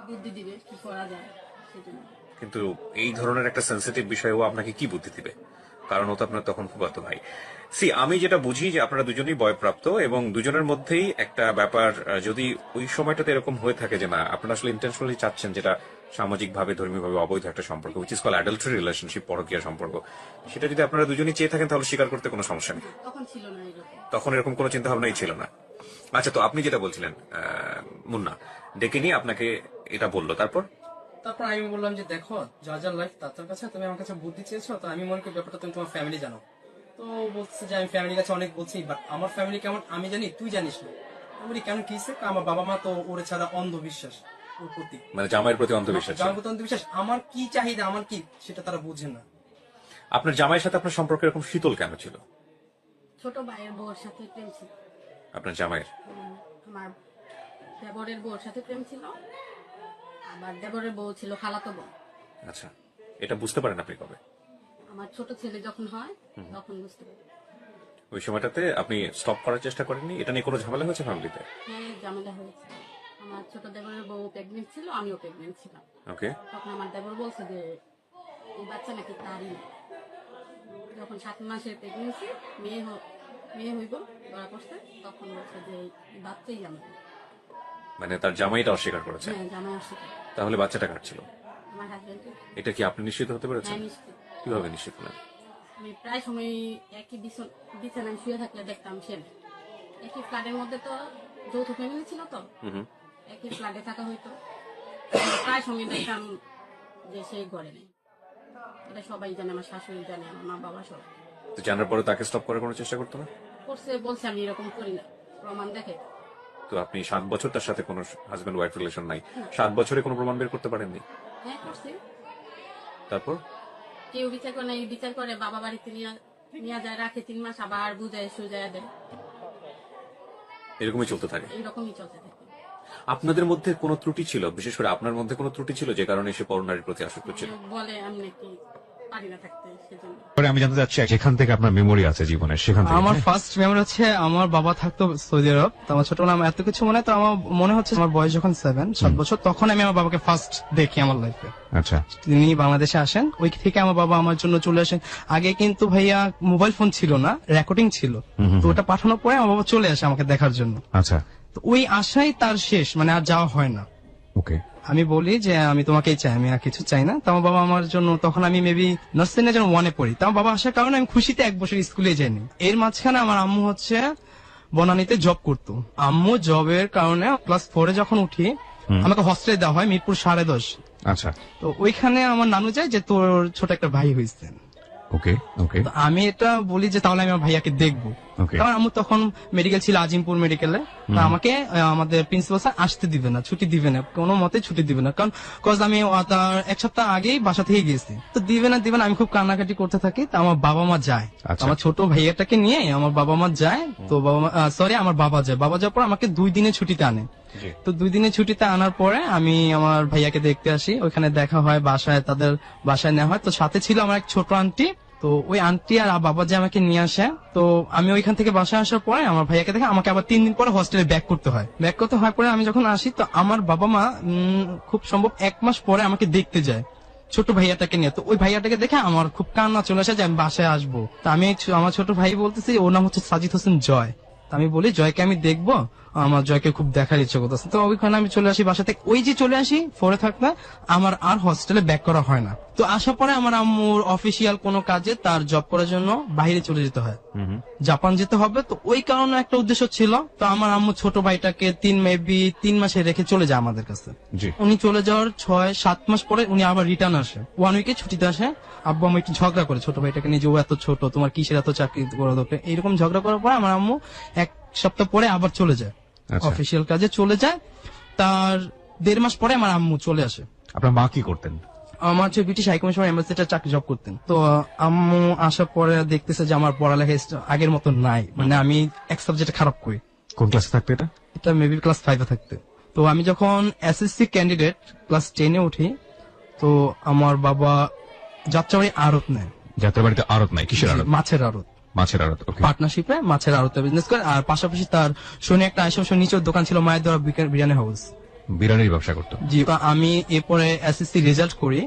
বুদ্ধি দিবে কি করা যায় সেজন্য। কিন্তু এই ধরনের একটা সেন্সিটিভ বিষয়েও আপনাকে কি বুদ্ধি দিবে, কারণ ও তো আপনার তখন ফুফাতো ভাই। আমি যেটা বুঝি যে আপনারা দুজনেই বয়প্রাপ্ত এবং দুজনের মধ্যেই একটা ব্যাপার, যদি ওই সময়টাতে এরকম হয়ে থাকে যে না আপনারা আসলে ইন্টেনশনালি চাচ্ছেন যেটা সামাজিক ভাবে ধর্মীয় ভাবে অবৈধ একটা সম্পর্ক, which is call adultery relationship, পরকীয়া সম্পর্ক, সেটা যদি আপনারা দুজনেই চেয়ে থাকেন তাহলে স্বীকার করতে কোনো সমস্যা নেই। তখন ছিল না এরকম। তখন এরকম কোনো চিন্তা ভাবনাই ছিল না। আচ্ছা, তো আপনি যেটা বলছিলেন মুন্না ডেকে নিয়ে আপনাকে এটা বললো, তারপর তারপর আমি বললাম যে দেখো যার যার লাইফ তার কাছে, তুমি আমার কাছে বুদ্ধি চেয়েছো, তো আমি মনে করি ব্যাপারটা তুমি তোমার ফ্যামিলি জানো। তো বলছে যে আমি ফ্যামিলির কাছে অনেক বলছি, বাট আমার ফ্যামিলি কেমন আমি জানি, তুই জানিস না। আমি বলি কেন, কি হয়েছে? আমার বাবা মা তো ওরে ছাড়া অন্ধবিশ্বাস ওর প্রতি, মানে জামাইয়ের প্রতি অন্ধবিশ্বাস ছিল। জামার প্রতি অন্ধবিশ্বাস। আমার কি চাহিদা, আমার কি, সেটা তারা বুঝে না। আপনার জামাইয়ের সাথে আপনার সম্পর্ক এরকম শীতল কেন ছিল? ছোট ভাইয়ের বউর সাথে প্রেম ছিল। আপনার জামাইয়ের আমার দেবরের বউর সাথে প্রেম ছিল, আবার দেবরের বউ ছিল খালাতো বোন। আচ্ছা, এটা বুঝতে পারেন আপনি কবে? আমার ছোট ছেলে যখন হয় তখন বুঝতে পারি। ওই সময়টাতে আপনি স্টপ করার চেষ্টা করেননি? এটা নিয়ে কোনো ঝামেলা হয়েছে ফ্যামিলিতে? হ্যাঁ, ঝামেলা হয়েছে। আমার ছোট দেবরের বউ প্রেগনেন্ট ছিল, আমিও প্রেগনেন্ট ছিলাম। ওকে। তখন আমার দেবর বলছে যে এই বাচ্চা নাকি তারই না। যখন 7 মাসের প্রেগনেন্সি, মেয়ে হইব ধরা পড়ছে, তখন বলছে যে এই বাচ্চাই আমার। মানে তার জামাইটা অস্বীকার করেছে? হ্যাঁ, জামাই অস্বীকার। তাহলে বাচ্চাটা কার ছিল? আমার হাজবেন্ডকে। এটা কি আপনি নিশ্চিত হতে পেরেছেন? হ্যাঁ, নিশ্চিত। কিভাবে নিশ্চিত হলেন? আমি প্রায় সময় একই বিছানায় শুয়ে থাকলে দেখতাম সে একই ফ্ল্যাটের মধ্যে, তো যৌথ ফ্যামিলি ছিল, তো একই ফ্ল্যাটে থাকা হইতো। প্রায় সময় দেখতাম যে সে ঘরে নেই। এটা সবাই জানে, আমার শাশুড়ি জানে, আমার মা বাবা সবাই। তো জানার পরে তাকে স্টপ করার কোনো চেষ্টা করতো না? করছে, বলছে আমি এরকম করি না, প্রমাণ দেখে। তো আপনি 7 বছর তার সাথে কোনো হাজবেন্ড ওয়াইফ রিলেশন নাই, 7 বছরে কোনো প্রমাণ বের করতে পারেননি? হ্যাঁ, করছি। তারপর কেউ বিচার করে না, এই বিচার করে বাবা বাড়িতে নিয়ে যায়, রাখে 3 মাস, আবার বুঝায় সুজায় দেয়। এরকমই চলতে থাকে? এইরকমই চলতে থাকে। আপনাদের মধ্যে কোনো ত্রুটি ছিল, বিশেষ করে আপনার মধ্যে কোনো ত্রুটি ছিল যে কারণে সে পরনারীর প্রতি আসক্ত ছিল? বলে আমি নাকি পারি না থাকতে, সেজন্য। পরে আমি জানতে চাচ্ছি যেখান থেকে আপনার মেমোরি আছে জীবনের, সেখান থেকে। আমার ফার্স্ট মেমোরি হচ্ছে আমার বাবা থাকতো সৌদি আরব, তো আমার ছোটবেলা আমার এত কিছু মনে, তো আমার মনে হচ্ছে আমার বয়স যখন 7 বছর, তখন আমি আমার বাবাকে ফার্স্ট দেখি আমার লাইফে। আচ্ছা, তিনি বাংলাদেশে আসেন, ওই থেকে আমার বাবা আমার জন্য চলে আসেন। আগে কিন্তু ভাইয়া মোবাইল ফোন ছিল না, রেকর্ডিং ছিল, তো ওটা পাঠানোর পরে আমার বাবা চলে আসে আমাকে দেখার জন্য। আচ্ছা, তো ওই আশাই তার শেষ, মানে আর যাওয়া হয় না। ওকে। আমি বলি যে আমি তোমাকেই চাই, আমি আর কিছু চাই না। তো আমার বাবা আমার জন্য, তখন আমি মেবি নার্সারি যেন 1-এ পড়ি, তো আমার বাবা আসার কারণে আমি খুশিতে 1 বছর স্কুলে যাইনি। এর মাঝখানে আমার আম্মু হচ্ছে বনানীতে জব করতো। আম্মু জবের কারণে ক্লাস 4-এ যখন উঠি, আমাকে হস্টেলে দেওয়া হয় মিরপুর 10.5। আচ্ছা, তো ওইখানে আমার নানু যায় যে তোর ছোট একটা ভাই হয়েছে। ওকে ওকে তো আমি এটা বলি যে তাহলে আমি আমার ভাইয়াকে দেখবো। ওকে। কারণ আম্মু তখন মেডিকেল ছিল, আজিমপুর মেডিকেলে। তো আমাকে আমাদের প্রিন্সিপাল স্যার আসতে দিবে না, ছুটি দিবে না, কোনো মতে ছুটি দিবে না, কারণ আমি তার 1 সপ্তাহ আগেই বাসা থেকে গেছি। তো দিবে না, আমি খুব কান্নাকাটি করতে থাকি। তো আমার বাবা মা যায়, আচ্ছা। আমার ছোট ভাইয়াটাকে নিয়ে আমার বাবা মা যায়। তো আমার বাবা যায়, বাবা যাওয়ার পর আমাকে 2 দিনের ছুটিতে আনে। তো 2 দিনের ছুটিতে আনার পরে আমি আমার ভাইয়াকে দেখতে আসি, ওইখানে দেখা হয়, বাসায় তাদের বাসায় নেওয়া হয়। তো সাথে ছিল আমার এক ছোট আন্টি, তো ওই আন্টি আর বাবা যে আমাকে নিয়ে আসে। তো আমি ওইখান থেকে বাসায় আসার পরে আমার ভাইয়াকে দেখে আমাকে আবার 3 দিন পরে হোস্টেলে ব্যাক করতে হয়। পরে আমি যখন আসি, তো আমার বাবা মা খুব সম্ভব 1 মাস পরে আমাকে দেখতে যায় ছোট ভাইয়াটাকে নিয়ে। তো ওই ভাইয়াটাকে দেখে আমার খুব কান্না চলে আসে যে আমি বাসায় আসবো। তো আমি আমার ছোট ভাই বলতেছি, ওর নাম হচ্ছে সাজিদ হোসেন জয়। তো আমি বলি জয়কে আমি দেখবো, আমার জয়কে খুব দেখার ইচ্ছে করতেছে। তো ওইখানে আমি চলে আসি বাসা থেকে, ওই যে চলে আসি 4-এ থাকতে, আমার আর হোস্টেলে ব্যাক করা হয় না। তো আসার পরে আমার আম্মুর অফিসিয়াল কোনো কাজে তার জব করার জন্য বাইরে চলে যেতে হয়, জাপান যেতে হবে। তো ওই কারণে একটা উদ্দেশ্য ছিল। তো আমার আম্মু ছোট ভাইটাকে 3 মাসে রেখে চলে যায় আমাদের কাছে। জি। উনি চলে যাওয়ার 6-7 মাস পরে উনি আবার রিটার্ন আসে, 1 উইকে ছুটিতে আসে। আব্বু আম্মু একটু ঝগড়া করে ছোট ভাইটাকে নিয়ে, যে ও এত ছোট, তোমার কিসের এত চাকরি করা দরকার, এইরকম ঝগড়া করার পরে আমার আম্মু 1 সপ্তাহ পরে আবার চলে যায়, আচ্ছা। অফিসিয়াল কাজে চলে যায়। তার 1.5 মাস পরে আমার আম্মু চলে আসে। আপনার মা কি করতেন? আমার যে ব্রিটিশ হাইকমিশন এম্বাসিতে চাকরি জব করতেন। তো আম্মু আসার পরে দেখতেছে যে আমার পড়ালেখা আগের মতো নাই, মানে আমি এক সাবজেক্টে খারাপ করি। কোন ক্লাসে থাকতে এটা? এটা মেবি ক্লাস 5-এ থাকতে। তো আমি যখন এসএসসি ক্যান্ডিডেট ক্লাস 10-এ উঠি, তো আমার বাবা যাত্রাবাড়ি আড়ত নেয়। যাত্রাবাড়িতে আড়ত নাই? কিসের আড়ত? মাছের আড়ত। মাছের আড়ত, ওকে। পার্টনারশিপে মাছের আড়তে বিজনেস করে, আর পাশাপাশি তার শনি একটা আশেপাশে নিচের দোকান ছিল, মায়ের দ্বারা বিরিয়ানি হাউস। বিরিয়ানির ব্যবসা করতো। জি, তো আমি এরপরে এসএসসি রেজাল্ট করি,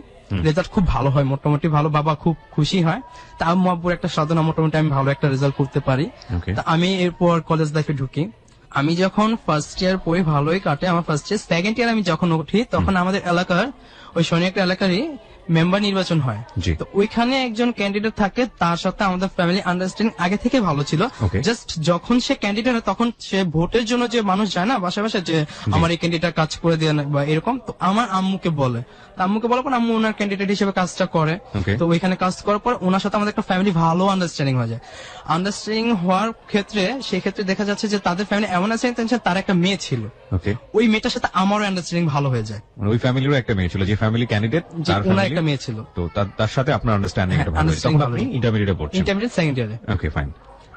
রেজাল্ট খুব ভালো হয়, মোটামুটি ভালো, বাবা খুব খুশি হয়। তা আম্মু আব্বুর একটা সাধনা, মোটামুটি আমি ভালো একটা রেজাল্ট করতে পারি। Okay. তা আমি এরপর কলেজ লাইফে ঢুকি। আমি যখন ফার্স্ট ইয়ার পড়ি ভালোই কাটে আমার ফার্স্ট ইয়ার। সেকেন্ড ইয়ার আমি যখন উঠি তখন আমাদের এলাকার ওই শনি একটা এলাকারই মেম্বার নির্বাচন হয়। জি। তো ওইখানে একজন ক্যান্ডিডেট থাকে, তার সাথে আমাদের ফ্যামিলি আন্ডারস্ট্যান্ডিং আগে থেকে ভালো ছিল। Okay. জাস্ট যখন সে ক্যান্ডিডেট হয় তখন সে ভোটের জন্য যে মানুষ যায় না বাসা বাসা, যে আমার এই ক্যান্ডিডেট কাজ করে দেয় না বা এরকম, তো আমার আম্মুকে বলে, তো আম্মুকে বলার পর আম্মু ওনার ক্যান্ডিডেট হিসেবে কাজটা করে। Okay. তো ওইখানে কাজ করার পর ওনার সাথে আমাদের একটা ফ্যামিলি ভালো আন্ডারস্ট্যান্ডিং হয়ে যায়। আন্ডারস্ট্যান্ডিং হওয়ার ক্ষেত্রে সেই ক্ষেত্রে দেখা যাচ্ছে যে তাদের ফ্যামিলি এমন আছে, তার একটা মেয়ে ছিল, ওকে, ওই মেয়েটার সাথে আমারও আন্ডারস্ট্যান্ডিং ভালো হয়ে যায়। মানে ওই ফ্যামিলিরও একটা মেয়ে ছিল, যে ফ্যামিলি ক্যান্ডিডেট যে তার ওনার family- একটা মেয়ে ছিল, তো তার সাথে আপনার আন্ডারস্ট্যান্ডিং হ্যাঁ, একটা ভালো হয়েছে। তখন understanding আপনি ভালো। ইন্টারমিডিয়েটে পড়ছেন। ইন্টারমিডিয়েট সেকেন্ড ইয়ারে, ওকে, ফাইন।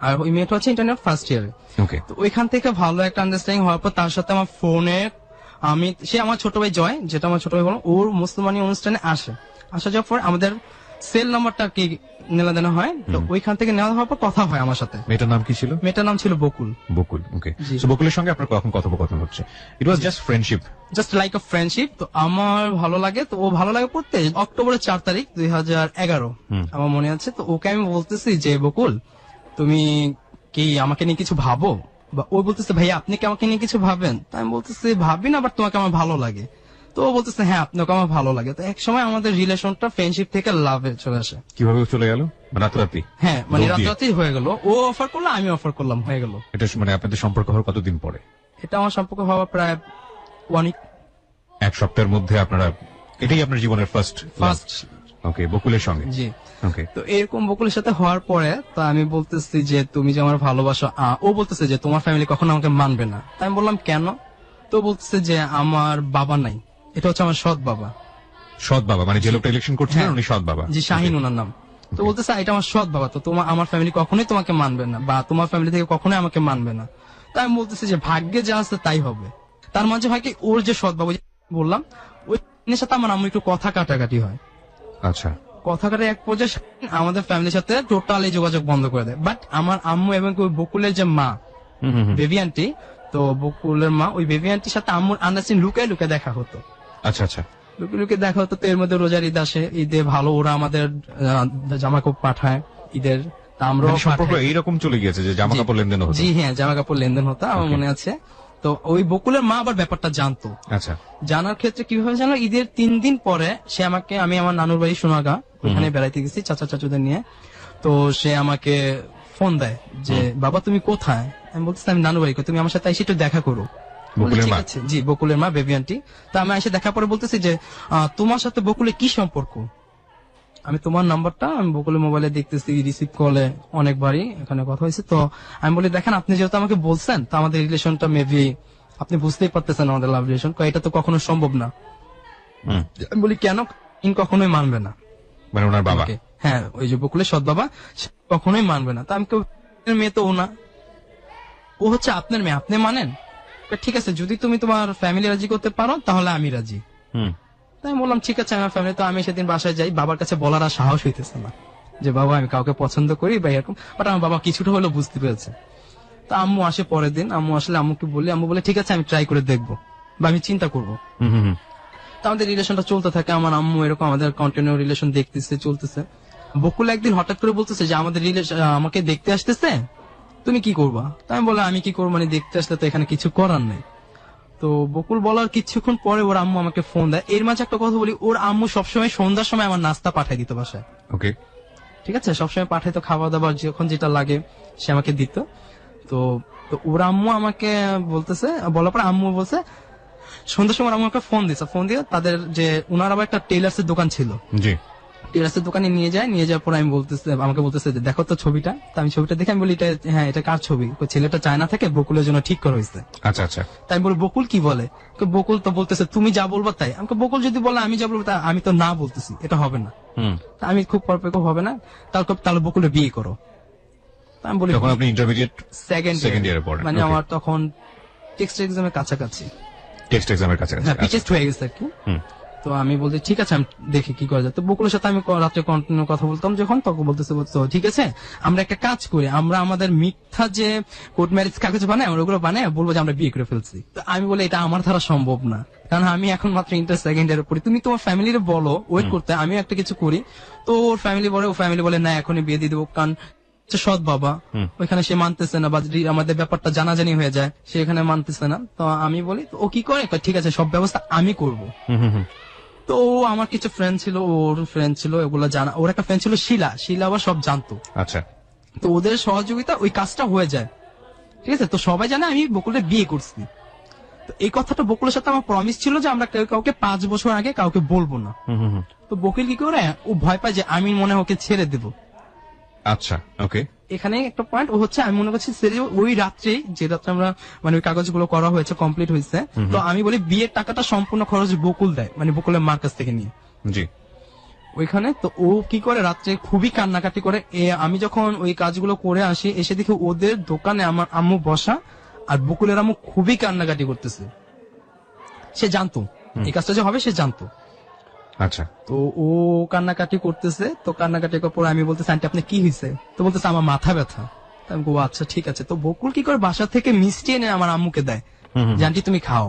আর ওই মেয়েটা হচ্ছে ইন্টারমিডিয়েট ফার্স্ট ইয়ারে। ওকে, তো ওইখান থেকে ভালো একটা আন্ডারস্ট্যান্ডিং হওয়ার পর তার সাথে আমার ফোনে সে আমার ছোট ভাই জয়, যেটা আমার ছোট ভাই বলো, ওর মুসলমানি অনুষ্ঠানে আসা যাওয়ার পর আমাদের সেল নাম্বারটা কি নেওয়া দেওয়া হয়। তো ওইখান থেকে নেওয়া হওয়ার পর কথা হয় আমার সাথে। মেয়েটার নাম কি ছিল? মেয়েটার নাম ছিল বকুল। বকুল। ওকে, জি। সো বকুলের সঙ্গে আপনার কখন কথোপকথন হচ্ছে? It was just friendship. Just like a friendship. তো আমার ভালো লাগে, তো ও ভালো লাগে পড়তে। অক্টোবরের 4 তারিখ 2011 আমার মনে আছে। তো ওকে আমি বলতেছি যে বকুল, তুমি কি আমাকে নিয়ে কিছু ভাবো? বা ও বলতেছে ভাইয়া আপনি কি আমাকে নিয়ে কিছু ভাবেন? তো আমি বলতেছি ভাবি না, বাট তোমাকে আমার ভালো লাগে। তো ও বলতেছে হ্যাঁ আপনাকে আমার ভালো লাগে। তো এক সময় আমাদের রিলেশনটা ফ্রেন্ডশিপ থেকে লাভে চলে আসে। কিভাবে চলে গেল? রাতারাতি? হ্যাঁ, মানে দৌড় দিয়ে? রাতারাতি হয়ে গেল। ও অফার করলো, আমি অফার করলাম, হয়ে গেল। এটা মানে আপনাদের সম্পর্ক হওয়ার কতদিন পরে? এটা আমার সম্পর্ক হওয়া প্রায় 1 week। এক সপ্তাহের মধ্যে আপনারা, এটাই আপনার জীবনের ফার্স্ট? ওকে, বকুলের সঙ্গে। জি। ওকে, তো এরকম বকুলের সাথে হওয়ার পরে তো আমি বলতেছি যে তুমি যে আমার ভালোবাসো, ও বলতেছে যে তোমার ফ্যামিলি কখনো আমাকে মানবে না। তাই আমি বললাম কেন? তো বলতেছে যে আমার বাবা নাই, এটা হচ্ছে আমার সৎ বাবা। সৎ বাবা মানে যে লোকটা ইলেকশন করছিলেন হ্যাঁ। উনি সৎ বাবা? জি, শাহিন ওনার নাম। তো বলতেছে এটা আমার সৎ বাবা, তো আমার ফ্যামিলি কখনোই তোমাকে মানবে না, বা তোমার ফ্যামিলি থেকে কখনোই আমাকে মানবে না। তাই আমি বলতেছি যে ভাগ্যে যা আছে তাই হবে। তার মাঝে হয় কি, ওর যে সৎ বাবা বললাম, ওই সাথে আমার আম্মু একটু কথা কাটাকাটি হয়। আচ্ছা, কথা কাটে এক পর্যায়ে আমাদের ফ্যামিলির সাথে টোটালি যোগাযোগ বন্ধ করে দেয়। বাট আমার আম্মু এবং ওই বকুলের যে মা বেবি আন্টি, তো বকুলের মা, ওই বেবি আন্টির সাথে আম্মুর আন্ডারস্ট্যান্ডিং লুকায় লুকায় দেখা হতো। আচ্ছা, আচ্ছা। লুকিয়ে লুকিয়ে দেখা হতো। তো এর মধ্যে রোজার ঈদ আসে, ঈদে ভালো ওরা আমাদের জামা কাপড় পাঠায় ঈদের, তা আমরাও মানে সম্পর্ক পাঠাই। এইরকম চলে গিয়েছে যে জামা কাপড় লেনদেন হতো? জি হ্যাঁ, জামা কাপড় লেনদেন হতো, আমার মনে আছে। তো ওই বকুলের মা আবার ব্যাপারটা জানতো। আচ্ছা, জানার ক্ষেত্রে কিভাবে জানো, ঈদের 3 দিন পরে সে আমাকে, আমি আমার নানুর বাড়ি সোনাগা, ওখানে বেড়াইতে গেছি চাচা চাচুদের নিয়ে। তো সে আমাকে ফোন দেয় যে বাবা তুমি কোথায়? আমি বলতেছি আমি নানুর বাড়ি, তুমি আমার সাথে এসে একটু দেখা করো। বকুলের ঠিক মা? আছে। জি, বকুলের মা বেবি আন্টি। তো আমি এসে দেখা পরে বলতেছি যে তোমার সাথে বকুলের কি সম্পর্ক? আমি তোমার নাম্বারটা আমি বকুলের মোবাইলে দেখতেছি, রিসিভ কলে অনেকবারই এখানে কথা হয়েছে। তো আমি বলি দেখেন আপনি যেহেতু আমাকে বলছেন, তো আমাদের রিলেশনটা মেবি আপনি বুঝতেই পারতেছেন আমাদের লাভ রিলেশন, এটা তো কখনো সম্ভব না। আমি বলি কেন? কখনোই মানবে না। মানে ওনার বাবা? আমাকে। হ্যাঁ, ওই যে বকুলের সৎ বাবা, সে কখনোই মানবে না। তা আমি মেয়ে তো ও না, ও হচ্ছে আপনার মেয়ে, আপনি মানেন? ঠিক আছে, যদি তুমি তোমার ফ্যামিলি রাজি করতে পারো তাহলে আমি রাজি। তাই আমি বললাম ঠিক আছে আমার ফ্যামিলি। তো আমি সেদিন বাসায় যাই, বাবার কাছে বলার আর সাহস হইতেছে না যে বাবা আমি কাউকে পছন্দ করি বা এরকম, বাট আমার বাবা কিছুটা হলেও বুঝতে পেরেছে। তো আম্মু আসে পরের দিন, আম্মু আসলে আম্মুকে বলি, আম্মু বলে ঠিক আছে আমি ট্রাই করে দেখবো বা আমি চিন্তা করবো। তো আমাদের রিলেশনটা চলতে থাকে, আমার আম্মু এরকম আমাদের কন্টিনিউ রিলেশন দেখতেছে, চলতেছে। বকুল একদিন হঠাৎ করে বলতেছে যে আমাদের রিলেশন আমাকে দেখতে আসতেছে, তুমি কি করবা? তাই আমি বললাম আমি কি করবো, মানে দেখতে আসলে তো এখানে কিছু করার নেই। তো বকুল বলার কিছুক্ষণ পরে ওর আম্মু আমাকে ফোন দেয়। এর মাঝে একটা কথা বলি, ওর আম্মু সবসময় সন্ধ্যার সময় আমার নাস্তা পাঠাই দিত বাসায়। ওকে, ঠিক আছে, সবসময় পাঠাইতো, খাওয়া দাবার যখন যেটা লাগে সে আমাকে দিত। তো ওর আম্মু আমাকে বলতেছে, বলার পর আম্মু বলছে সন্ধ্যার সময় আম্মু আমাকে ফোন দিছে, ফোন দিয়ে তাদের যে উনার আবার একটা টেলার্সের দোকান ছিল, জি, টেলার্সের দোকানে নিয়ে যায়। নিয়ে যাওয়ার পর আমি বলতেছে, আমাকে বলতেছে যে দেখো তো ছবিটা। তো আমি ছবিটা দেখে আমি বলি হ্যাঁ এটা কার ছবি? ছেলেটা চায়না থেকে বকুলের জন্য ঠিক করা হয়েছে। আচ্ছা, আচ্ছা। তাই আমি বলি বকুল কি বলে? বকুল তো বলতেছে তুমি যা বলবা তাই। আমাকে বকুল যদি বলে আমি যা বলবো আমি তো না বলতেছি, এটা হবে না। তা আমি খুব পারফেক্ট হবে না, তাহলে বকুলে বিয়ে করো। তা আমি বলি তখন আপনি ইন্টারমিডিয়েট সেকেন্ড second year এ পড়েন, মানে okay. আমার তখন টেক্সট এক্সামের কাছাকাছি, টেস্ট এক্সামের কাছে? হ্যাঁ পিচেস্ট হয়ে গেছে আর কি। তো আমি বলছি ঠিক আছে আমি দেখি কি করা যায়। তো বকুলের সাথে আমি রাত্রে কন্টিনিউ কথা বলতাম যখন, তখন বলতেছে তো ঠিক আছে আমরা একটা কাজ করি, আমরা আমাদের মিথ্যা যে কোর্ট ম্যারেজ কাগজ বানাই আমরা ওগুলো বানাই বলবো যে আমরা বিয়ে করে ফেলছি। তো আমি বলি এটা আমার দ্বারা সম্ভব না, কারণ আমি এখন মাত্র ইন্টার সেকেন্ড ইয়ারে পড়ি, তুমি তোমার ফ্যামিলির বলো ওয়েট করতে, আমি একটা কিছু করি। তো ওর ফ্যামিলি বলে, ও ফ্যামিলি বলে না এখনই বিয়ে দিয়ে দেবো, কারণ সৎ বাবা ওইখানে সে মানতেছে না, বা যদি আমাদের ব্যাপারটা জানাজানি হয়ে যায় সে এখানে মানতেছে না। তো আমি বলি তো ও কি করে, ঠিক আছে সব ব্যবস্থা আমি করবো। তো ও আমার কিছু ফ্রেন্ড ছিল, ওর ফ্রেন্ড ছিল এগুলো জানা, ওর একটা ফ্রেন্ড ছিল শিলা আবার সব জানতো। আচ্ছা, তো ওদের সহযোগিতা ওই কাজটা হয়ে যায়, ঠিক আছে। তো সবাই জানে আমি বকুলের বিয়ে করছি। তো এই কথাটা বকুলের সাথে আমার প্রমিস ছিল যে আমরা কাউকে 5 বছর আগে কাউকে বলবো না। তো বকুল কি করে, ও ভয় পায় যে আমি মনে হয় ওকে ছেড়ে দেবো। আচ্ছা, ওকে। এখানে একটা পয়েন্ট ও হচ্ছে আমি মনে করছি ওই রাত্রে যে রাত্রে আমরা মানে ওই কাগজগুলো করা হয়েছে কমপ্লিট হয়েছে, তো আমি বলি বিয়ের টাকাটা সম্পূর্ণ খরচ বকুল দেয়, মানে বকুলের মার কাছ থেকে নিয়ে জি। ওইখানে। তো ও কি করে রাত্রে খুবই কান্নাকাটি করে। আমি যখন ওই কাজগুলো করে আসি এসে দেখি ওদের দোকানে আমার আম্মু বসা আর বকুলের আম্মু খুবই কান্নাকাটি করতেছে। সে জানতো এই কাজটা যে হবে, সে জানতো। আচ্ছা, তো ও কান্নাকাটি করতেছে, তো কান্নাকাটি করার পর আমি বলতেছি আন্টি আপনি কি হয়েছে, তো বলতেছে আমার মাথা ব্যথা। তো আমি বলবো আচ্ছা ঠিক আছে। তো বকুল কি করে বাসা থেকে মিষ্টি এনে আমার আম্মুকে দেয় যে আন্টি তুমি খাও।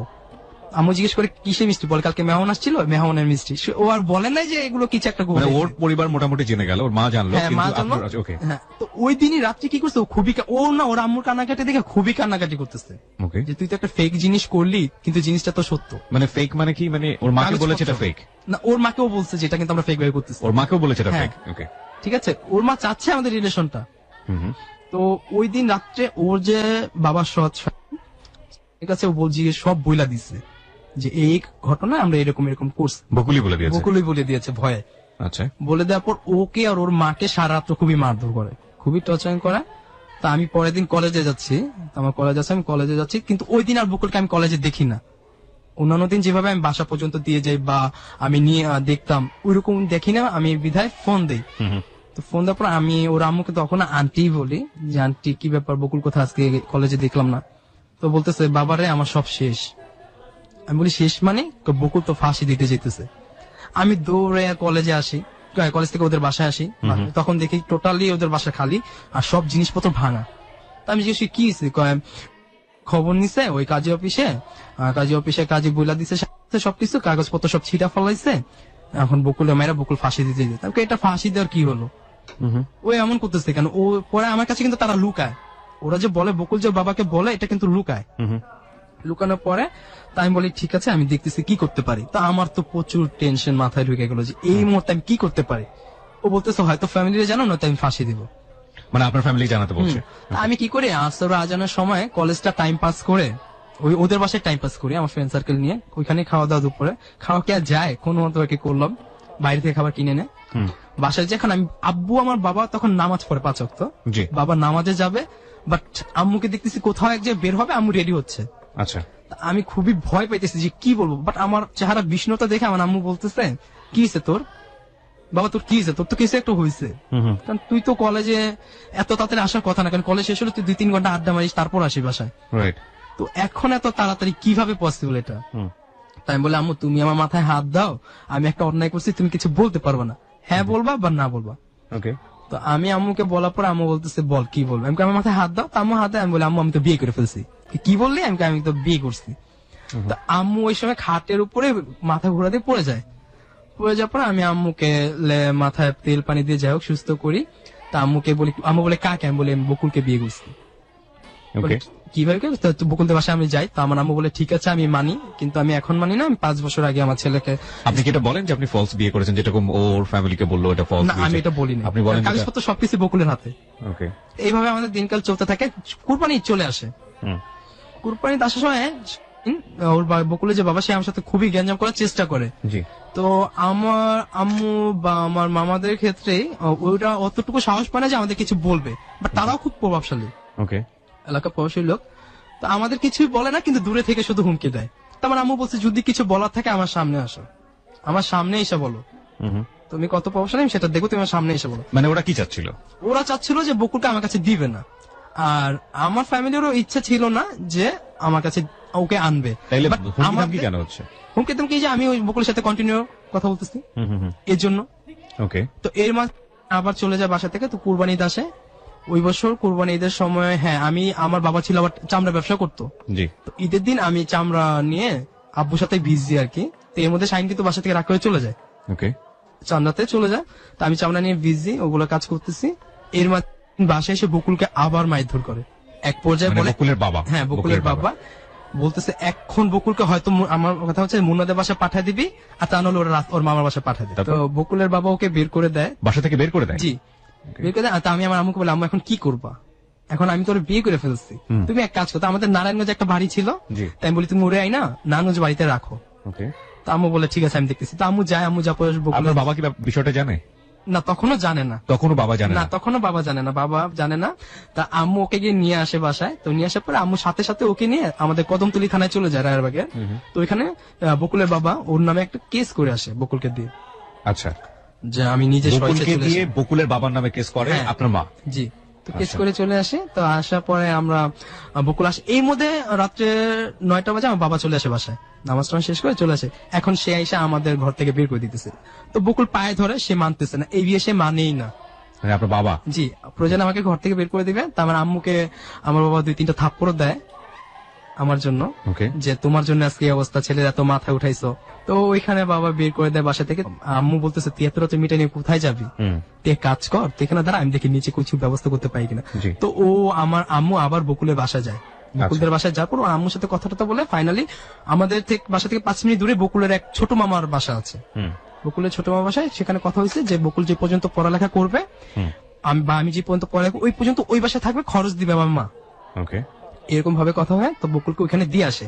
আম্মু জিজ্ঞেস করে কিসে মিষ্টি, বলে কালকে মেহমান আসছিল মেহমানের মিষ্টি। ও আর বলে নাই যে এগুলো কিছু একটা মানে ওর পরিবার মোটামুটি জেনে গেল, ওর মা জানলো, হ্যাঁ মা জানলো। ওকে, হ্যাঁ, তো ওই দিনই রাত্রে কি করছে, ও খুবই ওর আম্মুর কান্নাকাটি দেখে খুবই কান্নাকাটি করতেছে ওকে। যে তুই তো একটা ফেক জিনিস করলি, কিন্তু জিনিসটা তো সত্য। মানে ফেক মানে কি, মানে ওর মাকে বলেছে এটা ফেক? না, ওর মাকেও বলছে যেটা কিন্তু আমরা ফেক ভাবে করতেছি। ওর মাকেও বলেছে এটা হ্যাঁ। ফেক, ওকে। ঠিক আছে, ওর মা চাচ্ছে আমাদের রিলেশনটা। তো ওই দিন রাত্রে ওর যে বাবা সৎ, ঠিক আছে, ও বলছি সব বইলা দিচ্ছে যে এই ঘটনা আমরা এরকম এরকম করছি। বকুলি বলে দিয়েছে? বকুলই বলে দিয়েছে ভয়ে। আচ্ছা। বলে দেওয়ার পর ওকে আর ওর মাকে সারা রাত্র খুবই মারধর করে, খুবই টর্চারিং করে। তা আমি পরের দিন কলেজে যাচ্ছি, আমার কলেজ আছে, আমি কলেজে যাচ্ছি, কিন্তু ওই দিন আর বকুলকে আমি কলেজে দেখি না। অন্যান্য দিন যেভাবে আমি বাসা পর্যন্ত দিয়ে যাই বা আমি নিয়ে দেখতাম ওইরকম দেখি না, আমি বিধায় ফোন দেই। তো ফোন দেওয়ার পর আমি ওর আম্মুকে তখন আন্টি বলি যে আন্টি কি ব্যাপার, বকুল কোথা আজকে কলেজে দেখলাম না। তো বলতেছে বাবারে আমার সব শেষ। আমি বলি শেষ মানে, বকুল তো ফাঁসি দিতে যেতেছে। আমি দৌড়ে কলেজে আসি, কলেজ থেকে ওদের বাসায় আসি, তখন দেখি টোটালি ওদের বাসা খালি আর সব জিনিসপত্র ভাঙা। তো আমি জিজ্ঞেস কি হয়েছে, খবর নিছে ওই কাজী অফিসে কাজী বইলা দিছে সবকিছু, কাগজপত্র সব ছিটা ফলাইছে, এখন বকুলের মেয়েরা বকুল ফাঁসি দিতে যেত। এটা ফাঁসি দেওয়ার কি হলো, ওই এমন করতেছে কেন? ও পরে আমার কাছে কিন্তু তারা লুকায়, ওরা যে বলে বকুল যে বাবাকে বলে এটা কিন্তু লুকায়। লুকানোর পরে তাই আমি বলি ঠিক আছে আমি দেখতেছি কি করতে পারি। তা আমার তো প্রচুর টেনশন মাথায় ঢুকে গেল যে এই মুহূর্তে আমি কি করতে পারি। ও বলতেছে হয়তো ফ্যামিলিরে জানো না, তাই আমি ফাঁসি দিব। মানে আপনার ফ্যামিলি জানাতে বলছে? আমি কি করি, আসর আজানের সময় কলেজটা টাইম পাস করে ওই ওদের বাসায় টাইম পাস করি আমার ফ্রেন্ড সার্কেল নিয়ে, ওইখানে খাওয়া দাওয়া দুপুরে খাওয়া কে যায় কোনো মতো আর কি করলাম, বাইরে থেকে খাবার কিনে নে বাসায়। যখন আমি আব্বু আমার বাবা তখন নামাজ পড়ে 5 ওয়াক্ত, বাবা নামাজে যাবে, বাট আম্মুকে দেখতেছি কোথাও এক জায়গায় বের হবে, আম্মু রেডি হচ্ছে। আচ্ছা। আমি খুবই ভয় পাইতেছি যে কি বলবো, বাট আমার চেহারা বিষ্ণুতা দেখে আমার আম্মু বলতেছে কি হয়েছে তোর বাবা, তোর কি হয়েছে, তোর তো কিছু একটা হয়েছে, কারণ তুই তো কলেজে এত তাড়াতাড়ি আসার কথা না, কারণ কলেজ শেষ হলে তুই 2-3 ঘন্টা আড্ডা মারিস তারপর আসি বাসায়, তো এখন এত তাড়াতাড়ি কিভাবে পসিবল এটা? তাই বলে আম্মু তুমি আমার মাথায় হাত দাও, আমি একটা অন্যায় করছি, তুমি কিছু বলতে পারবে না, হ্যাঁ বলবা বা না বলবা। তো আমি আম্মুকে বলার পর আম্মু বলতেছে বল কি বলবো, আমি আমার মাথায় হাত দাও, তো আম্মু হাতে, আমি বলি আম্মু আমি তো বিয়ে করে ফেলছি। কি বললি? আমি তো বিয়ে করছি। তো আম্মু ওই সময় খাটের উপরে মাথা ঘোরা দিয়ে পড়ে যায়, পড়ে যাওয়ার পর আমি আম্মুকে মাথায় তেল পানি দিয়ে যাই হোক সুস্থ করি। তা আম্মুকে বলি, আম্মু বলে কাকে? আমি বলি আমি বকুলকে বিয়ে করছি। কিভাবে? বকুলদের বাসায় আমি যাই, তো আমার আম্মু বলে ঠিক আছে আমি মানি, কিন্তু আমি এখন মানি না, আমি 5 বছর আগে আমার ছেলেকে। আপনি কি এটা বলেন যে আপনি ফলস বিয়ে করেছেন, যেরকম ওর ফ্যামিলিকে বললো এটা ফলস? না, আমি এটা বলিনি, আপনি বলেন কাগজপত্র সবকিছু বকুলের হাতে। এইভাবে আমাদের দিনকাল চলতে থাকে, কুরবানি চলে আসে। কুরবানিতে আসার সময় ওর বকুলের যে বাবা সে আমার সাথে খুবই গ্যাঞ্জাম করার চেষ্টা করে। তো আমার আম্মু বা আমার মামাদের ক্ষেত্রে ওইটা অতটুকু সাহস পায় না যে আমাদের কিছু বলবে, বাট তারাও খুব প্রভাবশালী, এলাকা প্রভাবশালী লোক। তো আমাদের কিছুই বলে না, কিন্তু দূরে থেকে শুধু হুমকি দেয়। তো আমার আম্মু বলছে যদি কিছু বলার থাকে আমার সামনে আসো, আমার সামনে এসে বলো, তুমি কত প্রভাবশালী সেটা দেখো, তুমি আমার সামনে এসে বলো। মানে ওরা কি চাচ্ছিল? ওরা চাচ্ছিল যে বকুলকে আমার কাছে দিবে না, আর আমার ফ্যামিলিরও ইচ্ছা ছিল না যে আমার কাছে ওকে আনবে। তাইলে হুমকি কেন হচ্ছে? হুমকি তুমি কি যে আমি ওই বকুলের সাথে কন্টিনিউ কথা বলতেছি এর জন্য। ওকে। তো এর মাঝে আবার চলে যায় বাসা থেকে। তো কুরবানি ঈদ আসে ওই বছর। কুরবানি ঈদের সময় হ্যাঁ আমি আমার বাবা ছিল আবার চামড়া ব্যবসা করতো। জি। তো ঈদের দিন আমি চামড়া নিয়ে আব্বুর সাথে ভিজি আর কি। তো এর মধ্যে শাহিন কিন্তু বাসা থেকে রাগ করে চলে যায়, ওকে। চামড়াতে চলে যায়। তো আমি চামড়া নিয়ে ভিজি ওগুলো কাজ করতেছি। এর মাঝে বাসায় এসে বকুলকে আবার মারধর করে। এক পর্যায়ে মানে বলে বকুলের বাবা। হ্যাঁ বকুলের বাবা বলতেছে এখন বকুলকে হয়তো আমার কথা হচ্ছে মুন্নাদের বাসায় পাঠিয়ে দিবি, আর তা নাহলে ওর মামার বাসায় পাঠিয়ে দিবি। তো বকুলের বাবা ওকে বের করে দেয়, বাসা থেকে বের করে দেয়। জি বের করে দেয়। আর তা আমি আমার আম্মুকে বলি আম্মু এখন কি করবা, এখন আমি তোর বিয়ে করে ফেলছি, তুমি এক কাজ করো। আমাদের নারায়ণগঞ্জে একটা বাড়ি ছিল, জি। তাই আমি বলি তুমি উড়ে আই না নারায়ণগঞ্জ বাড়িতে রাখো। ওকে। তো আম্মু বলে ঠিক আছে আমি দেখতেছি। তো আম্মু যায়, আম্মু যা পরে বকুলের আপনার বাবা কি বিষয়টা জানে? না তখনও জানে না, তখনও বাবা জানে না না? তখনও বাবা জানে না, বাবা জানে না। তা আম্মু ওকে গিয়ে নিয়ে আসে বাসায়। তো নিয়ে আসার পরে আম্মু সাথে সাথে ওকে নিয়ে আমাদের কদমতলী থানায় চলে যায় রায়েরবাগে। তো ওইখানে বকুলের বাবা ওর নামে একটা কেস করে আসে বকুলকে দিয়ে, আচ্ছা। যে আমি নিজে স্বেচ্ছায় বকুলকে চলে দিয়ে আসি। বকুলের বাবার নামে কেস করে হ্যাঁ। আপনার মা? জি। তো কেস আচ্ছা। করে চলে আসে। তো আসার পরে আমরা বকুল আসে। এই মধ্যে রাত্রে 9টা বাজে আমার বাবা চলে আসে বাসায়, নামাজ টামাজ শেষ করে চলে আসে। এখন সে এসে আমাদের ঘর থেকে বের করে দিতেছে। তো বকুল পায়ে ধরে, সে মানতেছে না, এই বিয়ে সে মানেই না। মানে আপনার বাবা? জি। প্রয়োজন আমাকে ঘর থেকে বের করে দিবে। তো আমার আম্মুকে আমার বাবা 2-3টা থাপ্পড় দেয় আমার জন্য, ওকে। যে তোমার জন্য আজকে এই অবস্থা, ছেলের এত মাথা উঠাইছো। তো ওইখানে বাবা বের করে দেয় বাসা থেকে। আম্মু বলতেছে তুই এত রাতে মিটাই নিয়ে কোথায় যাবি, তুই এক কাজ কর, তুই এখানে দাঁড়া, আমি দেখি নিচে কিছু ব্যবস্থা করতে পারি কিনা। জি। তো ও আমার আম্মু আবার বকুলের বাসা যায়। বকুলদের বাসায় যাওয়ার পর ও আম্মুর সাথে কথাটা বলে ফাইনালি আমাদের থেকে বাসা থেকে 5 মিনিট দূরে বকুলের এক ছোট মামার বাসা আছে। বকুলের ছোট মামার বাসায় সেখানে কথা হয়েছে যে বকুল যে পর্যন্ত পড়ালেখা করবে আমি যে পর্যন্ত পড়ালেখা ওই পর্যন্ত ওই বাসায় থাকবে, খরচ দিবে আমার মা। ওকে। এরকম ভাবে কথা হয়। তো বকুলকে ওইখানে দিয়ে আসে।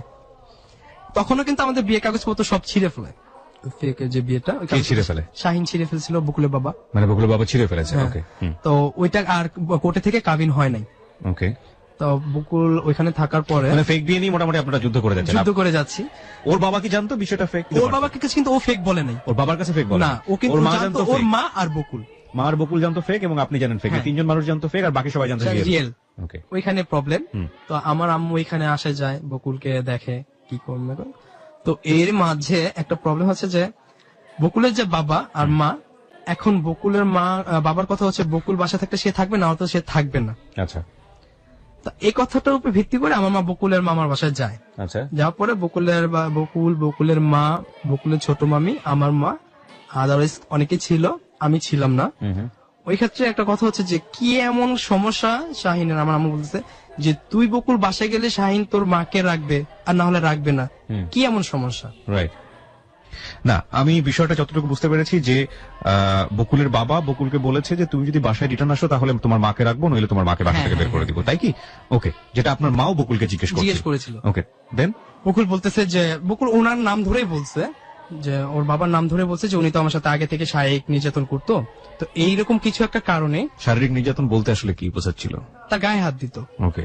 তখনও কিন্তু আমাদের বিয়ে কাগজপত্র সব ছিঁড়ে ফেলে। ফেকের যে বিয়েটা কে ছিঁড়ে ফেলে? শাহিন ছিঁড়ে ফেলছিল, বকুলের বাবা। মানে বকুলের বাবা ছিঁড়ে ফেলেছে? হ্যাঁ। ওকে। তো ওইটা আর কোর্টে থেকে কাবিন হয় নাই। ওকে। তো বকুল ওইখানে থাকার পরে মানে ফেক বিয়ে নিয়ে মোটামুটি আপনারা যুদ্ধ করে যাচ্ছেন? যুদ্ধ করে যাচ্ছি। ওর বাবা কি জানতো বিষয়টা ফেক? ওর বাবাকে কাছে কিন্তু ও ফেক বলে নাই। ওর বাবার কাছে ফেক বলে না, ও কিন্তু ওর মা জানতো, জানতো ওর ফেক? মা আর বকুল, মা আর বকুল জানতো ফেক এবং আপনি জানেন ফেক? হ্যাঁ। 3জন মানুষ জানতো ফেক আর বাকি সবাই জানতো রিয়েল? রিয়েল। ওকে। ওইখানে প্রবলেম। তো আমার আম্মু ওইখানে আসে যায়, বকুলকে দেখে কি করবে। তো এর মাঝে একটা প্রবলেম হচ্ছে যে বকুলের যে বাবা আর মা, এখন বকুলের মা বাবার কথা হচ্ছে বকুল বাসা থাকতে সে থাকবে না, হয়তো সে থাকবে না। আচ্ছা। তো এই কথাটার উপর ভিত্তি করে আমার মা বকুলের মামার বাসায় যায়। আচ্ছা। যাওয়ার পরে বকুলের মা, বকুলের ছোট মামি, আমার মা, আদারওয়াইজ অনেকে ছিল, আমি ছিলাম না। ওই ক্ষেত্রে একটা কথা হচ্ছে যে কি এমন সমস্যা শাহিনের, আমার আম্মু বলতেছে যে তুই বকুল বাসায় গেলে শাহিন তোর মাকে রাখবে আর না হলে রাখবে না, কি এমন সমস্যা? রাইট। না, আমি বিষয়টা যতটুকু বুঝতে পেরেছি যে বকুলের বাবা বকুলকে বলেছে যে তুমি যদি বাসায় রিটার্ন আসো তাহলে তোমার মাকে রাখবো, নইলে তোমার মাকে বাসা থেকে বের করে দিব, তাই কি? ওকে। যেটা আপনার মাও বকুলকে জিজ্ঞেস করেছিল। ওকে। দেন বকুল বলতেছে যে বকুল ওনার নাম ধরেই বলছে, যে ওর বাবার নাম ধরে বলছে যে উনি তো আমার সাথে আগে থেকে শারীরিক নির্যাতন করতো। তো এইরকম কিছু একটা কারণে। শারীরিক নির্যাতন বলতে আসলে কি বোঝাচ্ছিল? তার গায়ে হাত দিত। ওকে।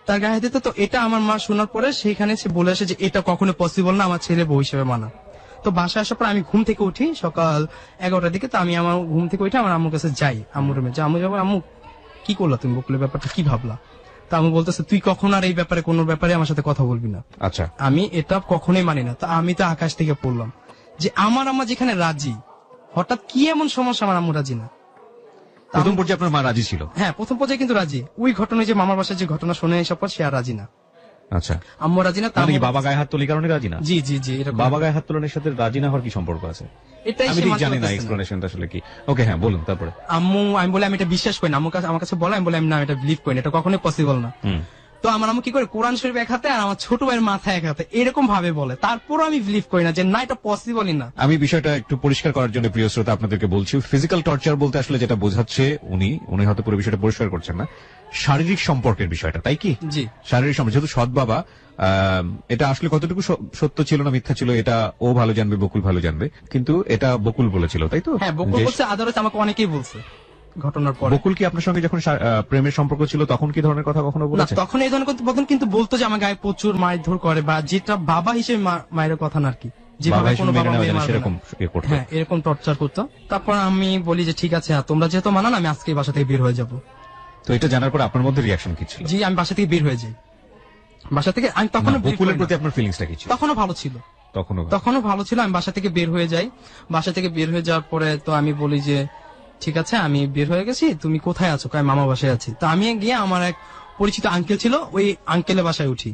তার গায়ে হাত দিত। তো এটা আমার মা শোনার পরে সেখানে সে বলে আসে যে এটা কখনো পসিবল না আমার ছেলে বউ হিসেবে মানা। তো বাসায় আসার পর আমি ঘুম থেকে উঠি সকাল 11টার দিকে। তো আমি আমার ঘুম থেকে উঠে আমার আম্মুর কাছে যাই, আম্মুর রুমে। আম্মু যাবো, আম্মু কি করলা তুমি, বকুলের ব্যাপারটা কি ভাবলা? তা আম্মু বলতেছে তুই কখন আর এই ব্যাপারে কোনো ব্যাপারে আমার সাথে কথা বলবি না। আচ্ছা। আমি এটা কখনোই মানি না। তো আমি তো আকাশ থেকে পড়লাম যে আমার আম্মা যেখানে রাজি, হঠাৎ কি এমন সমস্যা আমার আম্মু রাজি না? প্রথম পর্যায়ে আপনার মা রাজি ছিল? হ্যাঁ, প্রথম পর্যায়ে কিন্তু রাজি। ওই ঘটনায় যে মামার বাসায় যে ঘটনা শুনে এসব পর সে আর রাজি না। আচ্ছা। আম্মু রাজি না। তাহলে কি বাবা গায়ে হাত তোলার কারণে রাজি না? জি জি জি, এরকম। বাবা গায়ে হাত তোলার সাথে রাজি না হওয়ার কি সম্পর্ক আছে? এটাই আমি সে ঠিক মানতে জানি না পারতেছে না। এক্সপ্লেনেশনটা আসলে কি। ওকে, হ্যাঁ বলুন তারপরে। আমি বলে আমি এটা বিশ্বাস করি না। আমার কাছে বলে, আমি বলে আমি না এটা বিলিভ করি না, এটা কখনোই পসিবল না। তো আমার আম্মু কি করে কোরআন শরীফ এক হাতে আর আমার ছোট ভাইয়ের মাথায় এক হাতে এরকম ভাবে বলে, তারপরও আমি বিলিভ করি না যে না এটা পসিবলই না। আমি বিষয়টা একটু পরিষ্কার করার জন্য প্রিয় শ্রোতা আপনাদেরকে বলছি, ফিজিক্যাল টর্চার বলতে আসলে যেটা বোঝাচ্ছে উনি হয়তো পুরো বিষয়টা পরিষ্কার করছেন না, শারীরিক সম্পর্কের বিষয়টা, তাই কি? জি। শারীরিক সম্পর্ক। যেহেতু সৎ বাবা, এটা আসলে কতটুকু সত্য ছিল না মিথ্যা ছিল এটা ও ভালো জানবে, বকুল ভালো জানবে, কিন্তু এটা বকুল বলেছিল, তাই তো? হ্যাঁ, বকুল বলছে, আদারওয়াইজ আমাকে অনেকেই বলছে ঘটনার পর। বকুল কি আপনার সঙ্গে যখন প্রেমের সম্পর্ক ছিল তখন কি ধরনের কথা কখনো না, বলেছে? তখন এই ধরনের কথা কিন্তু বলতো যে আমার গায়ে প্রচুর মারধর করে, বা যেটা বাবা হিসেবে মায়ের কথা না আর কি, যেভাবে কোনো বাবা মেয়ে মারবে সেরকম না। হ্যাঁ, এরকম টর্চার করতো। তারপর আমি বলি যে ঠিক আছে, তোমরা যেহেতু মানা না, আমি আজকে বাসা থেকে বের হয়ে যাবো। তো এটা জানার পর আপনার মধ্যে রিয়াকশন কি ছিল? জি, আমি বাসা থেকে বের হয়ে যাই। বাসা থেকে আমি তখনও বকুলের প্রতি আপনার ফিলিংসটা কি ছিল? তখনও ভালো ছিল, তখনও ভালো ছিল। আমি বাসা থেকে বের হয়ে যাই। বাসা থেকে বের হয়ে যাওয়ার পরে তো আমি বলি যে ঠিক আছে আমি বের হয়ে গেছি, তুমি কোথায় আছো? কয় মামা বাসায় আছি। তো আমি গিয়ে আমার এক পরিচিত আঙ্কেল ছিল, ওই আঙ্কেলের বাসায় উঠি।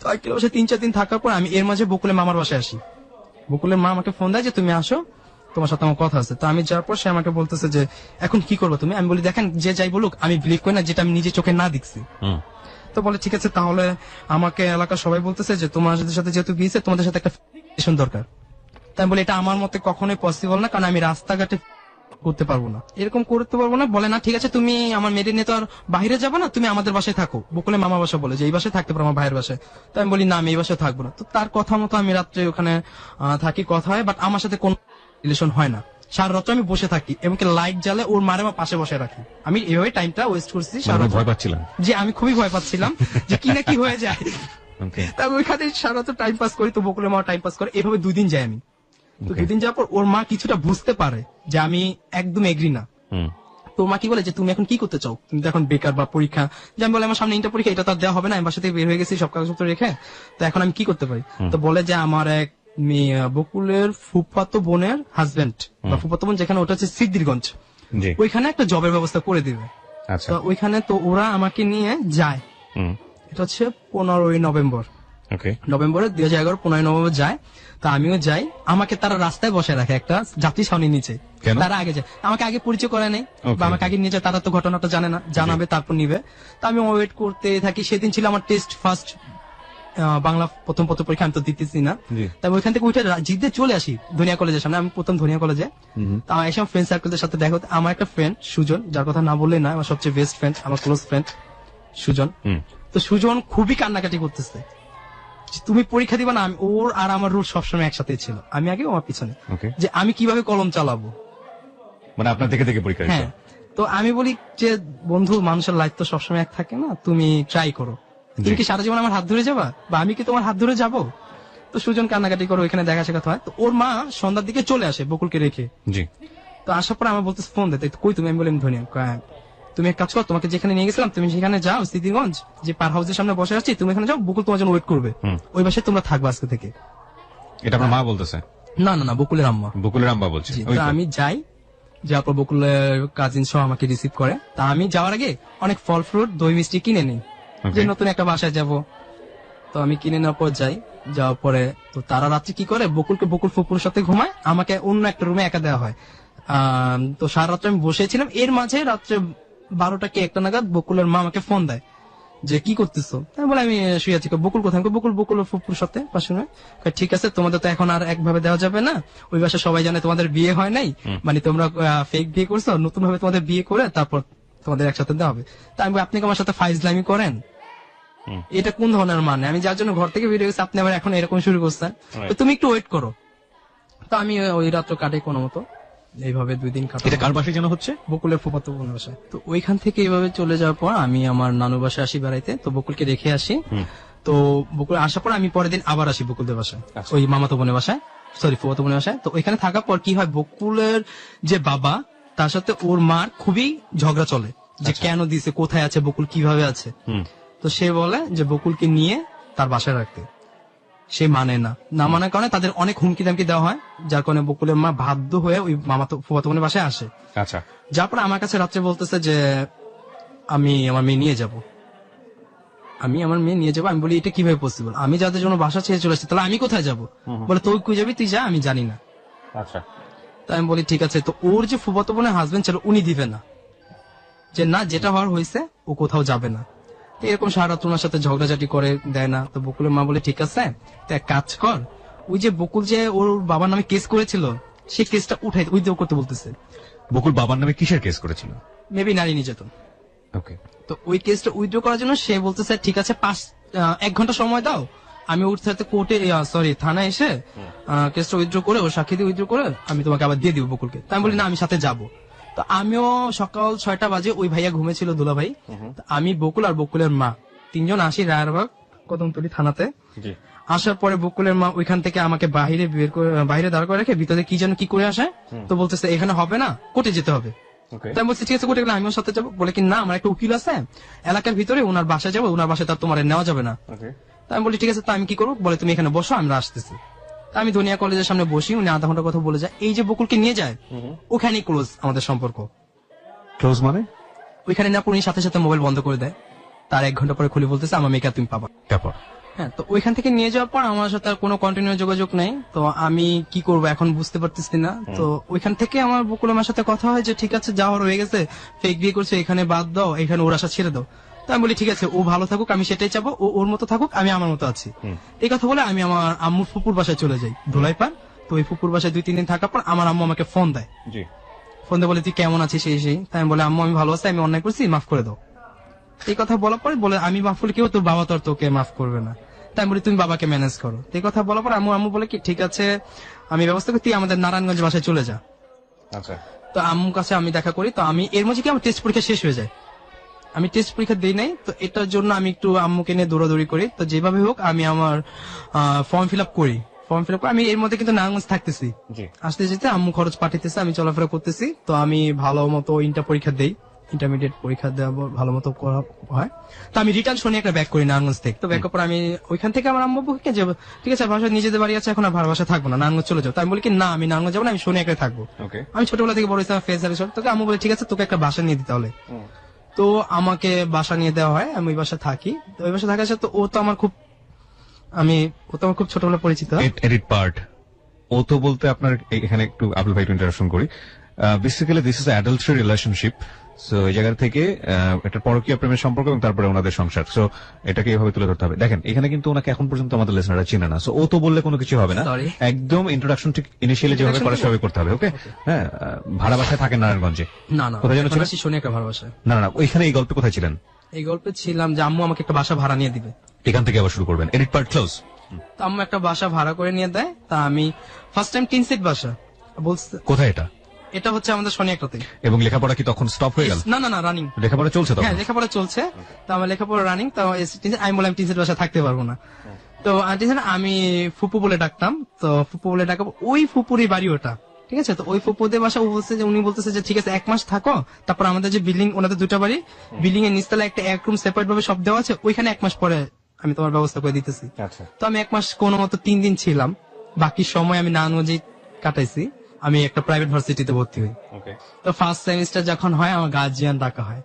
তো আঙ্কেলের বাসায় 3-4 দিন থাকার পর আমি এর মাঝে বকুলের মামার বাসায় আসি। বকুলের মা আমাকে ফোন দেয় যে তুমি আসো, তোমার সাথে আমার কথা আছে। তো আমি যাওয়ার পর সে আমাকে বলতেছে যে এখন কি করবো তুমি? আমি বলি দেখেন যে যাই বলুক আমি বিলিভ করি না যেটা আমি নিজে চোখে না দেখছি। তো বলে ঠিক আছে তাহলে আমাকে এলাকার সবাই বলতেছে যে তোমাদের সাথে যেহেতু গিয়েছে তোমাদের সাথে একটা রিলেশন দরকার। তাই বলে এটা আমার মতে কখনোই পসিবল না, কারণ আমি রাস্তাঘাটে করতে পারবো না, এরকম করতে পারবো না। বলে না ঠিক আছে তুমি আমার মেয়েদের নিয়ে তো আর বাইরে যাবে না, তুমি আমাদের বাসায় থাকো। বকুলে মামা বাসা বলে যে এই বাসায় থাকতে পারো আমার ভাইয়ের বাসায়। তো আমি বলি না আমি এই বাসায় থাকবো না। তো তার কথা মতো আমি রাত্রে ওখানে থাকি, কথা হয়, বাট আমার সাথে কোন রিলেশন হয় না। সারা রাত্রে আমি বসে থাকি, এমনকি লাইট জ্বালে ওর মারে আমার পাশে বসে রাখি। আমি এভাবে টাইমটা ওয়েস্ট করছি সারা রাত। ভয় পাচ্ছিলাম যে আমি খুবই ভয় পাচ্ছিলাম যে কি না কি হয়ে যায়। তা আমি ওইখানে সারা রাত টাইম পাস করি, তো বকুলের মা টাইম পাস করে, এভাবে 2 দিন যাই আমি। তো 2 দিন যাওয়ার পর ওর মা কিছুটা বুঝতে পারে যে আমি একদম এগ্রি না। তো মা কি বলে যে তুমি এখন কি করতে চাও? তুমি তো এখন বেকার বা পরীক্ষা। যে আমি বলে আমার সামনে ইন্টার পরীক্ষা, এটা তো আর দেওয়া হবে না, আমি বাসা থেকে বের হয়ে গেছি সব কাগজপত্র রেখে, তো এখন আমি কি করতে পারি? তো বলে যে আমার এক বকুলের ফুফাতো বোনের হাজবেন্ড বা ফুফাতো বোন যেখানে, ওটা হচ্ছে সিদ্ধিরগঞ্জ, ওইখানে একটা জবের ব্যবস্থা করে দিবে। তো ওইখানে তো ওরা আমাকে নিয়ে যায়। এটা হচ্ছে 15ই নভেম্বর, নভেম্বরে 2011 15ই নভেম্বর যায়। তো আমিও যাই, আমাকে তারা রাস্তায় বসে রাখে একটা যাত্রী ছাউনির নিচে। তারা আগে যায়, আমাকে আগে পরিচয় করে নেই বা আমাকে আগে নিয়ে যায়, তারা তো ঘটনাটা জানে না, জানাবে তারপর নিবে। তো আমি ওয়েট করতে থাকি। সেদিন ছিল আমার টেস্ট ফার্স্ট বাংলা প্রথম পত্র পরীক্ষা, আমি তো দিতেছি না। তাই ওইখান থেকে উঠে জিতে চলে আসি ধনিয়া কলেজের সামনে। আমি প্রথম ধনিয়া কলেজে, তো আমার এসব ফ্রেন্ড সার্কেলদের সাথে দেখা হতো। আমার একটা ফ্রেন্ড সুজন, যার কথা না বললে না, আমার সবচেয়ে বেস্ট ফ্রেন্ড, আমার ক্লোজ ফ্রেন্ড সুজন। তো সুজন খুবই কান্নাকাটি করতেছে, তুমি পরীক্ষা দিবা না। ওর আর আমার রুট সবসময় একসাথে ছিল, আমি আগে আমার পিছনে, যে আমি কিভাবে কলম চালাবো, মানে আপনার থেকে থেকে পরীক্ষা। হ্যাঁ। তো আমি বলি যে বন্ধু মানুষের লাইফ তো সবসময় এক থাকে না, তুমি ট্রাই করো। তুমি কি সারা জীবন আমার হাত ধরে যাবা বা আমি কি তোমার হাত ধরে যাবো? তো সুজন কান্নাকাটি করো, ওইখানে দেখা সাক্ষাৎ হয়। তো ওর মা সন্ধ্যার দিকে চলে আসে বকুলকে রেখে। তো আসার পরে আমার বলতে ফোন দেয়, কই তুমি? আমি বলি ধনিয়া। তুমি এক কাজ করো, তোমাকে যেখানে নিয়ে গেছিলাম তুমি সেখানে যাও, সিদ্ধিরগঞ্জ যে পার হাউসের সামনে বসে আছি, তুমি এখানে যাও, বকুল তোমার জন্য ওয়েট করবে, ওই বাসায় তোমরা থাকবে আজকে থেকে। এটা আপনার মা বলতেছে? না না না, বকুলের আম্মা। বকুলের আম্মা বলছে। তো আমি যাই, যাওয়ার পর বকুলের কাজিন সহ আমাকে রিসিভ করে। তা আমি যাওয়ার আগে অনেক ফল ফ্রুট দই মিষ্টি কিনে নিই, যে নতুন একটা বাসায় যাব। তো আমি কিনে নেওয়ার পর যাই, যাওয়ার পরে তো তারা রাত্রে কি করে, বকুলকে বকুল ফুপুর সাথে ঘুমায়, আমাকে অন্য একটা রুমে একা দেওয়া হয়। তো সারা রাত্রে আমি বসেছিলাম। এর মাঝে রাত্রে 12টা কি 1টা নাগাদ বকুলের মা আমাকে ফোন দেয় যে কি করতেছো? আমি বলে আমি শুয়ে আছি। বকুল কোথায়? বকুল ফুপুর সাথে পাশে। ঠিক আছে, তোমাদের তো এখন আর একভাবে দেওয়া যাবে না, ওই বাসায় সবাই জানে তোমাদের বিয়ে হয় নাই, মানে তোমরা ফেক বিয়ে করছো, নতুন ভাবে তোমাদের বিয়ে করে তারপর তোমাদের একসাথে দেওয়া হবে। তা আমি আপনি কি আমার সাথে ফাইজলামি করেন? এটা কোন ধরনের মানে? আমি যার জন্য ঘর থেকে বেরিয়ে গেছি, আপনি আবার এখন এরকম শুরু করছেন, তো তুমি একটু ওয়েট করো। তো আমি ওই রাত্র কাটে কোনো মতো, এইভাবে 2 দিন কাটা। এটা কার বাসায় যেন হচ্ছে? বকুলের ফুফাতো বোনের বাসায়। তো ওইখান থেকে এইভাবে চলে যাওয়ার পর আমি আমার নানু বাসায় আসি বেড়াইতে। তো বকুলকে রেখে আসি। তো বকুল আসার পর আমি পরের দিন আবার আসি বকুলদের বাসায়, ওই মামাতো বোনের বাসায়, সরি ফুফাতো বোনের বাসায়। তো ওইখানে থাকার পর কি হয়, বকুলের যে বাবা তার সাথে ওর মার খুবই ঝগড়া চলে, যে কেন দিছে, কোথায় আছে বকুল, কিভাবে আছে। তো সে বলে যে বকুলকে নিয়ে তার বাসায় রাখতে। সে মানে না, না মানার কারণে তাদের অনেক হুমকি দামকি দেওয়া হয়, যার কারণে বকুলের মা বাধ্য হয়ে ওই মামাতো ফুফাতো বোনের বাসায় আসে। আচ্ছা। যার পরে আমার কাছে রাত্রে বলতেছে যে আমি আমার মেয়ে নিয়ে যাব, আমি আমার মেয়ে নিয়ে যাবো। আমি বলি এটা কিভাবে পসিবল? আমি যাদের জন্য বাসা ছেড়ে চলে আসছি, তাহলে আমি কোথায় যাবো? বলে তুই কই যাবি, তুই যা, আমি জানি না। আচ্ছা। তাই আমি বলি ঠিক আছে। তো ওর যে ফুফাতো বোনের হাজবেন্ড ছিল, উনি দিবে না, যে না যেটা হওয়ার হয়েছে, ও কোথাও যাবে না। এরকম সারা তোমার সাথে ঝগড়াঝাটি করে দেয় না। তো বকুলের মা বলে ঠিক আছে, তো এক কাজ কর, ওই যে বকুল যে ওর বাবার নামে কেস করেছিল, সেই কেসটা উঠাই উইথড্র করতে বলতেছে। বকুল বাবার নামে কিসের কেস করেছিল? মেবি নারী নির্যাতন। ওকে। তো ওই কেসটা উইথড্র করার জন্য সে বলতেছে ঠিক আছে 1 ঘন্টা সময় দাও, আমি ওর সাথে কোর্টে থানায় এসে কেসটা উইথড্র করে, ওর সাক্ষী দিয়ে উইথড্র করে আমি তোমাকে আবার দিয়ে দিব বকুলকে। তাই আমি বলি না, আমি সাথে যাবো। তো আমিও সকাল 6টা বাজে, ওই ভাইয়া ঘুমেছিল, দুলা ভাই, আমি বকুল আর বকুলের মা 3 জন আসি রায়েরবাগ কদমতলী থানাতে। আসার পরে বকুলের মা ওইখান থেকে আমাকে বাইরে দাঁড় করে রেখে ভিতরে কি যেন কি করে আসে। তো বলতেছে এখানে হবে না, কোর্টে যেতে হবে। তাই বলছি ঠিক আছে, কোর্টে গেলে আমিও সাথে যাবো। বলে কি না, আমার একটা উকিল আছে এলাকার ভিতরে, ওনার বাসায় যাবো, ওনার বাসায় তার তোমার নেওয়া যাবে না। তো আমি বলি ঠিক আছে, তো আমি কি করবো, বলে তুমি এখানে বসো, আমরা আসতেছি। তো আমি ধনিয়া কলেজের সামনে বসি, উনি আধা ঘন্টা কথা বলে যায়। এই যে বকুলকে নিয়ে যায়, ওখানেই ক্লোজ আমাদের সম্পর্ক। ক্লোজ মানে? ওইখানে না উনি সাথে সাথে মোবাইল বন্ধ করে দেয়, তার 1 ঘন্টা পরে খুলে বলতেছে আমার মেয়েকে তুমি পাবা। তারপর হ্যাঁ, তো ওইখান থেকে নিয়ে যাওয়ার পর আমার সাথে আর কোনো কন্টিনিউ যোগাযোগ নেই। তো আমি কি করব এখন বুঝতে পারতেছি না। তো ওইখান থেকে আমার বকুল আমার সাথে কথা হয় যে ঠিক আছে, যাওয়ার হয়ে গেছে, ফেক বিয়ে করছে, এখানে বাদ দাও, এখানে ওর আশা ছেড়ে দাও। তো আমি বলি ঠিক আছে, ও ভালো থাকুক, আমি সেটাই চাবো, ও ওর মতো থাকুক, আমি আমার মতো আছি। এই কথা বলে আমি আমার আম্মুর ফুপুর বাসায় চলে যাই, ধুলাইপাড়। তো ওই ফুপুর বাসায় 2-3 দিন থাকার পর আমার আম্মু আমাকে ফোন দেয়। জি। ফোন দিয়ে বলে তুই কেমন আছিস, সেই তাই আমি বলে আম্মু আমি ভালো আছি, আমি অন্যায় করছি, মাফ করে দাও। এই কথা বলার পরে বলে আমি মাফ করলে কেউ, তোর বাবা তো আর তোকে মাফ করবে না। তাই আমি বলি তুমি বাবাকে ম্যানেজ করো। এই কথা বলার পর আম্মু বলে কি ঠিক আছে, আমি ব্যবস্থা করি, তুই আমাদের নারায়ণগঞ্জ বাসায় চলে যা। আচ্ছা। তো আম্মুর কাছে আমি দেখা করি। তো আমি এর মধ্যে কি আমার টেস্ট পরীক্ষা শেষ হয়ে যায়, আমি টেস্ট পরীক্ষা দিই নাই। তো এটার জন্য আমি একটু আম্মুকে নিয়ে দৌড়াদৌড়ি করি। তো যেভাবে হোক আমি আমার ফর্ম ফিল আপ করি। আমি এর মধ্যে কিন্তু নারায়ণগঞ্জ থাকতেছি, জি। আসতে যেতে আম্মু খরচ পাঠাইতেছে, আমি চলাফেরা করতেছি। তো আমি ভালো মতো ইন্টার পরীক্ষা দেই, ইন্টারমিডিয়েট পরীক্ষা দেওয়া ভালো মতো করা হয়। তো আমি রিটার্ন শুনে একটা ব্যাক করি নারায়ণগঞ্জ থেকে। তো ব্যাক পর আমি ওইখান থেকে আমার আম্মু বলছে যে ঠিক আছে বাসা নিজেদের বাড়ি আছে, এখন আর ভাড়া বাসা থাকবো না, নারায়ণগঞ্জ চলে যাও। তো আমি বলি কি না, আমি নারায়ণগঞ্জ যাবো না, আমি শুনে একটা থাকবো। ওকে। আমি ছোটবেলা থেকে বড় হয়েছি, আমার ফেস হারিয়েছে। তোকে আম্মু বলে ঠিক আছে, তোকে একটা বাসা নিয়ে দিতে হলে। তো আমাকে বাসা নিয়ে দেওয়া হয়, আমি ওই বাসা থাকি। তো ওই বাসা থাকার সাথে ও তো আমার খুব ছোটবেলা পরিচিত। এডিট পার্ট ও তো বলতে আপনার এখানে একটু আবুল ভাই ইন্টারাকশন করি। Basically this is adultery relationship. So এই জায়গা থেকে একটা পরকীয়া প্রেমের সম্পর্ক এবং তারপরে ওনাদের সংসার। সো এটাকে এভাবে তুলে ধরতে হবে। দেখেন এখানে কিন্তু ওনাকে এখন পর্যন্ত আমাদের লিসনাররা চিনে না। সো ও তো বললে কোনো কিছু হবে না। Sorry. একদম ইন্ট্রোডাকশন ঠিক ইনিশিয়ালি যেভাবে করা সেভাবে করতে হবে। ওকে? হ্যাঁ, ভাড়া বাসায় থাকেন নারায়ণগঞ্জে? না না, কোথায় যেন ছিলেন? শুনে একটা ভালোবাসা। না না, ওইখানে এই গল্পে কোথায় ছিলেন? এই গল্পে ছিলাম যে আম্মু আমাকে একটা বাসা ভাড়া নিয়ে দিবে। এখান থেকে আবার শুরু করবেন। Edit part close. তো আম্মু একটা বাসা ভাড়া করে নিয়ে দেয়। তা আমি ফার্স্ট টাইম 3 সেট বাসা বলছে। কোথায় এটা? এটা হচ্ছে আমাদের শনিয়াকটাতে। এবং লেখাপড়া কি তখন স্টপ হয়ে গেল? না না না, রানিং লেখাপড়া চলছে তখন? হ্যাঁ, লেখাপড়া চলছে। তো আমার লেখাপড়া রানিং। তো আমি বললাম 3 সেট বাসা থাকতে পারবো না। তো আমি ফুপু বলে ডাকতাম। তো ফুপু বলে ডাকাবো, ওই ফুপুরই বাড়ি ওটা, ঠিক আছে। তো ওই ফুপুদের বাসা উনি বলতেছে যে ঠিক আছে 1 মাস থাকো, তারপর আমাদের যে বিল্ডিং, ওনাদের 2টা বাড়ি, বিল্ডিং এর নিচতলা একটা 1 রুম সেপারেট ভাবে সব দেওয়া আছে, ওইখানে 1 মাস পরে আমি তোমার ব্যবস্থা করে দিতেছি। আচ্ছা। তো আমি 1 মাস কোনো মতো 3 দিন ছিলাম, বাকি সময় আমি নারায়ণগঞ্জে কাটাইছি। আমি একটা প্রাইভেট ভার্সিটিতে ভর্তি হই। ওকে। তো ফার্স্ট সেমিস্টার যখন হয়, আমার গার্জিয়ান ডাকা হয়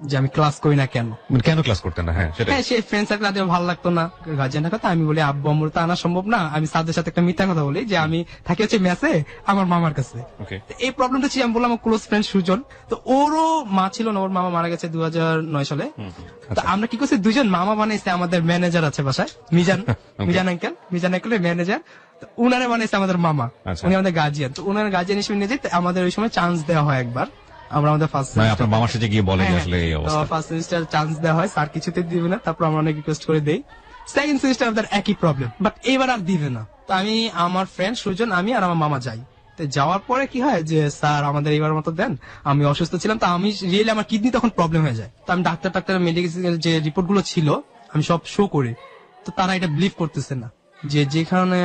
যে আমি ক্লাস করি না কেন। মানে কেন ক্লাস করতেন না? হ্যাঁ, সেটা। হ্যাঁ, সে ফ্রেন্ড সার্কেল আগে ভালো লাগতো না, গার্জিয়ান ডাকা। তো আমি বলি আব্বু আম্মুর তো আনা সম্ভব না। আমি স্যারদের সাথে একটা মিথ্যা কথা বলি যে আমি থাকি হচ্ছে মেসে আমার মামার কাছে। ওকে। তো এই প্রবলেমটা ছিল, আমি বললাম আমার ক্লোজ ফ্রেন্ড সুজন। তো ওরও মা ছিল না, ওর মামা মারা গেছে 2009 সালে। তো আমরা কি করছি, 2জন মামা বানাইছে, আমাদের ম্যানেজার আছে বাসায়, মিজান আঙ্কেলের ম্যানেজার। তো উনারে বানাইছে আমাদের মামা, আচ্ছা। উনি আমাদের গার্জিয়ান। তো উনার গার্জিয়ান হিসেবে নিয়ে যেতে আমাদের ওই সময় চান্স দেওয়া হয় একবার। আমরা আমাদের ফার্স্ট মানে আপনার মামার সাথে গিয়ে বলে যে আসলে এই অবস্থা। ফার্স্ট সেমিস্টার চান্স দেওয়া হয়, স্যার কিছুতে দিবে না। তারপর আমরা অনেক রিকোয়েস্ট করে দেই। সেকেন্ড সেমিস্টার আমাদের একই প্রবলেম, বাট এবার আর দিবে না। তো আমি, আমার ফ্রেন্ড সুজন, আমি আর আমার মামা যাই। তো যাওয়ার পরে কি হয় যে স্যার আমাদের এইবার মতো দেন। আমি অসুস্থ ছিলাম, তো আমি রিয়েলি আমার কিডনি তখন প্রবলেম হয়ে যায়। তো আমি ডাক্তার মেডিকেল যে রিপোর্ট গুলো ছিল আমি সব শো করি। তো তারা এটা বিলিভ করতেছে না যে যেখানে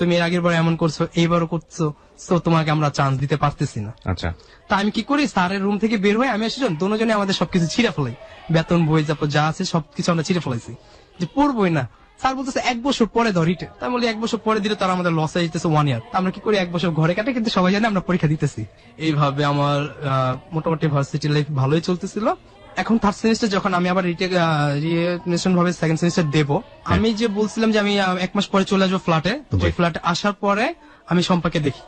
তুমি এর আগের বার এমন করছো, এইবারও করছো, তো তোমাকে আমরা চান্স দিতে পারতেছি না। আচ্ছা। তা আমি কি করি, স্যারের রুম থেকে বের হয়ে আমি সুজন দুজনে আমাদের সবকিছু ছিঁড়ে ফেলাই, বেতন বই যা আছে সবকিছু আমরা ছিঁড়ে ফেলাইছি, যে পড়বই না। স্যার বলতেছে 1 বছর পরে দাও রিটেন। তাই বলি 1 বছর পরে দিলে তারা আমাদের লস হয়ে যেতেছে 1 ইয়ার। আমরা কি করি, 1 বছর ঘরে কাটে, কিন্তু সবাই জানে আমরা পরীক্ষা দিতেছি। এইভাবে আমার মোটামুটি ভার্সিটি লাইফ ভালোই চলতেছিল। এখন থার্ড সেমিস্টার যখন আমি আবার রিটেন ভাবে সেকেন্ড সেমিস্টার দেবো, আমি যে বলছিলাম যে আমি 1 মাস পরে চলে আসবো ফ্ল্যাটে, ওই ফ্ল্যাটে আসার পরে আমি শম্পাকে দেখি।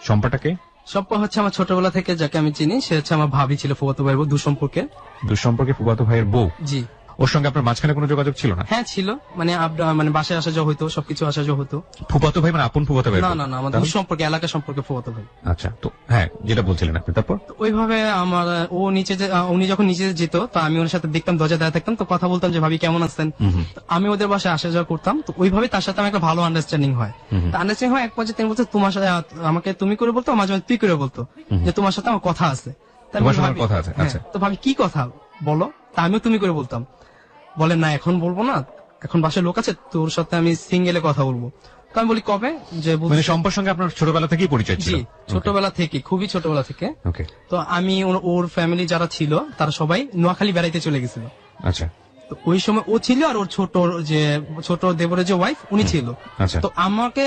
সম্পাটাকে? শম্পা হচ্ছে আমার ছোটবেলা থেকে যাকে আমি চিনি, সে হচ্ছে আমার ভাবি ছিল, ফুফাতো ভাইয়ের বউ, দুঃসম্পর্কে ফুফাতো ভাইয়ের বউ। জি। ওর সঙ্গে আপনার মাঝখানে কোনো যোগাযোগ ছিল না? হ্যাঁ ছিল, মানে বাসায় আসা যাওয়া হতো, সবকিছু আসা যাওয়া হতো। ফুফাতো ভাই মানে আপন ফুফাতো ভাই? না না না, আমাদের সম্পর্কে, এলাকা সম্পর্কে ফুফাতো ভাই। আচ্ছা। তো হ্যাঁ, যেটা বলছিলেন আপনি, তারপর? তো ওইভাবে আমার উনি যখন নিচে যেত, তো আমি ওর সাথে দেখতাম, দরজা দেওয়া থাকতাম, তো কথা বলতাম যে ভাবি কেমন আছেন। তো আমি ওদের বাসায় আসা যাওয়া করতাম। তো ওইভাবে তার সাথে আমার একটা ভালো আন্ডারস্ট্যান্ডিং হয়। আন্ডারস্ট্যান্ডিং হয়, এক পর্যায়ে তিনি বলছে তোমার সাথে, আমাকে তুমি করে বলতো, মাঝে মাঝে তুই করে বলতো, যে তোমার সাথে আমার কথা আছে। তোমার সাথে কথা আছে? আচ্ছা। তো ভাবি কি কথা বলো, তা আমিও তুমি করে বলতাম। বলে না এখন বলবো না, এখন বাসায় লোক আছে, তোর সাথে আমি সিঙ্গেলে কথা বলবো। তো আমি বলি কবে, যে মানে সম্পার সঙ্গে আপনার ছোটবেলা থেকেই পরিচয় ছিল? জি, ছোটবেলা থেকে, খুবই ছোটবেলা থেকে। ওকে। তো আমি ওর ফ্যামিলি যারা ছিল তারা সবাই নোয়াখালী বেড়াইতে চলে গেছিল। আচ্ছা। তো ওই সময় ও ছিল আর ওর ছোট দেবরের যে ওয়াইফ উনি ছিল। আচ্ছা। তো আমাকে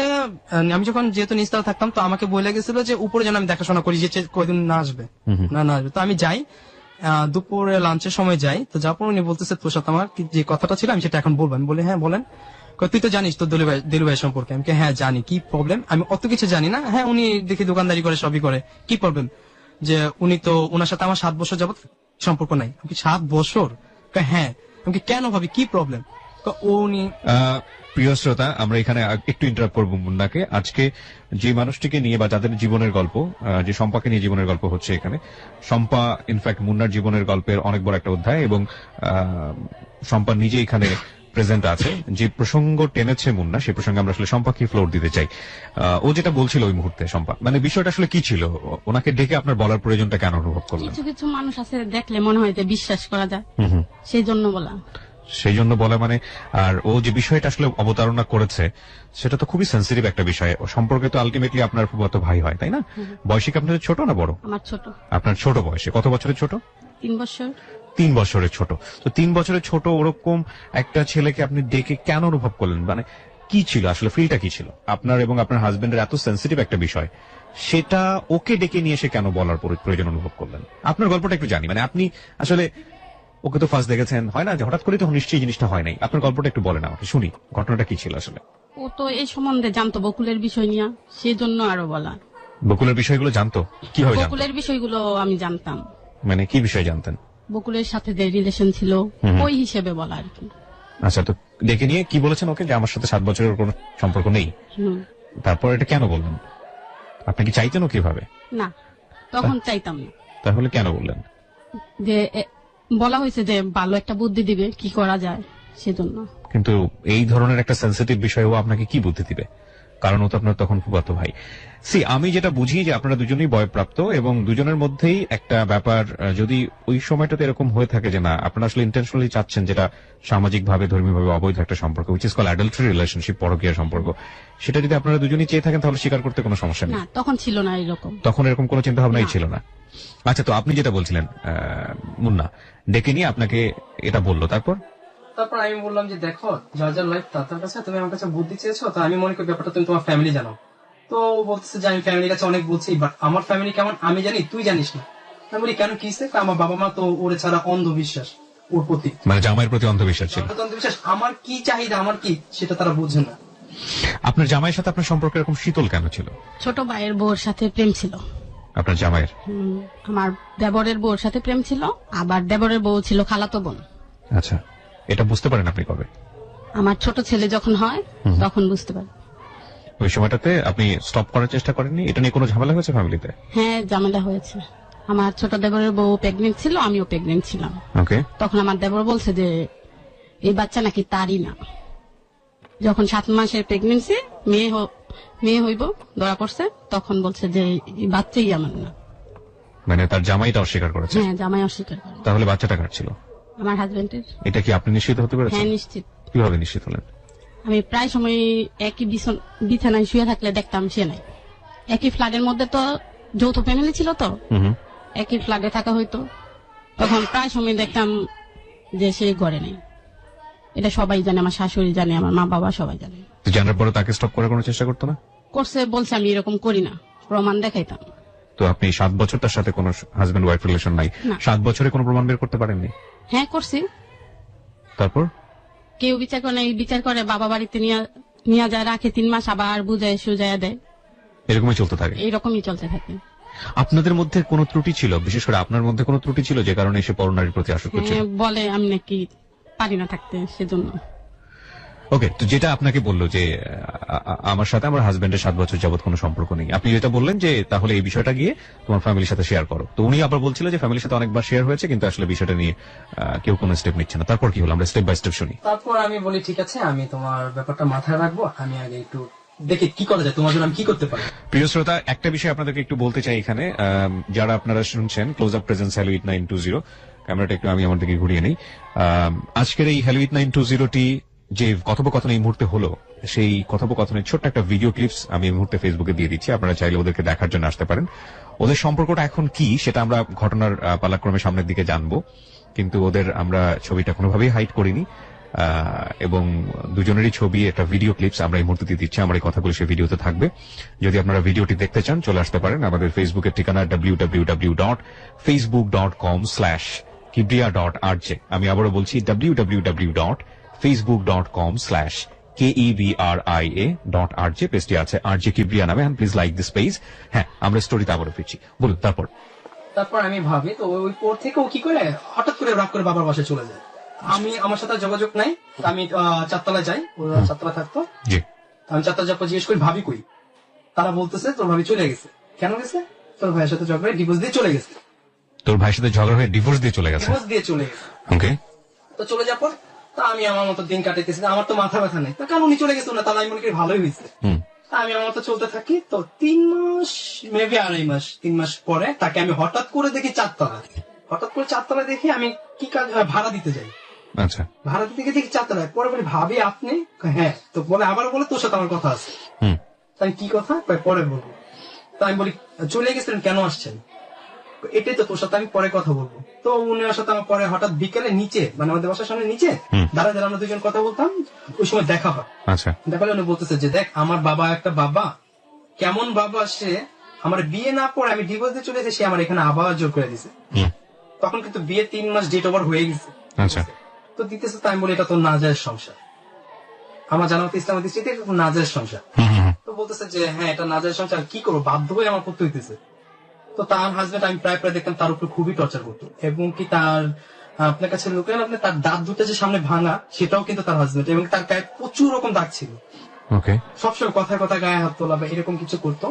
আমি যখন যেহেতু নিচতলা থাকতাম তো আমাকে বলে গেছিল যে উপরে যেন আমি দেখাশোনা করি যে কয়দিন না আসবে না আসবে। তো আমি যাই, দুপুরে লাঞ্চের সময় যাই। তো যার পর উনি বলতেছে তোর সাথে আমার যে কথাটা ছিল আমি সেটা এখন বলবো। আমি বলি হ্যাঁ বলেন। কয়, তুই তো জানিস তোর দিলু ভাই সম্পর্কে। আমি কি, হ্যাঁ জানি, কি প্রবলেম? আমি অত কিছু জানি না। হ্যাঁ উনি দেখি দোকানদারি করে, সবই করে, কি প্রবলেম? যে উনি তো ওনার সাথে আমার 7 বছর যাবত সম্পর্ক নাই। আমি কি 7 বছর? কয়, হ্যাঁ। আমি কি, কেন ভাবি, কি প্রবলেম? উনি প্রিয় শ্রোতা, আমরা এখানে একটু ইন্টারাপ্ট করবো মুন্নাকে। আজকে যে মানুষটিকে নিয়ে বা যাদের জীবনের গল্প, যে শম্পাকে নিয়ে জীবনের গল্প হচ্ছে এখানে, শম্পা ইনফ্যাক্ট মুন্নার জীবনের গল্পের অনেক বড় একটা অধ্যায়, এবং শম্পা নিজে এখানে প্রেজেন্ট আছে। যে প্রসঙ্গ টেনেছে মুন্না, সেই প্রসঙ্গে আমরা আসলে শম্পাকে ফ্লোর দিতে চাই। ও যেটা বলছিল ওই মুহূর্তে, শম্পা, মানে বিষয়টা আসলে কি ছিল? ওনাকে ডেকে আপনার বলার প্রয়োজনটা কেন অনুভব করলেন? কিছু কিছু মানুষ আছে দেখলে মনে হয় যে বিশ্বাস করা যায়, সেই জন্য বলা। সেই জন্য বলা মানে, আর ও যে বিষয়টা আসলে অবতারণা করেছে সেটা তো খুবই সেন্সিটিভ একটা বিষয়। ও সম্পর্কে তো আলটিমেটলি আপনার ফুফাতো ভাই হয়, তাই না? বয়সে কি আপনাদের ছোট না বড়? আমার ছোট। আপনার ছোট বয়সে কত বছরের ছোট? 3 বছর। 3 বছরের ছোট। তো 3 বছরের ছোট ওরকম একটা ছেলেকে আপনি ডেকে কেন অনুভব করলেন? মানে কি ছিল আসলে, ফিলটা কি ছিল আপনার এবং আপনার হাজবেন্ডের? এত সেন্সিটিভ একটা বিষয়, সেটা ওকে ডেকে নিয়ে এসে কেন বলার প্রয়োজন অনুভব করলেন? আপনার গল্পটা একটু জানি, মানে আপনি আসলে ওকে তো ফার্স্ট দেখেছেন, হয় না যে হঠাৎ করে তো নিশ্চয়ই জিনিসটা হয় নাই। আপনার গল্পটা একটু বলেন আমাকে, শুনি ঘটনাটা কি ছিল আসলে। ও তো এই সম্বন্ধে জানতো, বকুলের বিষয় নিয়ে, সেই জন্য আরো বলা। বকুলের বিষয়গুলো জানতো? কিভাবে জানতো? বকুলের বিষয়গুলো আমি জানতাম। মানে কি বিষয় জানতেন? বকুলের সাথে যে রিলেশন ছিল ওই হিসেবে বলা আর কি। আচ্ছা, তো ডেকে নিয়ে কি বলেছেন ওকে? যে আমার সাথে 7 বছরের কোনো সম্পর্ক নেই। তারপর এটা কেন বললেন? আপনি কি চাইতেন ও কিভাবে? না, তখন চাইতাম না। তাহলে কেন বললেন? যে বলা হয়েছে যে ভালো একটা বুদ্ধি দিবে, কি করা যায়, সেজন্য। কিন্তু এই ধরনের একটা সেন্সিটিভ বিষয় ও আপনাকে কি বুদ্ধি দিবে? কারণ ও তো আপনার তখন ফুফাতো ভাই। আমি যেটা বুঝি যে আপনারা দুজনেই বয়প্রাপ্ত, এবং দুজনের মধ্যেই একটা ব্যাপার, যদি ওই সময়টাতে এরকম হয়ে থাকে যে না আপনারা আসলে ইন্টেনশনালি চাচ্ছেন যেটা সামাজিক ভাবে, ধর্মীয় ভাবে অবৈধ একটা সম্পর্ক, which is call adultery relationship, পরকীয়া সম্পর্ক, সেটা যদি আপনারা দুজনেই চেয়ে থাকেন তাহলে স্বীকার করতে কোনো সমস্যা নেই। না, তখন ছিল না এরকম। তখন এরকম কোনো চিন্তা ভাবনাই ছিল না। আচ্ছা, তো আপনি যেটা বলছিলেন, মুন্না ডেকে নিয়ে আপনাকে এটা বললো, তারপর আমি বললাম যে দেখো, যার যার লাইফ তার কাছে, তুমি আমার কাছে বুদ্ধি চেয়েছো, তো আমি মনে করি ব্যাপারটা তুমি তোমার ফ্যামিলি জানো। তো ও বলতেছে যে আমি ফ্যামিলির কাছে অনেক বলছি, বাট আমার ফ্যামিলি কেমন আমি জানি, তুই জানিস না। আমি বলি কেন, কি হয়েছে? আমার বাবা মা তো ওরে ছাড়া অন্ধবিশ্বাস ওর প্রতি, মানে জামাইয়ের প্রতি অন্ধবিশ্বাস ছিল। অন্ধবিশ্বাস। আমার কি চাহিদা, আমার কি, সেটা তারা বোঝে না। আপনার জামাইয়ের সাথে আপনার সম্পর্ক এরকম শীতল কেন ছিল? ছোট ভাইয়ের বউর সাথে প্রেম ছিল। আপনার জামাইয়ের? আমার দেবরের বউর সাথে প্রেম ছিল, আবার দেবরের বউ ছিল খালাতো বোন। আচ্ছা, এটা বুঝতে পারেন আপনি কবে? আমার ছোট ছেলে যখন হয় তখন বুঝতে পারি। ওই সময়টাতে আপনি স্টপ করার চেষ্টা করেননি? এটা নিয়ে কোনো ঝামেলা হয়েছে ফ্যামিলিতে? হ্যাঁ, ঝামেলা হয়েছে। আমার ছোট দেবরের বউ প্রেগনেন্ট ছিল, আমিও প্রেগনেন্ট ছিলাম। ওকে। তখন আমার দেবর বলছে যে এই বাচ্চা নাকি তারই না। যখন 7 মাসের প্রেগনেন্সি, মেয়ে হইব ধরা পড়ছে, তখন বলছে যে এই বাচ্চাই আমার না। মানে তার জামাইটা অস্বীকার করেছে? হ্যাঁ, জামাই অস্বীকার করে। তাহলে বাচ্চাটা কার ছিল? আমার হাজবেন্ডের। এটা কি আপনি নিশ্চিত হতে পেরেছেন? হ্যাঁ, নিশ্চিত। কিভাবে নিশ্চিত হলেন? আমি প্রায় সময় একই বিছানায় শুয়ে থাকলে দেখতাম সে নাই। একই ফ্ল্যাটের মধ্যে তো যৌথ ফ্যামিলি ছিল, তো একই ফ্ল্যাটে থাকা হইতো, তখন প্রায় সময় দেখতাম যে সে ঘরে নেই। এটা সবাই জানে, আমার শাশুড়ি জানে, আমার মা বাবা সবাই জানে। জানার পরে তাকে স্টপ করার কোনো চেষ্টা করতো না? করছে, বলছে আমি এরকম করি না, প্রমাণ দেখাইতাম। তো আপনি 7 বছর তার সাথে কোনো হাজবেন্ড ওয়াইফ রিলেশন নাই, না। 7 বছরে কোনো প্রমাণ বের করতে পারেননি? হ্যাঁ, করছি। তারপর কেউ বিচার করে না, বিচার করে বাবা বাড়িতে নিয়ে যায়, রাখে 3 মাস, আবার বুঝায় সুজায় দেয়। এরকমই চলতে থাকে? এইরকমই চলতে থাকে। আপনাদের মধ্যে কোনো ত্রুটি ছিল, বিশেষ করে আপনার মধ্যে কোনো ত্রুটি ছিল যে কারণে সে পরনারীর প্রতি আসক্ত ছিল? হ্যাঁ, বলে আমি নাকি পারি না থাকতে, সেজন্য। ওকে, তো যেটা আপনাকে বললো যে আমার সাথে আমার হাজবেন্ডের 7 বছর যাবত কোনো সম্পর্ক নেই, আপনি যেটা বললেন যে তাহলে এই বিষয়টা গিয়ে তোমার ফ্যামিলির সাথে শেয়ার করো, তো উনি আবার বলছিল যে ফ্যামিলির সাথে অনেকবার শেয়ার হয়েছে কিন্তু আসলে বিষয়টা নিয়ে কেউ কোনো স্টেপ নিচ্ছে না। তারপর কি হলো, আমরা স্টেপ বাই স্টেপ শুনি। তারপর আমি বলি ঠিক আছে, আমি তোমার ব্যাপারটা মাথায় রাখবো, আমি আগে একটু দেখি কি করা যায়, তোমার জন্য আমি কি করতে পারি। প্রিয় শ্রোতা, একটা বিষয় আপনাদেরকে একটু বলতে চাই এখানে, যারা আপনারা শুনছেন ক্লোজ আপ প্রেজেন্স হ্যালোইট 920, ক্যামেরাটা একটু আমি আমার দিকে ঘুরিয়ে নেই। আজকের এই হ্যালোইট 920টি যে কথোপকথন এই মুহূর্তে হলো, সেই কথোপকথনের ছোট্ট একটা ভিডিও ক্লিপস আমি এই মুহূর্তে ফেসবুকে দিয়ে দিচ্ছি, আপনারা চাইলে ওদেরকে দেখার জন্য আসতে পারেন। ওদের সম্পর্কটা এখন কি সেটা আমরা ঘটনার পালাক্রমে সামনের দিকে জানবো, কিন্তু ওদের আমরা ছবিটা কোনোভাবেই হাইড করিনি, এবং দুজনেরই ছবি একটা ভিডিও ক্লিপস আমরা এই মুহূর্তে দিয়ে দিচ্ছি। আমার এই কথাগুলো সেই ভিডিওতে থাকবে। যদি আপনারা ভিডিওটি দেখতে চান চলে আসতে পারেন আমাদের ফেসবুকের ঠিকানা www.facebook.com/kibriya.rj। আমি আবারও বলছি www.facebook.com/KEBRIA.RJ। পেজটি আছে RJ কিবরিয়া নামে। Please like this page. হ্যাঁ, আমরা স্টোরিতে আবারও ফিরছি। বলুন তারপর। তারপর আমি ভাবি তো ওই পর থেকে ও কি করে হঠাৎ করে রাগ করে বাবার বাসায় চলে যায়। আমার সাথে আর যোগাযোগ নাই। আমি 4 তলায় যাই, ওরা 4 তলায় থাকতো। জি। আমি 4 তলায় যাবো, জিজ্ঞেস করি ভাবি কই। তারা বলতেছে তোর ভাবি চলে গেছে। কেন গেছে? তোর ভাইয়ের সাথে ঝগড়া ডিভোর্স দিয়ে চলে গেছে। তোর ভাইয়ের সাথে ঝগড়া হয়ে ডিভোর্স দিয়ে চলে গেছে? ডিভোর্স দিয়ে চলে গেছে। ওকে। তো চলে যাওয়ার পর তা আমি আমার মতো দিন কাটাইতেছি, আমার তো মাথা ব্যথা নেই। তা কারণ উনি চলে গেছে না, তাহলে আমি মনে করি ভালোই হয়েছে। তা আমি আমার মতো চলতে থাকি। তো 3 মাস, মেবি 2.5 মাস, 3 মাস পরে তাকে আমি হঠাৎ করে দেখি 4 তলায়। হঠাৎ করে 4 তলায় দেখি, আমি কি কাজ, ভাড়া দিতে যাই। আচ্ছা। ভাড়া দিতে গিয়ে দেখি 4 তলায়। পরে বলি ভাবি আপনি? হ্যাঁ। তো বলে আবার বলে তোর সাথে আমার কথা আছে। তাই কি কথা? পরে বলবো। তা আমি বলি চলে গেছিলেন, কেন আসছেন? এটাই তো তোর সাথে আমি পরে কথা বলবো। তো উনি সাথে আমার পরে হঠাৎ বিকেলে নিচে, মানে আমাদের বাসার সামনে নিচে দাঁড়ায় আমরা দুজন কথা বলতাম। ওই সময় দেখা হয়। আচ্ছা। দেখা হলে উনি বলতেছে যে দেখ আমার বাবা একটা বাবা, কেমন বাবা, সে আমার বিয়ে না করে আমি ডিভোর্স দিয়ে চলে এসে সে আমার এখানে আবার জোর করে দিছে। তখন কিন্তু বিয়ে 3 মাস ডেট ওভার হয়ে গেছে। আচ্ছা। তো দিতেছে, তাই বলি এটা তো নাজায়েজ সংসার। আমার জানা মতো ইসলামের দৃষ্টিতে এটা তো নাজায়েজ সংসার। তো বলতেছে যে হ্যাঁ এটা নাজায়েজ সংসার, কি করবো, বাধ্য হয়ে আমার করতে হইতেছে। তো তার হাজবেন্ড আমি প্রায় দেখতাম তার উপর খুবই টর্চার করতো, এবং কি তার আপনার কাছে লোকের আপনি তার দাঁত দুটো যে সামনে ভাঙা, সেটাও কিন্তু তার হাজবেন্ড, এবং তার গায়ে প্রচুর রকম দাগ ছিল। ওকে। সবসময় কথায় কথা গায়ে হাত তোলা বা এরকম কিছু করতো।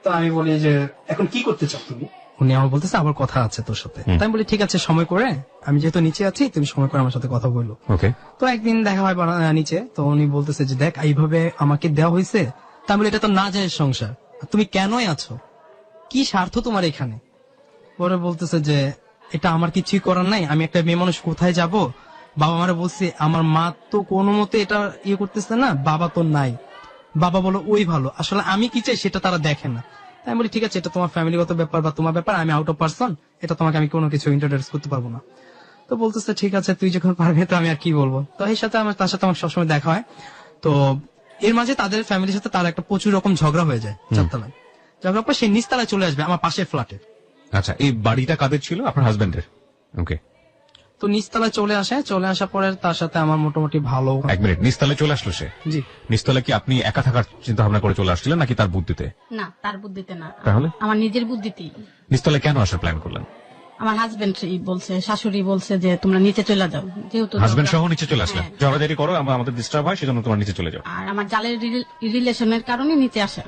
তো আমি বলি যে এখন কি করতে চাও তুমি? উনি আমার বলতেছে আবার কথা আছে তোর সাথে। তাই বলি ঠিক আছে, সময় করে, আমি যেহেতু নিচে আছি তুমি সময় করে আমার সাথে কথা বললো। ওকে। তো একদিন দেখা হয় নিচে। তো উনি বলতেছে যে দেখ এইভাবে আমাকে দেওয়া হয়েছে। তাই বলি এটা তো না যায় সংসার, তুমি কেনই আছো, কি স্বার্থ তোমার এখানে? পরে বলতেছে যে এটা আমার কিছুই করার নাই, আমি একটা মেয়ে মানুষ কোথায় যাব? বাবা মারা বলছে, আমার মা তো কোনো মতে এটা ইয়ে করতেছে না, বাবা তো নাই, বাবা বলো ওই ভালো, আসলে আমি কি চাই সেটা তারা দেখে না। তাই আমি বলি ঠিক আছে, এটা তোমার ফ্যামিলিগত ব্যাপার বা তোমার ব্যাপার, আমি আউট অফ পার্সন, এটা তোমাকে আমি কোনো কিছু ইন্ট্রোডিউস করতে পারবো না। তো বলতেছে ঠিক আছে তুই যখন পারবি, তো আমি আর কি বলবো। তো এই সাথে তার সাথে আমার সবসময় দেখা হয়। তো এর মাঝে তাদের ফ্যামিলির সাথে তার একটা প্রচুর রকম ঝগড়া হয়ে যায়। 4 তলায় ঝগড়ার পর সে নিচতলায় চলে আসবে আমার পাশের ফ্ল্যাটে। আচ্ছা, এই বাড়িটা কাদের ছিল? আপনার হাজবেন্ডের? ওকে। তো নিচতলায় চলে আসে, চলে আসার পরে তার সাথে আমার মোটামুটি ভালো। 1 মিনিট, নিচতলায় চলে আসলো সে? জি। নিচতলায় কি আপনি একা থাকার চিন্তা ভাবনা করে চলে আসছিলেন নাকি তার বুদ্ধিতে? না, তার বুদ্ধিতে না, তাহলে আমার নিজের বুদ্ধিতেই। নিচতলায় কেন আসার প্ল্যান করলেন? আমার হাজবেন্ড বলছে, শাশুড়ি বলছে যে তোমরা নিচে চলে যাও, যেহেতু হাজবেন্ড সহ নিচে চলে আসলেন? হ্যাঁ। জড়াজড়ি করো, আমাদের ডিস্টার্ব হয়, সেজন্য তোমার নিচে চলে যাও। আর আমার জালের রিলেশনের কারণে নিচে আসে।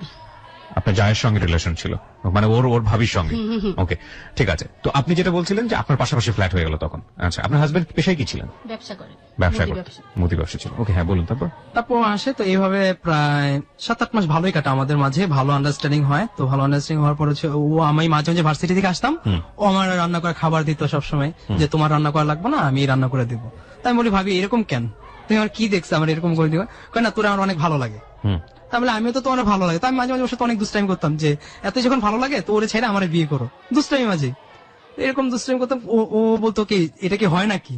আপনার জায়ের সঙ্গে রিলেশন ছিল, মানে ওর ভাবির সঙ্গে? ওকে, ঠিক আছে। তো আপনি যেটা বলছিলেন যে আপনার পাশাপাশি ফ্ল্যাট হয়ে গেল তখন। আচ্ছা, আপনার হাজবেন্ড পেশায় কি ছিলেন? ব্যবসা করে। ব্যবসা মুদি করতেন, মুদি ব্যবসা ছিল। ওকে, হ্যাঁ বলুন তারপর। তারপর আসে, তো এইভাবে প্রায় 7-8 মাস ভালোই কাটা আমাদের মাঝে, ভালো আন্ডারস্ট্যান্ডিং হয়। তো ভালো আন্ডারস্ট্যান্ডিং হওয়ার পর হচ্ছে ও আমি মাঝে মাঝে ভার্সিটি থেকে আসতাম, ও আমার রান্না করে খাবার দিত সবসময়, যে তোমার রান্না করা লাগবে না, আমি রান্না করে দিব। তাই আমি বলি ভাবি এরকম কেন, তুমি আমার কি দেখছো আমার এরকম করে দিবা? কয় না তোরা আমার অনেক ভালো লাগে। তাহলে আমিও তো তোমার ভালো লাগে। তো আমি মাঝে মাঝে ওর সাথে অনেক দুষ্টাইম করতাম, যে এত যখন ভালো লাগে তো ওরে ছেড়ে আমার বিয়ে করো, দুষ্টাইম মাঝে এরকম দুষ্টাইম করতাম। ও বলতো কি এটা কি হয় নাকি?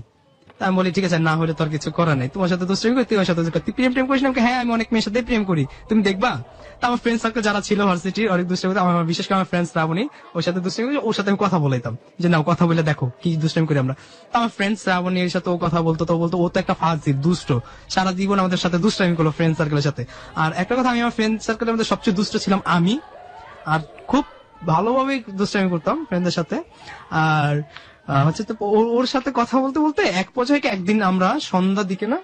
তা আমি বলি ঠিক আছে, না হলে তোর কিছু করার নাই, তোমার সাথে দুষ্টাইম করি, তোমার সাথে তুই প্রেম করিস না? হ্যাঁ আমি অনেক মেয়ের সাথে প্রেম করি, তুমি দেখবা। তা আমার ফ্রেন্ড সার্কেল যারা ছিল ভার্সিটির অনেক দুষ্টাইম করতো, আমার বিশেষ করে আমার ফ্রেন্ড শ্রাবণী, ওর সাথে দুষ্টাইম করি, ওর সাথে আমি কথা বলাইতাম যে না কথা বলে দেখো কি দুষ্টাইম করি আমরা। তো আমার ফ্রেন্ড শ্রাবণীর সাথে ও কথা বলতো, তো বলতো ও তো একটা ফাজিল দুষ্ট, সারা জীবন আমাদের সাথে দুষ্টাইম করলো ফ্রেন্ড সার্কেলের সাথে। আর একটা কথা, আমি আমার ফ্রেন্ড সার্কেলের মধ্যে সবচেয়ে দুষ্ট ছিলাম আমি, আর খুব ভালোভাবে দুষ্টাইম করতাম ফ্রেন্ডদের সাথে। আর হচ্ছে তো ওর সাথে কথা বলতে বলতে এক পর্যায়ে একদিন আমরা সন্ধ্যার দিকে, না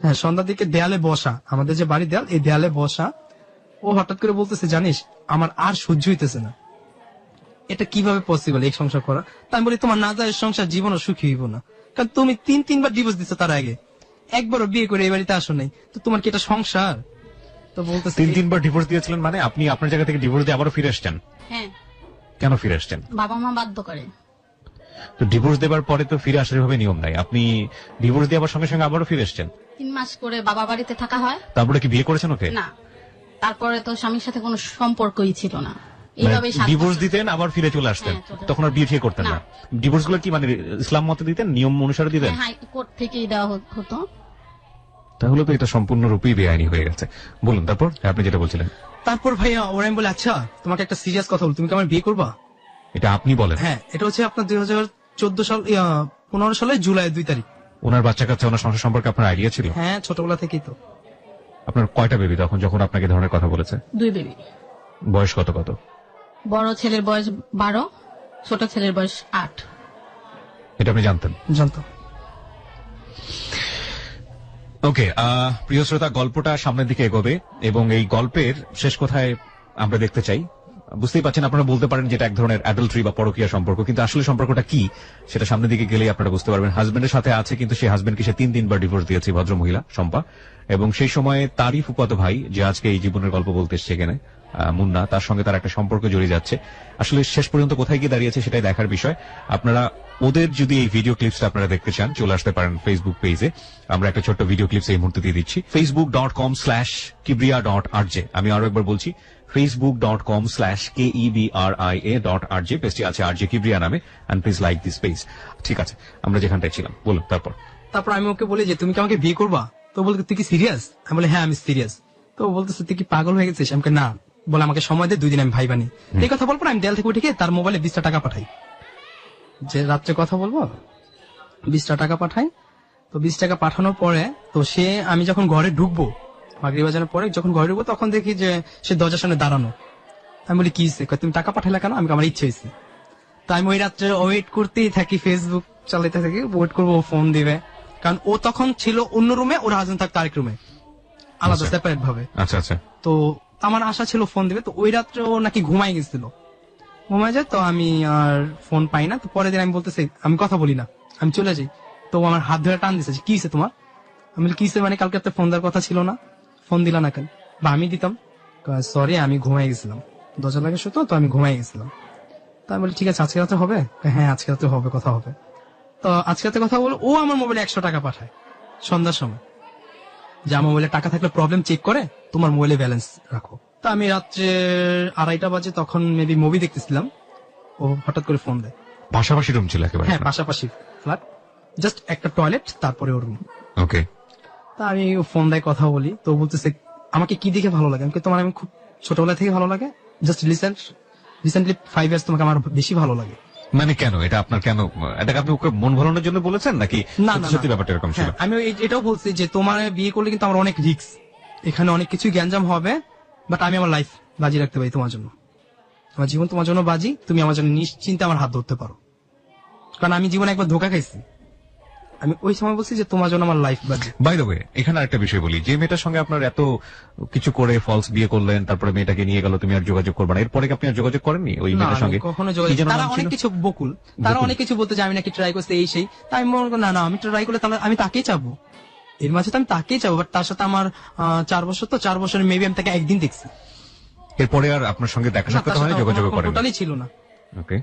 হ্যাঁ সন্ধ্যার দিকে দেয়ালে বসা, আমাদের যে বাড়ির দেয়াল, এই দেয়ালে বসা, ও হঠাৎ করে বলতেছে জানিস আমার আর সহ্য হইতেছে না, এটা কিভাবে পসিবল এই সংসার করা? তাই আমি বলি তোমার না যায় সংসার জীবনও সুখী হইব না, কারণ তুমি 3-3বার ডিভোর্স দিচ্ছ, তার আগে একবারও বিয়ে করে এই বাড়িতে আসো নাই, তো তোমার কি এটা সংসার? তো বলতেছে 3-3বার ডিভোর্স দিয়েছিলেন, মানে আপনি আপনার জায়গা থেকে ডিভোর্স দিয়ে আবারও ফিরে আসছেন? হ্যাঁ। কেন ফিরে আসছেন? বাবা মা বাধ্য করে। তো ডিভোর্স দেবার পরে তো ফিরে আসার ভাবে নিয়ম নাই, আপনি ডিভোর্স দেওয়ার সঙ্গে সঙ্গে আবারও ফিরে এসেছেন। 3 মাস করে বাবা বাড়িতে থাকা হয়। তারপরে কি বিয়ে করেছেন ওকে? না, তারপরে তো স্বামীর সাথে কোনো সম্পর্কই ছিল না, এইভাবে ডিভোর্স দিতেন আবার ফিরে চলে আসতেন, হ্যাঁ, চলে তখন আর বিয়ে ঠিক করতেন না? না। ডিভোর্স গুলো কি মানে ইসলাম মতে দিতেন, নিয়ম অনুসারে দিতেন? হাইকোর্ট থেকেই দেওয়া হতো। তাহলে তো এটা সম্পূর্ণরূপেই বেআইনি হয়ে গেছে। বলুন তারপর, আপনি যেটা বলছিলেন। তারপর ভাইয়া ওরা আমি বলে আচ্ছা তোমাকে একটা সিরিয়াস কথা বল, তুমি কি আমার বিয়ে করবা? এটা আপনি বলেন? হ্যাঁ, এটা হচ্ছে আপনার 2014 সাল 15 সালের জুলাই 2 তারিখ। ওনার বাচ্চা কাচ্চা, ওনার সংসার সম্পর্কে আপনার আইডিয়া ছিল? হ্যাঁ, ছোটবেলা থেকেই তো। আপনার কয়টা বেবি তখন, যখন আপনাকে এ ধরনের কথা বলেছে? 2 বেবি। বয়স কত কত? বড় ছেলের বয়স 12, ছোট ছেলের বয়স 8। এটা আপনি জানতেন? জানতো। ওকে, প্রিয় শ্রোতা, গল্পটা সামনের দিকে এগোবে এবং এই গল্পের শেষ কোথায় আমরা দেখতে চাই। বুঝতেই পারছেন, আপনারা বলতে পারেন যেটা এক ধরনের অ্যাডাল্টারি বা পরকীয়া সম্পর্ক, কিন্তু আসলে সম্পর্কটা কি সেটা সামনের দিকে গেলেই আপনারা বুঝতে পারবেন। হাজবেন্ডের সাথে আছে, কিন্তু সেই হাজবেন্ডকে সে 3 বার ডিভোর্স দিয়েছে, ভদ্র মহিলা শম্পা। এবং সেই সময়ে তারই ফুফাতো ভাই, যে আজকে এই জীবনের গল্প বলতে এসছে এখানে, মুন্না, তার সঙ্গে তার একটা সম্পর্ক জড়িয়ে যাচ্ছে। আসলে শেষ পর্যন্ত কোথায় গিয়ে দাঁড়িয়েছে সেটাই দেখার বিষয়। আপনারা ওদের যদি এই ভিডিও ক্লিপসটা আপনারা দেখতে চান, চলে আসতে পারেন ফেসবুক পেজে। আমরা একটা ছোট্ট ভিডিও ক্লিপস এই মুহূর্তে দিয়ে দিচ্ছি, facebook.com/kibria.rj। আমি আরো একবার বলছি, facebook.com/kebria.rj। পেজটি আছে RJ কিবরিয়া নামে, and please like this page. ঠিক আছে, আমরা যেখানটায় ছিলাম, বলুন তারপর। তারপর আমি ওকে বলি যে তুমি কি আমাকে বিয়ে করবা? তো বলতে তুই কি সিরিয়াস? আমি বলি হ্যাঁ আমি সিরিয়াস। তো ও বলতেছে তুই কি পাগল হয়ে গেছিস? আমাকে না, বলে আমাকে সময় দে, 2 দিন আমি ভাই বানি। এই কথা বলবো না, আমি দেয়াল থেকে উঠে গিয়ে তার মোবাইলে 20টা টাকা পাঠাই, যে রাত্রে কথা বলবো, 20টা টাকা পাঠাই। তো 20 টাকা পাঠানোর পরে তো সে, আমি যখন ঘরে ঢুকবো, মাগরিব বাজানোর পরে যখন ঘরে ঢুকবো, তখন দেখি যে সে দরজার সামনে দাঁড়ানো। আমি বলি কি হয়েছে? কয়, তুমি টাকা পাঠালে কেন? আমি আমার ইচ্ছে হয়েছে। তো আমি ওই রাত্রে ওয়েট করতেই থাকি, ফেসবুক চালাতে থাকি, ওয়েট করবো ও ফোন দিবে। কারণ ও তখন ছিল অন্য রুমে, ওর হাজবেন্ড থাকতো আরেক রুমে, আলাদা সেপারেট ভাবে। আচ্ছা আচ্ছা। তো আমার আশা ছিল ফোন দিবে। তো ওই রাত্রে ও নাকি ঘুমাই গেছিল, ঘুমাই যায়। তো আমি আর ফোন পাই না। তো পরের দিন আমি বলতেছি আমি কথা বলি না, আমি চলে যাই। তো ও আমার হাত ধরে টান দিছে, কি হয়েছে তোমার? আমি বলি কি হয়েছে মানে, কালকে আপনার ফোন দেওয়ার কথা ছিল না, ফোন দিলা না কেন? বা আমি দিতাম। সরি, আমি ঘুমাই গেছিলাম, দরজা লাগে শুতো, তো আমি ঘুমাই গেছিলাম। তো আমি বলি ঠিক আছে, আজকে রাতে হবে? হ্যাঁ আজকে রাতে হবে, কথা হবে। তো আজকে রাতে কথা বলে ও আমার মোবাইলে 100 টাকা পাঠায় সন্ধ্যার সময়, যে আমার মোবাইলে টাকা থাকলে প্রবলেম চেক করে, তোমার মোবাইলে ব্যালেন্স রাখো। তো আমি রাত্রে 2:30 বাজে তখন মেবি মুভি দেখতেছিলাম, ও হঠাৎ করে ফোন দেয়। পাশাপাশি রুম ছিল একেবারে? হ্যাঁ পাশাপাশি ফ্ল্যাট, জাস্ট একটা টয়লেট, তারপরে ওর রুম। ওকে। তা আমি ফোন দেয়, কথা বলি। তো ও বলতেছে আমাকে কি দেখে ভালো লাগে? আমাকে তোমার আমি খুব ছোটবেলা থেকে ভালো লাগে, জাস্ট রিসেন্টলি 5 ইয়ার্স তোমাকে আমার বেশি ভালো লাগে। মানে কেন এটা আপনার, কেন এটাকে আপনি ওকে মন ভরানোর জন্য বলেছেন নাকি না, সত্যি না, সত্যি না। ব্যাপারটা এরকম ছিল? হ্যাঁ, আমি এটাও বলছি যে তোমার বিয়ে করলে কিন্তু আমার অনেক রিস্ক, এখানে অনেক কিছুই গ্যাঞ্জাম হবে, বাট আমি আমার লাইফ বাজি রাখতে পারি তোমার জন্য, আমার জীবন তোমার জন্য বাজি, তুমি আমার জন্য নিশ্চিন্তে আমার হাত ধরতে পারো। কারণ আমি জীবনে একবার ধোকা খাইছি, আমি ওই সময় বলছি যে তোমার জন্য আমার লাইফ বাজি। বাই দ্য ওয়ে, এখানে আরেকটা বিষয় বলি, যে মেয়েটার সঙ্গে আপনার এত কিছু করে ফলস বিয়ে করলেন, তারপরে মেয়েটাকে নিয়ে গেল, তুমি আর যোগাযোগ করবে না, এরপরে কি আপনি আর যোগাযোগ করেননি ওই না, মেয়েটার আমি সঙ্গে? কখনো কি যোগাযোগ, যেন তারা নাম অনেক ছিল? কিছু বকুল, তারা অনেক কিছু বলতে যে আমি নাকি ট্রাই করছি এই সেই। তাই আমি মনে করি না, আমি ট্রাই করলে তাহলে আমি তাকেই চাবো, এর মাঝে তো আমি তাকেই চাবো। বাট তার সাথে আমার 4 বছর, তো 4 বছর মেবি আমি তাকে একদিন দেখছি, এরপরে আর আপনার সঙ্গে দেখা সাক্ষাৎ হয়নি, যোগাযোগ করেন? টোটালি ছিল না। ওকে।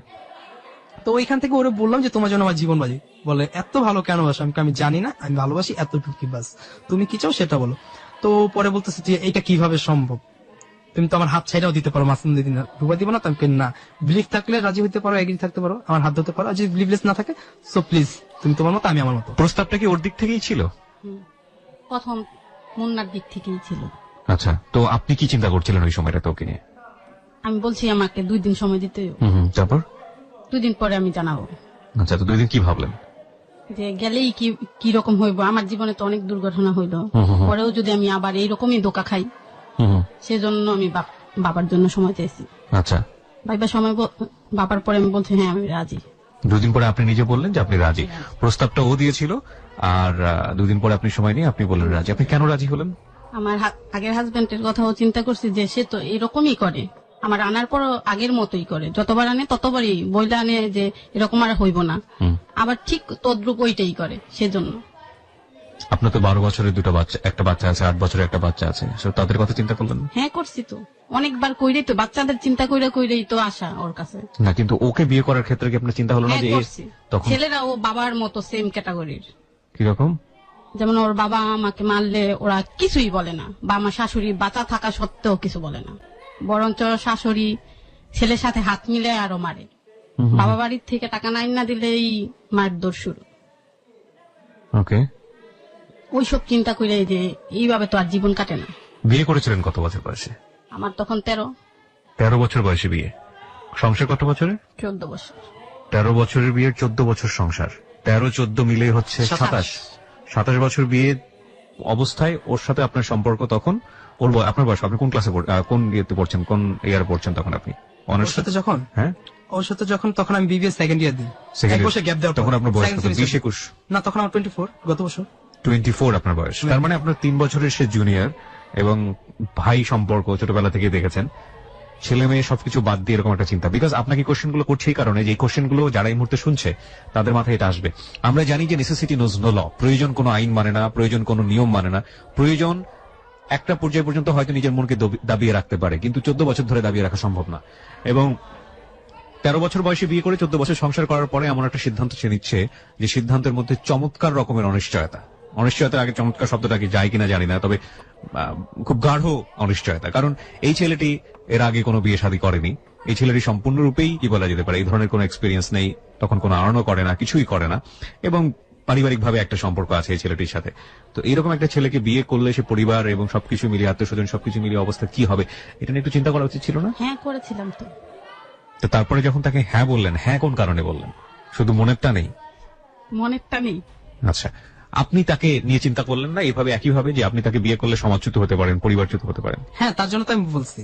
তো ওইখান থেকে ওরে বললাম যে তোমার জন্য আমার জীবন বাজি। বলে এত ভালো কেন বাসো? আমি জানি না, আমি ভালোবাসি এতটুকু বাস, তুমি কি চাও সেটা বলো। তো পরে বলতেছে যে এটা কিভাবে সম্ভব, তুমি তো আমার হাত ছাইড়াও দিতে পারো, মাসুম দিদি না ডুবা দিব না। তো আমি কই, না, বিলিভ থাকলে রাজি হতে পারো, এগ্রি থাকতে পারো, আমার হাত ধরতে পারো, আর যদি বিলিভলেস না থাকে সো প্লিজ তুমি তোমার মতো, আমি আমার মতো। প্রস্তাবটা কি ওর দিক থেকেই ছিল? প্রথম মুন্নার দিক থেকেই ছিল। আচ্ছা, তো আপনি কি চিন্তা করছিলেন ওই সময়টাতে ওকে নিয়ে? আমি বলছি আমাকে 2 দিন সময় দিতে, তারপর? 2 দিন পরে আমি জানাবো। আচ্ছা, তো 2 দিন কি ভাবলেন? যে গেলেই কি রকম হইব, আমার জীবনে তো অনেক দুর্ঘটনা হইলো, পরেও যদি আমি আবার এইরকমই ধোকা খাই, সেজন্য আমি বাবার জন্য সময় চেয়েছি। আচ্ছা, ভাইবা সময় বাবার পরে আমি বলছি হ্যাঁ আমি রাজি। 2 দিন পরে আপনি নিজে বললেন যে আপনি রাজি, প্রস্তাবটা ও দিয়েছিল, আর 2 দিন পরে আপনি সময় নিয়ে আপনি বললেন রাজি। আপনি কেন রাজি হলেন? আমার আগের হাজবেন্ডের কথাও চিন্তা করছি যে সে তো এরকমই করে, আমার আনার পর আগের মতোই করে, যতবার আনে ততবারই বইলা আনে যে এরকম আর হইব না, আবার ঠিক তদ্রুপ ওইটাই করে, সেজন্য। আপনার তো 12 বছরের দুটো বাচ্চা, একটা বাচ্চা আছে, 8 বছরের একটা বাচ্চা আছে, So তাদের কথা চিন্তা করলেন না? হ্যাঁ করছি তো, অনেকবার কইরেই তো, বাচ্চাদের চিন্তা কইরেই তো আসা ওর কাছে। না, কিন্তু ওকে বিয়ে করার ক্ষেত্রে কি আপনার চিন্তা হলো না হ্যাঁ যে করছি। তখন ছেলেরা ও বাবার মতো সেম ক্যাটাগরির, কিরকম? যেমন ওর বাবা আমাকে মারলে ওরা কিছুই বলে না, বা আমার শাশুড়ি বাঁচা থাকা সত্ত্বেও কিছু বলে না, বরঞ্চ শাশুড়ি ছেলের সাথে হাত মিলে আরো মারে। বাবা বাড়ির থেকে টাকা না দিলেই মারধর শুরু। ওকে, ওইসব চিন্তা করে যে এইভাবে তো আর জীবন কাটে না। বিয়ে করেছিলেন কত বছর বয়সে? আমার তখন 13 বছর বয়সে বিয়ে। সংসার কত বছরের? 14 বছর। 13 বছরের বিয়ে, 14 বছর সংসার, 13-14 মিলে হচ্ছে 27। 27 বছর বিয়ে অবস্থায় ওর সাথে আপনার সম্পর্ক তখন, আপনার বয়স, আপনি কোন ক্লাসে কোন ইয়েতে পড়ছেন, কোন ইয়ারে পড়ছেন তখন আপনি? ওর অনার্স? সাথে যখন হ্যাঁ, ওর সাথে যখন তখন আমি বিবিএস সেকেন্ড ইয়ার দিই। Second এক year। বছর গ্যাপ দেওয়ার তখন পর আপনার বয়স second কত? semester। 20-21? না, তখন আমার 24 গত বছর। 24 আপনার বয়স। তার মানে আপনার 3 বছরের সে জুনিয়র, এবং ভাই সম্পর্ক ছোটবেলা থেকে দেখেছেন। ছেলে মেয়ে সবকিছু বাদ দিয়ে এরকম একটা চিন্তা, বিকজ আপনাকে কোশ্চেন গুলো করছে এই কারণে যে এই কোশ্চেন গুলো যারা এই মুহূর্তে শুনছে তাদের মাথায় এটা আসবে। আমরা জানি যে নেসেসিটি নোজ নো ল, প্রয়োজন কোনো আইন মানে না, প্রয়োজন কোনো নিয়ম মানে না, প্রয়োজন একটা পর্যায় পর্যন্ত হয়তো নিজের মনকে দাবিয়ে রাখতে পারে, কিন্তু 14 বছর ধরে দাবিয়ে রাখা সম্ভব না। এবং 13 বছর বয়সে বিয়ে করে 14 বছর সংসার করার পরে এমন একটা সিদ্ধান্ত সে নিচ্ছে যে সিদ্ধান্তের মধ্যে চমৎকার রকমের অনিশ্চয়তা। অনিশ্চয়তার আগে চমৎকার শব্দটা কি যায় কিনা জানি না, তবে খুব গাঢ় অনিশ্চয়তা। কারণ এই ছেলেটি এর আগে কোনো বিয়ে শাদী করেনি, এই ছেলেটি সম্পূর্ণরূপেই কি বলা যেতে পারে এই ধরনের কোনো এক্সপিরিয়েন্স নেই, তখন কোনো আর্নও করে না, কিছুই করে না, এবং পারিবারিক ভাবে একটা সম্পর্ক আছে এই ছেলেটির সাথে। তো এরকম একটা ছেলেকে বিয়ে করলে সে পরিবার এবং সবকিছু মিলিয়ে, আত্মীয়স্বজন সবকিছু মিলিয়ে অবস্থা কি হবে, এটা নিয়ে একটু চিন্তা করা উচিত ছিল না? হ্যাঁ করেছিলাম তো। তো তারপরে যখন তাকে হ্যাঁ বললেন, হ্যাঁ কোন কারণে বললেন? শুধু মনেরটা নেই? মনেরটা নেই। আচ্ছা, আপনি তাকে নিয়ে চিন্তা করলেন না এভাবে, একইভাবে যে আপনি তাকে বিয়ে করলে সমাজচ্যুত হতে পারেন, পরিবারচ্যুত হতে পারেন? হ্যাঁ, তার জন্য তো আমি বলছি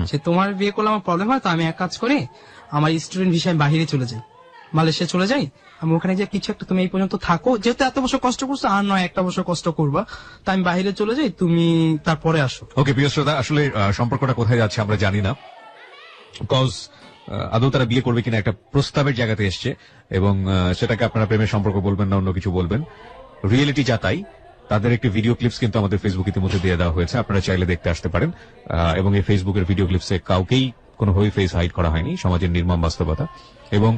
যে তোমার বিয়ে করলে আমার প্রবলেম হয়, তো আমি এক কাজ করি, আমার স্টুডেন্ট ভিসায় বাইরে চলে যাই, মালয়েশিয়া চলে যাই, আমি ওখানে যে কিছু একটা, তুমি এই পর্যন্ত থাকো, যেহেতু এত বছর কষ্ট করছো, আর নয় একটা বছর কষ্ট করবা, তো আমি বাইরে চলে যাই, তুমি তারপরে আসো। ওকে প্রিয় শ্রোতা, আসলে সম্পর্কটা কোথায় যাচ্ছে আমরা জানি না, কজ আদৌ তারা বিয়ে করবে কিনা একটা প্রস্তাবের জায়গাতে এসছে, এবং সেটাকে আপনারা প্রেমের সম্পর্ক বলবেন না অন্য কিছু বলবেন, রিয়েলিটি যা তাই। তাদের একটি ভিডিও ক্লিপস কিন্তু আমাদের ফেসবুক ইতিমধ্যে দিয়ে দেওয়া হয়েছে, আপনারা চাইলে দেখতে আসতে পারেন। এবং এই ফেসবুকের ভিডিও ক্লিপসে কাউকেই কোনোভাবেই ফেস হাইড করা হয়নি, সমাজের নির্মম বাস্তবতা। এবং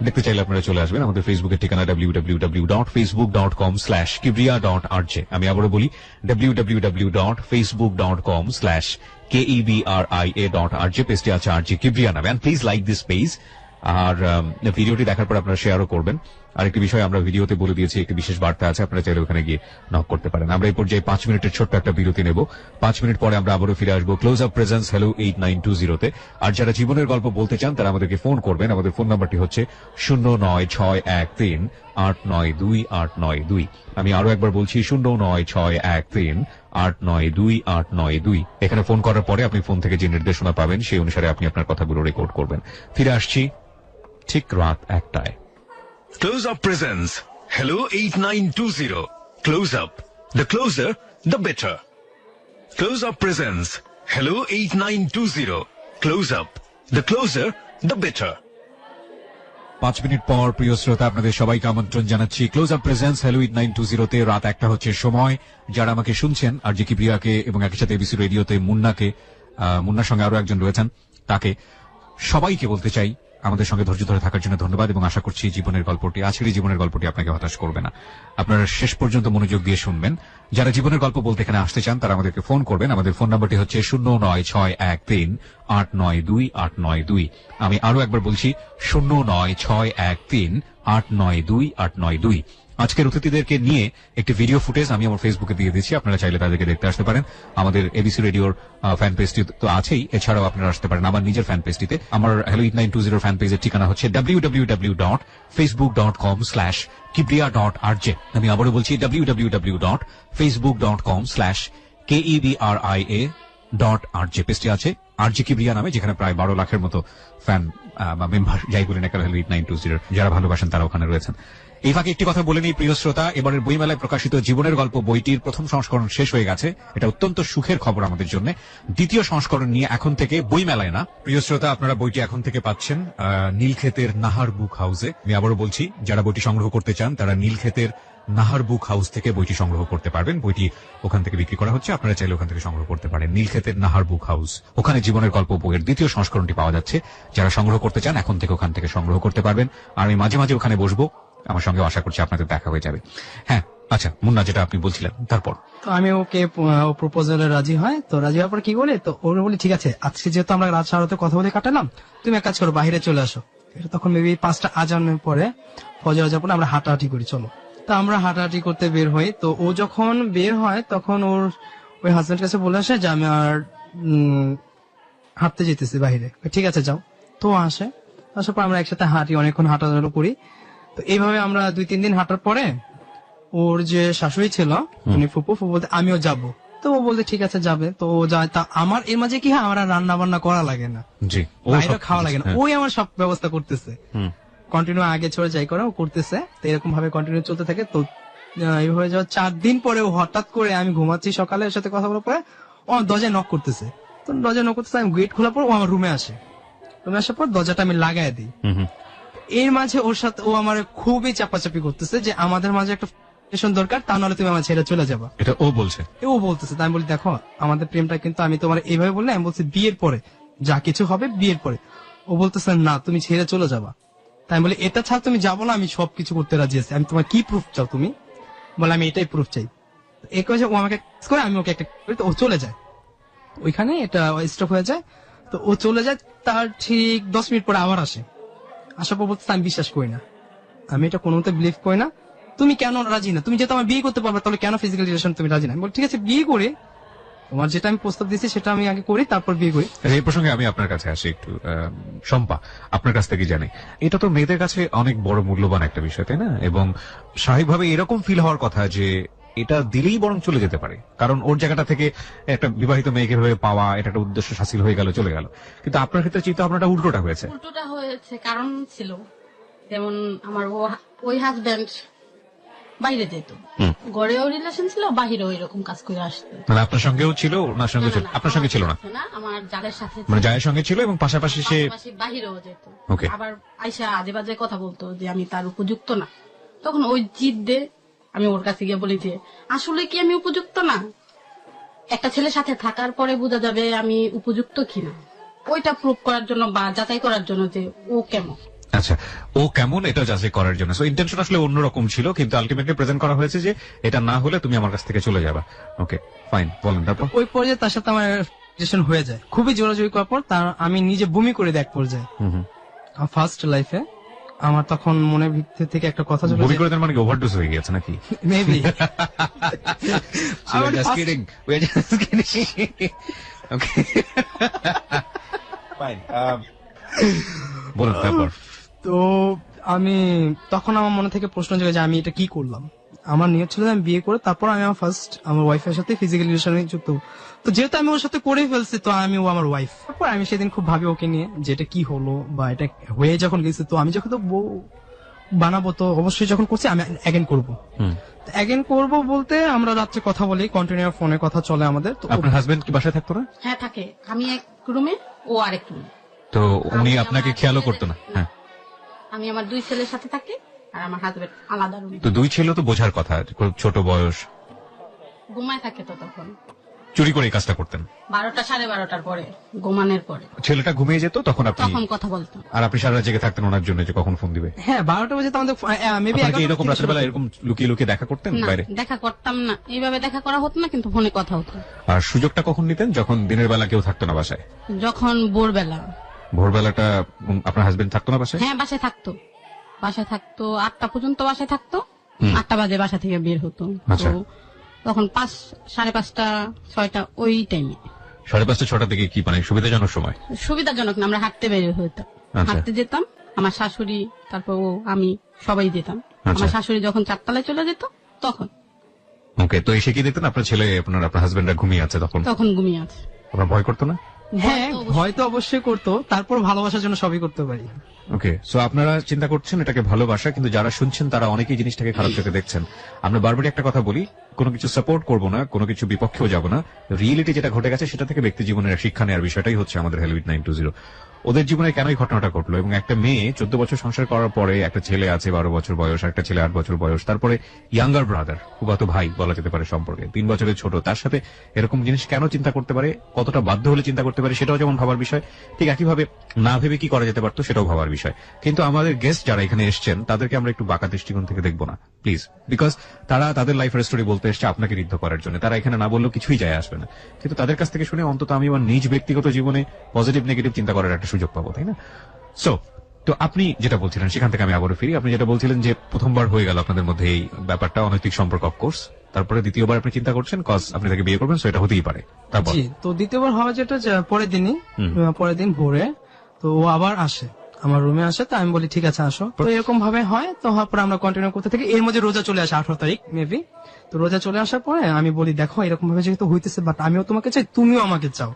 দেখতে চাইলে আপনারা চলে আসবেন আমাদের ফেসবুকের ঠিকানা www.facebook.com/kibria.rj। আমি আবারও বলি www.facebook.com/KEBRIA.RJ, পেজটি আছে RJ কিবরিয়া নামে। And please like this page, আর ভিডিওটি দেখার পর আপনারা শেয়ারও করবেন। আরেকটি বিষয় আমরা ভিডিওতে বলে দিয়েছি, একটি বিশেষ বার্তা আছে, আপনারা চাইলে ওখানে গিয়ে নক করতে পারেন। আমরা এই পর্যায়ে 5 মিনিটের ছোট্ট একটা বিরতি নেব। 5 মিনিট পরে আমরা আবারও ফিরে আসবো ক্লোজ আপ প্রেজেন্স হ্যালো 8920-তে। আর যারা জীবনের গল্প বলতে চান তারা আমাদেরকে ফোন করবেন। আমাদের ফোন নাম্বারটি হচ্ছে 09613892892। আমি আরো একবার বলছি 09613892892। এখানে ফোন করার পরে আপনি ফোন থেকে যে নির্দেশনা পাবেন সেই অনুসারে আপনি আপনার কথাগুলো রেকর্ড করবেন। ফিরে আসছি ঠিক রাত 1টায়। Close Up presents Hello 8920. Close Up. The closer, the better. Close Up presents Hello 8920. Close Up. The closer, the better. 5 minute পর প্রিয় শ্রোতা আপনাদের সবাইকে আমন্ত্রণ জানাচ্ছি ক্লোজ আপ প্রেজেন্স হ্যালো 8920-তে। রাত 1টা হচ্ছে সময়। যারা আমাকে শুনছেন RJ কিবরিয়াকে এবং একই সাথে এবিসি রেডিওতে মুন্নার সঙ্গে আরো একজন রয়েছেন, তাকে সবাইকে বলতে চাই আমাদের সঙ্গে ধৈর্য ধরে থাকার জন্য ধন্যবাদ, এবং আশা করছি জীবনের গল্পটি, আজকের জীবনের গল্পটি আপনাকে হতাশ করবে না। আপনারা শেষ পর্যন্ত মনোযোগ দিয়ে শুনবেন। যারা জীবনের গল্প বলতে এখানে আসতে চান তারা আমাদেরকে ফোন করবেন। আমাদের ফোন নাম্বারটি হচ্ছে 09613892892। আমি আরো একবার বলছি 09613892892। আজকের অতিথিদেরকে নিয়ে একটি ভিডিও ফুটেজ আমি আমার ফেসবুকে দিয়ে দিচ্ছি, আপনারা চাইলে তাদেরকে দেখতে আসতে পারেন। আমাদের এবিসি রেডিওর ফ্যান পেজটি তো আছেই, এছাড়াও আপনারা আসতে পারেন আমার নিজের ফ্যান পেজটিতে। আমার হ্যালো 8920 ফ্যান পেজের ঠিকানা হচ্ছে www.facebook.com/kibria.rj। আমি আবারও বলছি www.facebook.com/KEBRIA.RJ। পেজটি আছে RJ কিবরিয়া নামে, যেখানে প্রায় 12 লাখের মতো ফ্যান বা মেম্বার, যাই বলেন একটা হ্যালো 8920 যারা ভালোবাসেন তারা ওখানে রয়েছেন। এই ফাঁকে একটি কথা বলে নিই প্রিয় শ্রোতা, এবারের বইমেলায় প্রকাশিত জীবনের গল্প বইটির প্রথম সংস্করণ শেষ হয়ে গেছে। এটা অত্যন্ত সুখের খবর আমাদের জন্য। দ্বিতীয় সংস্করণ নিয়ে এখন থেকে বইমেলায় না প্রিয় শ্রোতা, আপনারা বইটি এখন থেকে পাচ্ছেন নীলক্ষেতের নাহার বুক হাউসে। আমি আবারও বলছি, যারা বইটি সংগ্রহ করতে চান তারা নীলক্ষেতের নাহার বুক হাউস থেকে বইটি সংগ্রহ করতে পারবেন। বইটি ওখান থেকে বিক্রি করা হচ্ছে, আপনারা চাইলে ওখান থেকে সংগ্রহ করতে পারেন। নীলক্ষেতের নাহার বুক হাউস, ওখানে জীবনের গল্প বইয়ের দ্বিতীয় সংস্করণটি পাওয়া যাচ্ছে। যারা সংগ্রহ করতে চান এখন থেকে ওখান থেকে সংগ্রহ করতে পারবেন। আর আমি মাঝে মাঝে ওখানে বসবো, আমার সঙ্গে আশা করছি আপনাদের দেখা হয়ে যাবে। হ্যাঁ, আচ্ছা মুন্না, যেটা আপনি বলছিলেন তারপর। তো আমি ওকে প্রপোজালে রাজি হয়, তো রাজি হওয়ার পর কি বলে, তো ওর বলি ঠিক আছে আজকে যেহেতু আমরা রাত সারাতে কথা বলে কাটালাম, তুমি এক কাজ করো বাইরে চলে আসো। এটা তখন মেবি 5টা আজানের পরে, ফজর আজানের পরে আমরা হাঁটাহাঁটি করি, চলো। তো আমরা হাঁটাহাঁটি করতে বের হই। তো ও যখন বের হয় তখন ওর ওই হাজবেন্ড কাছে বলে আসে যে আমি আর হাঁটতে যেতেছি বাইরে। ঠিক আছে যাও। তো ও আসে, আসার পর আমরা একসাথে হাঁটি, অনেকক্ষণ হাঁটাচলা করি। তো এইভাবে আমরা 2-3 দিন হাঁটার পরে ওর যে শাশুড়ি ছিল উনি ফুপু বলতে আমিও যাব। তো ও বলতে ঠিক আছে যাবে। তো ও যায়। তা আমার এর মাঝে কি হয়, আমার আর রান্না বান্না করা লাগে না, জি, বাইরে খাওয়া লাগে না, ওই আমার সব ব্যবস্থা করতেছে। কন্টিনিউ আগে ছোড়ে যাই করে ও করতেছে। তো এরকম ভাবে কন্টিনিউ চলতে থাকে। তো এইভাবে যাওয়া 4 দিন পরে ও হঠাৎ করে, আমি ঘুমাচ্ছি সকালে, ওর সাথে কথা বলার পরে ও দরজায় নক করতেছে। তো দরজায় নক করতেছে, আমি গেট খোলার পর ও আমার রুমে আসে। রুমে আসার পর দরজাটা আমি লাগাই দিই। এর মাঝে ওর সাথে ও আমার খুবই চাপাচাপি করতেছে যে আমাদের মাঝে একটা রিলেশন দরকার, তা নাহলে তুমি আমার ছেড়ে চলে যাবা। এটা ও বলছে? ও বলতেছে। তাই আমি বলি দেখো আমাদের প্রেমটা কিন্তু, আমি তোমার এইভাবে বললে, আমি বলছি বিয়ের পরে যা কিছু হবে বিয়ের পরে। ও বলতেছে না তুমি ছেড়ে চলে যাবা। তাই আমি বলি এটা ছাড়া তুমি যাবো না, আমি সবকিছু করতে রাজি আছি, আমি তোমার কি প্রুফ চাও তুমি? বলে আমি এটাই প্রুফ চাই। এক ও আমাকে করে, আমি ওকে একটা করি, তো ও চলে যায়। ওইখানে এটা স্টপ হয়ে যায়। তো ও চলে যায়, তার ঠিক 10 মিনিট পরে আবার আসে। আসার পর বলতে আমি বিশ্বাস করি না, আমি এটা কোনো মতে বিলিভ করি না, তুমি কেন রাজি না? তুমি যেহেতু আমার বিয়ে করতে পারবে, তাহলে কেন ফিজিক্যাল রিলেশন তুমি রাজি না? আমি বলি ঠিক আছে বিয়ে করি, তোমার যেটা আমি প্রস্তাব দিচ্ছি সেটা আমি আগে করি, তারপর বিয়ে করি। এই প্রসঙ্গে আমি আপনার কাছে আসি একটু। শম্পা, আপনার কাছ থেকে জানি, এটা তো মেয়েদের কাছে অনেক বড় মূল্যবান একটা বিষয়, তাই না? এবং স্বাভাবিকভাবে এরকম ফিল হওয়ার কথা যে এটা দিলেই বরং চলে যেতে পারে, কারণ ওর জায়গাটা থেকে একটা বিবাহিত মেয়েকে ভাবে পাওয়া, এটা একটা উদ্দেশ্য হাসিল হয়ে গেল, চলে গেল। কিন্তু আপনার ক্ষেত্রে চিন্তা ভাবনাটা উল্টোটা হয়েছে। উল্টোটা হয়েছে, কারণ ছিল যেমন আমার ওই হাজবেন্ড বাইরে যেত, ঘরেও রিলেশন ছিল, বাহিরেও এরকম কাজ করে আসতো। মানে আপনার সঙ্গেও ছিল, ওনার সঙ্গে ছিল? আপনার সঙ্গে ছিল না, আমার জালের সাথে, মানে জায়ের সঙ্গে ছিল এবং পাশাপাশি সে বাহিরেও যেত। Okay. আবার আইসা আজে বাজে কথা বলতো যে আমি তার উপযুক্ত না। তখন ওই জিদ দে আমি ওর কাছে গিয়ে বলি যে আসলে কি আমি উপযুক্ত না? একটা ছেলের সাথে থাকার পরে বোঝা যাবে আমি উপযুক্ত কিনা, ওইটা প্রুভ করার জন্য বা যাচাই করার জন্য যে ও কেমন। আচ্ছা, ও কেমন এটা যাচাই করার জন্য। সো ইন্টেনশন আসলে অন্যরকম ছিল, কিন্তু আলটিমেটলি প্রেজেন্ট করা হয়েছে যে এটা না হলে তুমি আমার কাছ থেকে চলে যাবা। ওকে ফাইন, বলেন তারপর। ওই পর্যায়ে তার সাথে আমার রিলেশন হয়ে যায়, খুবই জোরাজোরি করার পর তার আমি নিজে বমি করে দেখ পর্যায়ে। ফার্স্ট লাইফে আমার তখন মনের ভিতর থেকে একটা কথা চলে বমি করে দেন মানে কি ওভারডোজ হয়ে গেছে নাকি? মেবি বলেন তারপর। তো আমি তখন আমার মনে থেকে প্রশ্ন জাগে যে আমি এটা কি করলাম। আমার নিয়ত ছিল যে আমি বিয়ে করে তারপর আমি আমার ফার্স্ট আমার ওয়াইফের সাথে ফিজিক্যাল রিলেশনে যুক্ত হবো। তো যেহেতু আমি ওর সাথে করে ফেলছি, তো আমি ও আমার ওয়াইফ। তারপর আমি সেদিন খুব ভাবি ওকে নিয়ে যে এটা কি হলো বা এটা হয়ে যখন গেছে, তো আমি যখন তো বউ বানাবো তো অবশ্যই যখন করছি আমি অ্যাগেন করবো। অ্যাগেন করবো বলতে আমরা রাত্রে কথা বলি, কন্টিনিউ ফোনে কথা চলে আমাদের। তো আপনার হাজবেন্ড কি বাসায় থাকতো না? হ্যাঁ থাকে, আমি এক রুমে, ও আরেক রুমে। তো উনি আপনাকে খেয়ালও করতো না? হ্যাঁ, আমি আমার 2 ছেলের সাথে থাকি আর আমার হাজবেন্ড আলাদা রুমে। তো 2 ছেলে তো বোঝার কথা, খুব ছোট বয়স, ঘুমায় থাকে। তো তখন চুরি করে এই কাজটা করতেন? 12টা 12:30টার পরে, ঘুমানোর পরে ছেলেটা ঘুমিয়ে যেত তখন আপনি তখন কথা বলতাম। আর আপনি সারা রাত জেগে থাকতেন ওনার জন্য যে কখন ফোন দিবে? হ্যাঁ 12টা বাজে তো আমাদের মেবি আপনারা কি এরকম রাতের বেলা এরকম লুকিয়ে লুকিয়ে দেখা করতেন না, বাইরে? দেখা করতাম না, এইভাবে দেখা করা হতো না, কিন্তু ফোনে কথা হতো। আর সুযোগটা কখন নিতেন? যখন দিনের বেলা কেউ থাকতো না বাসায়? যখন ভোরবেলা। ভোরবেলাটা আপনার হাজবেন্ড থাকতো না বাসায়? হ্যাঁ বাসায় থাকতো, 8টা পর্যন্ত বাসায় থাকতো। 8টা বাজে বাসা থেকে বের হতো। আচ্ছা। তো তখন 5, 5:30, 6টা ওই টাইমে। 5:30, 6টার দিকে কি মানে সুবিধাজনক সময়? সুবিধাজনক না, আমরা হাঁটতে বের হইতাম, আচ্ছা। হাঁটতে যেতাম। আমার শাশুড়ি, তারপর ও, আমি সবাই যেতাম। আচ্ছা। আমার শাশুড়ি যখন 4তলায় চলে যেত তখন। ওকে, তো এসে কি দেখতেন আপনার ছেলে আপনার হাজবেন্ডরা ঘুমিয়ে আছে তখন? তখন ঘুমিয়ে আছে। আপনার ভয় করতো না? হ্যাঁ ভয় তো অবশ্যই করতো, তারপর ভালোবাসার জন্য সবই করতে পারি। ওকে, সো আপনারা চিন্তা করছেন এটাকে ভালোবাসা, কিন্তু যারা শুনছেন তারা অনেকেই জিনিসটাকে খারাপ চোখে দেখছেন। আমরা বারবারই একটা কথা বলি, কোনো কিছু সাপোর্ট করব না, কোনো কিছু বিপক্ষেও যাব না। রিয়েলিটি যেটা ঘটে গেছে সেটা থেকে ব্যক্তি জীবনের শিক্ষা নেওয়ার বিষয়টাই হচ্ছে আমাদের হেলউইড 920। ওদের জীবনে কেন এই ঘটনাটা ঘটলো, এবং একটা মেয়ে 14 বছর সংসার করার পরে একটা ছেলে আছে 12 বছর বয়স, একটা ছেলে 8 বছর বয়স, তারপরে ইয়াঙ্গার ব্রাদার, ফুফাতো ভাই বলা যেতে পারে সম্পর্কে 3 বছরের ছোট, তার সাথে এরকম জিনিস কেন চিন্তা করতে পারে, কতটা বাধ্য হলে চিন্তা করতে পারে সেটাও যেমন ভাবার বিষয়, ঠিক একইভাবে না ভেবে কি করা যেতে পারতো সেটাও ভাবার বিষয়। কিন্তু আমাদের গেস্ট যারা এখানে এসেছেন তাদেরকে আমরা একটু বাঁকা দৃষ্টিকোণ থেকে দেখবো না প্লিজ, বিকজ তারা তাদের লাইফের স্টোরি বলতে এসছে আপনাকে ঋদ্ধ করার জন্য, তারা এখানে না বললেও কিছুই যায় আসবে না, কিন্তু তাদের কাছ থেকে শুনে অন্তত আমি আমার নিজ ব্যক্তিগত জীবনে পজিটিভ নেগেটিভ চিন্তা করার একটা সুযোগ পাবো, তাই না? সো তো আপনি যেটা বলছিলেন সেখান থেকে আমি আবারও ফিরি, আপনি যেটা বলছিলেন যে প্রথমবার হয়ে গেল আপনাদের মধ্যে এই ব্যাপারটা, অনৈতিক সম্পর্ক অফকোর্স, তারপরে দ্বিতীয়বার আপনি চিন্তা করছেন কজ আপনি তাকে বিয়ে করবেন, সো এটা হতেই পারে। তারপর জি, তো দ্বিতীয়বার হওয়া যেটা যে পরের দিনই, পরের দিন ভোরে তো ও আবার আসে আমার রুমে আসে, তো আমি বলি ঠিক আছে আসো, তো এরকম ভাবে হয়, তো হওয়ার পরে আমরা কন্টিনিউ করতে থাকি। এর মধ্যে রোজা চলে আসে 18 তারিখ মেবি, তো রোজা চলে আসার পরে আমি বলি দেখো এরকম ভাবে যেহেতু হইতেছে, বাট আমিও তোমাকে চাই তুমিও আমাকে চাও,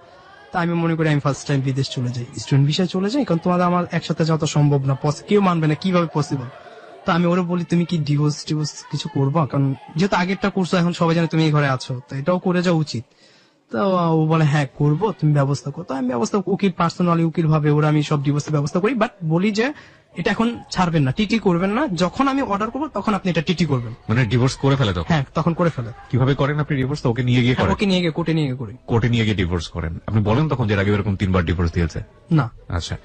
তা আমি মনে করি আমি ফার্স্ট টাইম বিদেশ চলে যাই, স্টুডেন্ট ভিসায় চলে যাই, কারণ তোমাদের আমার একসাথে যাওয়া তো সম্ভব না, কেউ মানবে না, কিভাবে পসিবল। তো আমি ওরা বলি তুমি কি ডিভোর্স কিছু করবা, কারণ যেহেতু আগেরটা করছো এখন সবাই জানে তুমি এই ঘরে আছো, তো এটাও করে যাওয়া উচিত। তো ও বলে হ্যাঁ করবো, তুমি ব্যবস্থা করো, তো আমি ব্যবস্থা উকিল পার্সোনালি উকিল ভাবে ওরা আমি সব ডিভোর্সের ব্যবস্থা করি, বাট বলি যে এটা এখন ছাড়বেন না, টিটি করবেন না, যখন আমি অর্ডার করবো তখন আপনি এটা টিটি করবেন। মানে ডিভোর্স করে ফেলে তখন? হ্যাঁ তখন করে ফেলে। কিভাবে করেন আপনি ডিভোর্স? ওকে নিয়ে গিয়ে করেন? ওকে নিয়ে গিয়ে কোর্টে নিয়ে গিয়ে করি। কোর্টে নিয়ে গিয়ে ডিভোর্স করেন? আপনি বলেন তখন যে এর আগে এরকম 3বার ডিভোর্স দিয়েছে? না। আচ্ছা,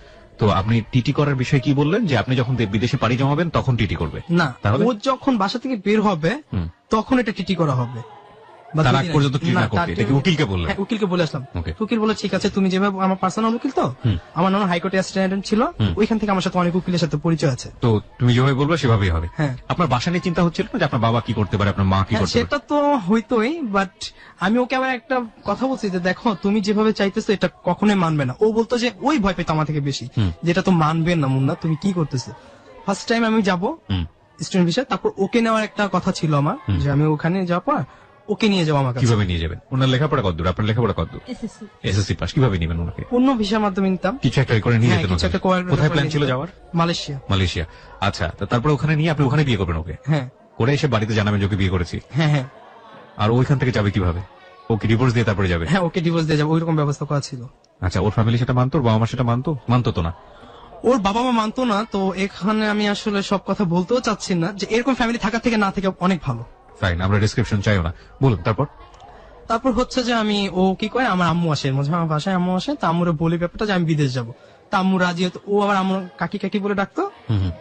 তো আপনি টিটি করার বিষয়ে কি বললেন, যে আপনি যখন বিদেশে পাড়ি জমাবেন তখন টিটি করবে? না, তাহলে ও যখন বাসা থেকে বের হবে তখন এটা টিটি করা হবে। বা তার দুই আগ দিন পর্যন্ত আগে। টিটি না না, করতে, তার এটা কি উকিলকে বললেন? হ্যাঁ, উকিলকে বলে আসলাম। Okay. উকিল বলে ঠিক আছে, তুমি যেভাবে আমার পার্সোনাল উকিল, তো আমার নানা হাইকোর্টে অ্যাসিস্ট্যান্ট ছিল, ওইখান থেকে আমার সাথে অনেক উকিলের সাথে পরিচয় আছে। তো তুমি যেভাবে বলবে সেভাবেই হবে। হ্যাঁ। আপনার বাসা নিয়ে চিন্তা হচ্ছিল না যে আপনার বাবা কি করতে পারে, আপনার মা কি হ্যাঁ, করতে পারে? সেটা তো হইতোই, বাট আমি ওকে আবার একটা কথা বলছি যে দেখো তুমি যেভাবে চাইতেছো এটা কখনোই মানবে না। ও বলতো যে ওই ভয় পেতো আমার থেকে বেশি, যেটা তো মানবে না মুন্না, তুমি কি করতেছো। ফার্স্ট টাইম আমি যাবো স্টুডেন্ট ভিসা, তারপর ওকে নেওয়ার একটা কথা ছিল আমার, যে আমি ওখানে যাওয়ার পর ওকে নিয়ে যাবো আমার কাছে। কিভাবে নিয়ে যাবেন? ওনার লেখাপড়া কতদূর, আপনার লেখাপড়া কতদূর? এসএসসি এসএসসি পাস, কিভাবে নিবেন ওনাকে? অন্য ভিসার মাধ্যমে নিতাম। কিছু একটা করে নিয়ে হ্যাঁ, যেতেন কিছু ওখানে? একটা করে- কোথায় প্ল্যান করে ছিল নিতাম। যাওয়ার? মালয়েশিয়া। মালয়েশিয়া। আচ্ছা, তো তারপরে ওখানে নিয়ে আপনি ওখানে বিয়ে করবেন ওকে? হ্যাঁ করে এসে বাড়িতে জানাবেন যে ওকে বিয়ে করেছি, হ্যাঁ হ্যাঁ আর ওইখান থেকে যাবে কিভাবে? ওকে ডিভোর্স দিয়ে তারপরে যাবে? হ্যাঁ, ওকে ডিভোর্স দিয়ে যাবো, ওইরকম ব্যবস্থা করা ছিল। আচ্ছা, ওর ফ্যামিলি সেটা মানতো? ওর বাবা মা সেটা মানতো? মানতো তো না? ওর বাবা মা মানতো না, তো এখানে আমি আসলে সব কথা বলতেও চাচ্ছি না, যে এরকম ফ্যামিলি থাকার থেকে না থেকে অনেক ভালো। ফাইন, আমরা ডিসক্রিপশন চাইও না, বলুন তারপর। তারপর হচ্ছে যে আমি ও কি করে, আমার আম্মু আসে, এর মধ্যে আমার বাসায় আম্মু আসে, তা আম্মুরে বলি ব্যাপারটা যে আমি বিদেশ যাবো, তা আম্মু রাজি হতো। ও আবার আম্মু কাকি কাকি বলে ডাকতো,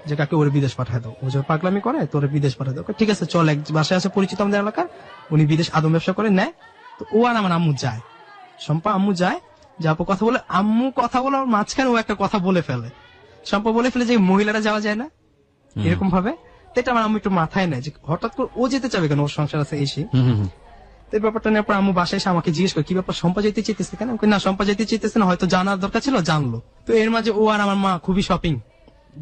যে কাকি ওরে বিদেশ পাঠায় দাও, ও যে পাগলামি করে তোরে বিদেশ পাঠায় দাও। ঠিক আছে চল, এক বাসায় আছে পরিচিত আমাদের এলাকার, উনি বিদেশ আদম ব্যবসা করে নেয়, তো ও আর আমার আম্মু যায়, সম্পা আম্মু যায়, যাবো কথা বলে, আম্মু কথা বলে ওর মাঝখানে ও একটা কথা বলে ফেলে, সম্পা বলে ফেলে যে মহিলারা যাওয়া যায় না এরকম ভাবে। তো এটা আমার আম্মু একটু মাথায় নেয় যে হঠাৎ করে ও যেতে চাবে কেন, ওর সংসার আছে এসে। তো এই ব্যাপারটা নিয়ে পর আম্মু বাসায় এসে আমাকে জিজ্ঞেস করে কি ব্যাপার, সম্পা যেতে চাইতেছে কেন? আমি কই, না সম্পা যেতে চাইতেছে না, হয়তো জানার দরকার ছিল, জানলো। তো এর মাঝে ও আর আমার মা খুবই শপিং,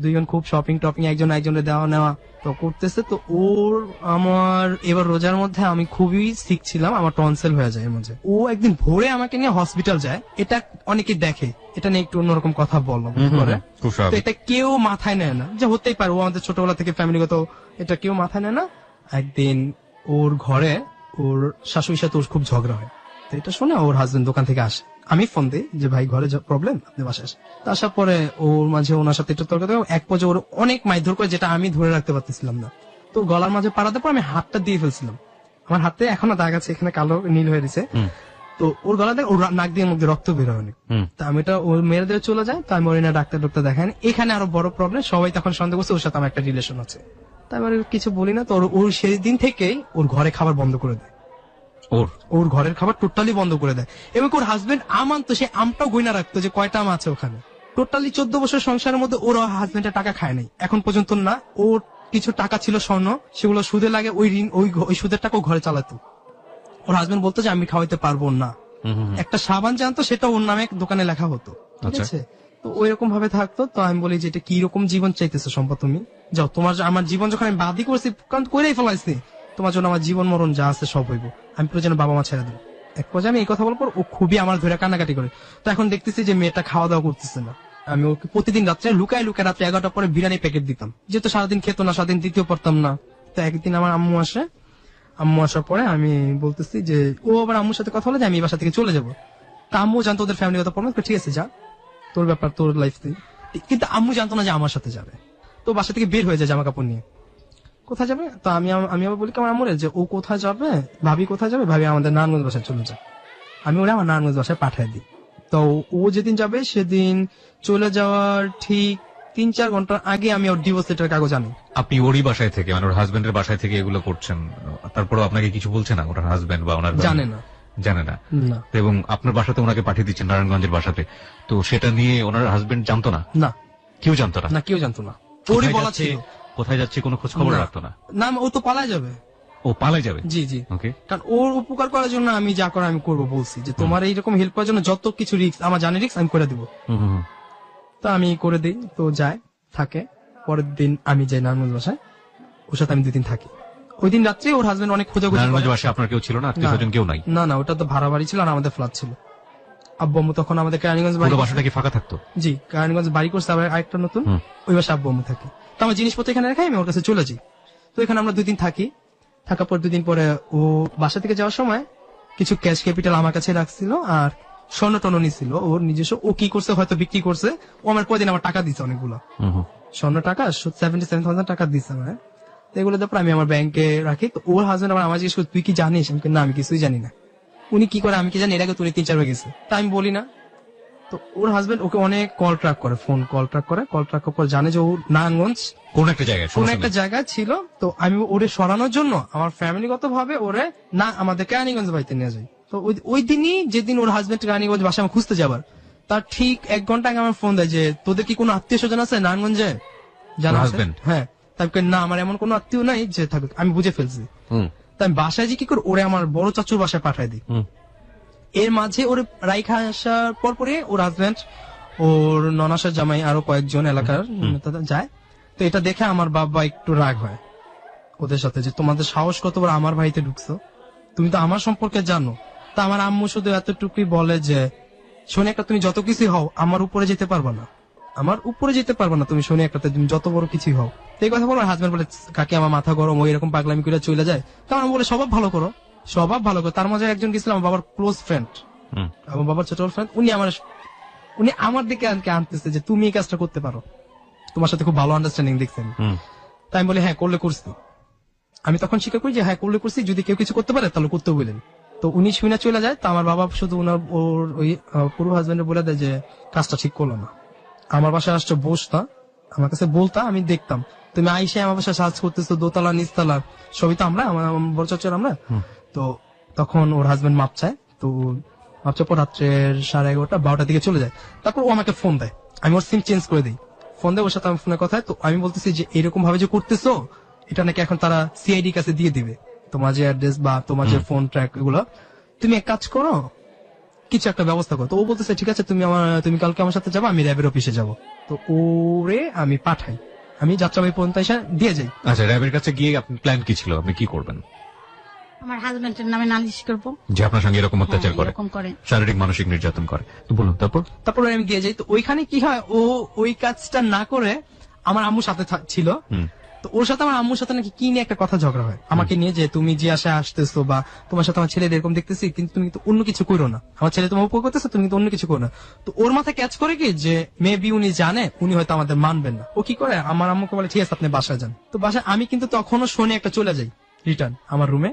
দুইজন খুব শপিং টপিং, একজন একজনের দেওয়া নেওয়া তো করতেছে। তো ওর আমার এবার রোজার মধ্যে আমি খুবই সিক ছিলাম, আমার টনসেল হয়ে যায় এর মাঝে। ও একদিন ভোরে আমাকে নিয়ে হসপিটাল যায়, এটা অনেকে দেখে, এটা নিয়ে একটু অন্যরকম কথা বললো করে, খুব তো স্বাভাবিক। এটা কেউ মাথায় নেয় না, যে হতেই পারে ও আমাদের ছোটবেলা থেকে ফ্যামিলিগত, এটা কেউ মাথায় নেয় না। একদিন ওর ঘরে ওর শাশুড়ির সাথে ওর খুব ঝগড়া হয়, তো এটা শুনে ওর হাজবেন্ড দোকান থেকে আসে, আমি ফোন দিই যে ভাই ঘরে প্রবলেম, আপনি বাসায় আসেন। তো আসার পরে ওর মাঝে ওনার সাথে একটু তর্ক, এক পর্যায়ে ওর অনেক মারধর করে, যেটা আমি ধরে রাখতে পারতেছিলাম না। তো গলার মাঝে পাড়াতে পর আমি হাতটা দিয়ে ফেলছিলাম, আমার হাতে এখনো দাগ আছে, এখানে কালো নীল হয়ে গেছে। তো ওর গলা দেখ, ওর নাক দিয়ে মুখ দিয়ে রক্ত বের হয় অনেক। তা আমি এটা ওর মেয়ের দিয়ে চলে যায়, তো আমি ওর ডাক্তার দেখায়। এখানে আরো বড় প্রবলেম, সবাই তখন সন্দেহ করছে ওর সাথে আমার একটা রিলেশন আছে। তারপর কিছু বলি না, তো ওর সেই দিন থেকেই ওর ঘরে খাবার বন্ধ করে দেয়, ওর ঘরের খাবার টোটালি বন্ধ করে দেয়। এবং ওর হাজবেন্ড আম আনতো, সে আমটাও গয়না রাখতো যে কয়টা আম আছে ওখানে। টোটালি 14 বছর সংসারের মধ্যে ওর হাজবেন্ডের টাকা খায় নাই এখন পর্যন্ত না। ওর কিছু টাকা ছিল স্বর্ণ, সেগুলো সুদে লাগে, ওই ঋণ ওই সুদের টাকা ঘরে চালাতো। ওর হাজবেন্ড বলতো যে আমি খাওয়াইতে পারবো না। একটা সাবান জানতো, সেটা ওর নামে দোকানে লেখা হতো, ঠিক আছে। তো ওই রকম ভাবে থাকতো। তো আমি বলি যে এটা কি রকম জীবন চাইতেছো সম্পদ, তুমি যাও, তোমার আমার জীবন যখন আমি বাদই করছি, কারণ করেই ফেলাইছি, তোমার জন্য আমার জীবন মরণ যা আছে সব হইব, আমি প্রয়োজনে বাবা মা ছেড়ে দেবো। এক পর্যায়ে আমি এই কথা বলার পর ও খুবই আমার ধরে কান্নাকাটি করে। তো এখন দেখতেছি যে মেয়েটা খাওয়া দাওয়া করতেছে না। আমি ওকে প্রতিদিন রাত্রে লুকায় লুকায় রাত্রে 11টার পরে বিরিয়ানি প্যাকেট দিতাম, যেহেতু সারাদিন খেতো না, সারাদিন দিতেও পারতাম না। তো একদিন আমার আম্মু আসে, আম্মু আসার পরে আমি বলতেছি যে ও আবার আম্মুর সাথে কথা বলে যে আমি এই বাসা থেকে চলে যাবো। তা আম্মু জানতো ওদের ফ্যামিলিগত প্রবলেম, ঠিক আছে যা। তোর ব্যাপার, তোর লাইফ। কিন্তু আম্মু জানতো না যে আমার সাথে যাবে, তো বাসা থেকে বের হয়ে যায় জামা কাপড় নিয়ে। কোথায় যাবে? তো আমি আবার বলি কি আমার আম্মুরে যে ও কোথায় যাবে, ভাবি কোথায় যাবে, ভাবি আমাদের নারায়ণগঞ্জ বাসায় চলে যায়। আমি ওরা আমার নারায়ণগঞ্জ বাসায় পাঠিয়ে দিই। তো ও যেদিন যাবে সেদিন চলে যাওয়ার ঠিক 3-4 ঘন্টা আগে আমি ওর ডিভোর্স লেটার কাগজ আনি। আপনি ওরই বাসায় থেকে মানে ওর হাজবেন্ডের বাসায় থেকে এগুলো করছেন, তারপরেও আপনাকে কিছু বলছে না ওনার হাজবেন্ড বা ওনার জানে না। জানে না? না এবং আপনার বাসাতে ওনাকে পাঠিয়ে দিচ্ছেন নারায়ণগঞ্জের বাসাতে, তো সেটা নিয়ে ওনার হাজবেন্ড জানতো না? না কেউ জানতো না? না কেউ জানতো না। ওরই কোথায় বলা যাচ্ছে, ছিল। কোথায় যাচ্ছে কোনো খোঁজ খবর না। রাখতো না? না ও তো পালায় যাবে। ও পালায় যাবে? জি জি। ওকে। কারণ ওর উপকার করার জন্য আমি যা করার আমি করবো বলছি, যে তোমার এইরকম হেল্প করার জন্য যত কিছু রিস্ক আমার জানি, রিস্ক আমি করে দেবো। তো আমি করে দিই, তো যায় থাকে। পরের দিন আমি যাই নারায়ণগঞ্জ বাসায়, ওর সাথে আমি 2 দিন থাকি। ওই দিন রাত্রে ওর হাজবেন্ড অনেক খোঁজাখুঁজি নারায়ণগঞ্জ করে। বাসায় আপনার কেউ ছিল না? আত্মীয় স্বজন কেউ নাই? না না, ওটা তো ভাড়া বাড়ি ছিল আর আমাদের ফ্ল্যাট ছিল। আব্বু আম্মু তখন আমাদের কেরানীগঞ্জ বাড়ি। পুরো বাসাটা কি ফাঁকা থাকতো? জি, কেরানীগঞ্জ বাড়ি করছে আবার আরেকটা নতুন, ওই বাসা আব্বু আম্মু থাকে। তো আমার জিনিসপত্র এখানে রেখে আমি ওর কাছে চলে যাই। তো এখানে আমরা 2 দিন থাকি। থাকার পর 2 দিন পরে ও বাসা থেকে যাওয়ার সময় কিছু ক্যাশ ক্যাপিটাল আমার কাছে রাখছিল আর স্বর্ণ টর্ণ নিছিল ওর নিজস্ব। ও কি করছে হয়তো বিক্রি করছে। ও আমার কয়দিন আমার টাকা দিচ্ছে অনেকগুলো স্বর্ণ টাকা, 77,000 টাকা দিচ্ছে আমার। তো এগুলো তারপর আমি আমার ব্যাংকে রাখি। তো ওর হাজবেন্ড আবার আমার জিজ্ঞেস করে তুই কি জানিস? আমি বলি, না আমি কিছুই জানি না। উনি কি করে আমি কি জানি, এর আগে তো উনি 3-4 বার গেছে, তা আমি বলি না। তো ওর হাজবেন্ড ওকে অনেক কল ট্র্যাক করে, ফোন কল ট্র্যাক করে। কল ট্র্যাক করার পর জানে যে ও নারায়ণগঞ্জ কোন একটা জায়গায়, কোন একটা জায়গায় ছিল। তো আমি ওরে সরানোর জন্য আমার ফ্যামিলিগত ভাবে ওরে না আমাদের কেরানীগঞ্জ বাড়িতে নিয়ে যাই। তো ওই দিনই যেদিন ওর হাজবেন্ড কেরানীগঞ্জ বাসায় আমার খুঁজতে যাবার তার ঠিক 1 ঘন্টা আগে আমার ফোন দেয় যে তোদের কি কোনো আত্মীয় স্বজন আছে নারায়ণগঞ্জে? জানা আছে? হাজবেন্ড? হ্যাঁ। তারপরে না আমার এমন কোনো আত্মীয় নাই যে থাকুক। আমি বুঝে ফেলছি। তাই আমি বাসায় যে কি করে ওরে আমার বড় চাচুর বাসায় পাঠাই দিই। এর মাঝে ওর রাইখা আসার পরে ওর হাজবেন্ড, ওর ননাসার জামাই, আরো কয়েকজন এলাকার নেতা যায়। তো এটা দেখে আমার বাবা একটু রাগ হয় ওদের সাথে, যে তোমাদের সাহস কত বড় আমার বাড়িতে ঢুকছো, তুমি তো আমার সম্পর্কে জানো। তা আমার আম্মু শুধু এতটুকুই বলে যে শোনে একটা, তুমি যত কিছু হও আমার উপরে যেতে পারবা না, আমার উপরে যেতে পারবা না তুমি, শোনে একটা তুমি যত বড় কিছুই হও। এই কথা বলো হাজবেন্ড বলে কাকে আমার মাথা গরম, ওই এরকম পাগলামি করে চলে যায়। কারণ বলে স্বভাব ভালো করো, স্বভাব ভালো করো। তার মাঝে একজন গেছিল আমার বাবার ক্লোজ ফ্রেন্ড, আমার বাবার ছোট ফ্রেন্ড, উনি আমার দিকে আনতেছে যে তুমি এই কাজটা করতে পারো, তোমার সাথে খুব ভালো আন্ডারস্ট্যান্ডিং দেখছেন। তাই আমি বলি হ্যাঁ করলে করছি। আমি তখন স্বীকার করি যে হ্যাঁ করলে করছি, যদি কেউ কিছু করতে পারে তাহলে করতে বলেন। তো উনি শুনে চলে যায়। তো আমার বাবা শুধু ওর ওই পুরো হাজবেন্ডে বলে দেয় যে কাজটা ঠিক করলো না। আমার বাসায় আসছো বসতা, আমার কাছে বলতা, আমি দেখতাম তুমি আইসে আমার বাসায় সার্চ করতেছো, দোতলা নিচতলা সবই তো আমরা, আমার বড় চাচার আমরা। তো তখন ওর হাজবেন্ড মাপ চায়। তো মাপ চাওয়ার পর রাত্রের 11:30-12টার দিকে চলে যায়। তারপর ও আমাকে ফোন দেয়, আমি ওর সিম চেঞ্জ করে দিই। ফোন দেয়, ওর সাথে আমার ফোনে কথা হয়। তো আমি বলতেছি যে এরকম ভাবে যে করতেছো এটা নাকি এখন তারা সিআইডি কাছে দিয়ে দিবে, তোমার যে অ্যাড্রেস বা তোমার যে ফোন ট্র্যাক এগুলো, তুমি এক কাজ করো, কিছু একটা ব্যবস্থা করো। তো ও বলতেছে ঠিক আছে তুমি কালকে আমার সাথে যাবো, আমি র্যাবের অফিসে যাবো। তো ওরে আমি পাঠাই, আমি যাত্রাবাড়ি পর্যন্ত এসে দিয়ে যাই। আচ্ছা, র্যাবের কাছে গিয়ে আপনার প্ল্যান কি ছিল? আপনি কি করবেন? আমার হাজবেন্ডের নামে নালিশ করবো, যে আপনার সঙ্গে এরকম অত্যাচার হ্যাঁ, করে, এরকম করে। শারীরিক মানসিক নির্যাতন করে। তো বলুন তারপর আমি গিয়ে যাই। তো ওইখানে কি হয়, ও ওই কাজটা না করে আমার আম্মুর সাথে ছিল। তো ওর সাথে আমার আম্মুর সাথে নাকি কি নিয়ে একটা কথা ঝগড়া হয় আমাকে নিয়ে, যে তুমি যে আশায় আসতেছো বা তোমার সাথে আমার ছেলে এরকম দেখতেছি, কিন্তু তুমি কিন্তু অন্য কিছু করো না, আমার ছেলে তোমার উপর করতেছো, তুমি কিন্তু অন্য কিছু করো না। তো ওর মাথায় ক্যাচ করে কি যে মেবি উনি জানে উনি হয়তো আমাদের মানবেন না। ও কি করে আমার আম্মুকে বলে ঠিক আছে আপনি বাসায় যান। তো বাসায় আমি কিন্তু তখনও শোনে একটা চলে যাই রিটার্ন আমার রুমে।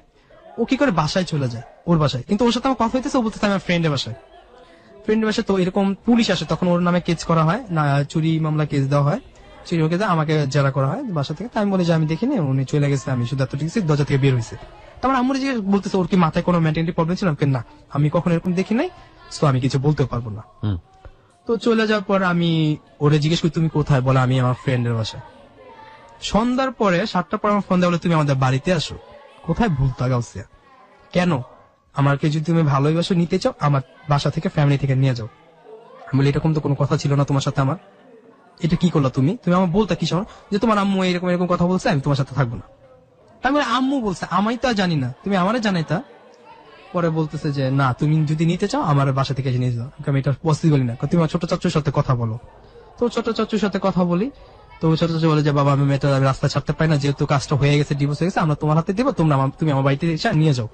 ও কি করে বাসায় চলে যায়, ওর বাসায়। কিন্তু ওর সাথে আমার কথা হইতেছে, ও বলতেছে আমার ফ্রেন্ডের বাসায়। তো এরকম পুলিশ আসে, তখন ওর নামে কেস করা হয়, না চুরি মামলা কেস দেওয়া হয়, চুরি কেস আমাকে জেরা করা হয় বাসা থেকে। তাই আমি বলি যে আমি দেখিনি, উনি চলে গেছে, আমি শুধু এত ঠিক দরজা থেকে বের হয়েছে। তারপর আমার যে বলতেছে ওর কি মাথায় কোনো মেন্টালিটি প্রবলেম ছিল, না আমি কখনো এরকম দেখি নাই, তো আমি কিছু বলতে পারবো না। তো চলে যাওয়ার পর আমি ওরে জিজ্ঞেস করি তুমি কোথায়, বলে আমি আমার ফ্রেন্ডের বাসায়। সন্ধ্যার পরে 7টার পর আমার ফোন দেওয়া, বলে তুমি আমাদের বাড়িতে আসো। কোথায় ভুলতা গাউসিয়া, কেন আমাকে যদি তুমি ভালোবাসো নিতে চাও আমার বাসা থেকে ফ্যামিলি থেকে নিয়ে যাও। আমি বলি এরকম তো কোনো কথা ছিল না তোমার সাথে আমার, এটা কি করলো তুমি আমার বলতা কি শোনো যে তোমার আম্মু এরকম এরকম কথা বলছে, আমি তোমার সাথে থাকবো না। আমি বলি আম্মু বলছে, আমি তো জানি না, তুমি আমারে জানাইতা। পরে বলতেছে যে না তুমি যদি নিতে চাও আমার বাসা থেকে নিয়ে যাও। আমি এটা পসিবল না, তুমি আমার ছোট চাচুর সাথে কথা বলো। তো ছোট চাচুর সাথে কথা বলি। তো ছোট চাচু বলে যে বাবা আমি মেয়েটা রাস্তা ছাড়তে পারি না, যেহেতু কাজটা হয়ে গেছে, ডিভোর্স হয়ে গেছে, আমরা তোমার হাতে দিব, তুমি আমার বাড়িতে এসে নিয়ে যাও।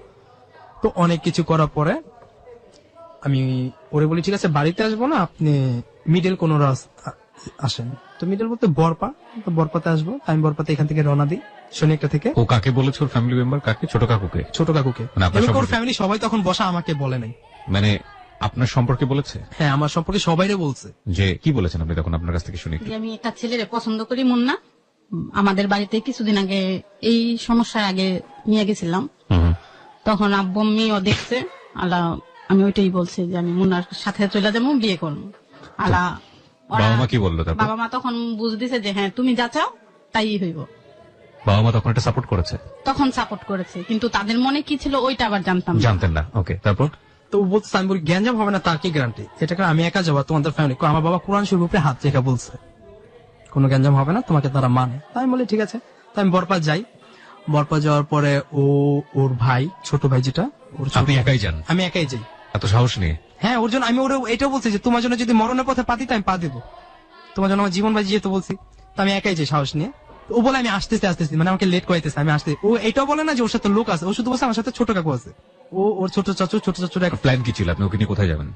তো অনেক কিছু করার পরে আমি ওরে বলি ঠিক আছে বাড়িতে আসবো না, আপনি মিডল কোন আসেন। তো মিডল বলতে বরপা, তো বরপাতে আসবো। আমি বরপাতে এখান থেকে রওনা দিই শনি একটা থেকে। ও কাকে বলেছে, ওর ফ্যামিলি মেম্বার কাকে? ছোট কাকুকে? ছোট কাকুকে। মানে আপনার এবং ওর সম্পর্কে? ফ্যামিলি সবাই তখন বসা, আমাকে বলে নাই। মানে আপনার সম্পর্কে বলেছে? হ্যাঁ, আমার সম্পর্কে সবাইরে বলছে। যে কি বলেছেন আপনি তখন, আপনার কাছ থেকে শুনি একটু। যে আমি একটা ছেলেরে পছন্দ করি, মুন্না। আমাদের বাড়িতে কিছুদিন আগে এই সমস্যার আগে নিয়ে গেছিলাম, হুম। তখন আব্বু আম্মিও দেখছে। আল্লাহ, আমি ওইটাই বলছি যে আমি মুন্নার সাথে চলে যাবো, বিয়ে করবো। আল্লাহ, বাবা মা কি বললো তারপর? বাবা মা তখন বুঝ দিছে যে হ্যাঁ তুমি যা চাও তাই হইব। বাবা মা তখন এটা সাপোর্ট করেছে? তখন সাপোর্ট করেছে, কিন্তু তাদের মনে কি ছিল ওইটা আবার জানতাম না। জানতেন না? ওকে, তারপর? তো ও বলছে, আমি বলি গ্যাঞ্জাম হবে না, তার কি গ্যারান্টি? এটা করে আমি একা যাবো, তোমাদের ফ্যামিলি? আমার বাবা কোরআন শরীফের উপরে হাত রেখে বলছে কোনো গ্যাঞ্জাম হবে না, তোমাকে তারা মানে। তাই আমি বলি ঠিক আছে। তাই আমি বরপা যাই। বরপা যাওয়ার পরে ওর ভাই, ছোট ভাই যেটা, ওর ছোট- আপনি একাই যান? আমি একাই যাই। এত সাহস নিয়ে? হ্যাঁ, ওর জন্য আমি ওরে এটাও বলছি যে তোমার জন্য যদি মরণের পথে পা দিতে আমি পা দেবো, তোমার জন্য আমার জীবন বাজি যেতে বলছি। তো আমি একাই যাই সাহস নিয়ে। তো ও বলে আমি আসতেছি, মানে আমাকে লেট করাইতেছে, আমি আসতে। ও এটাও বলে না যে ওর সাথে লোক আছে, ও শুধু বলছে আমার সাথে ছোট কাকু আছে। ওর ছোট চাচুর এক। প্ল্যান কি ছিল? আপনি ওকে নিয়ে কোথায় যাবেন?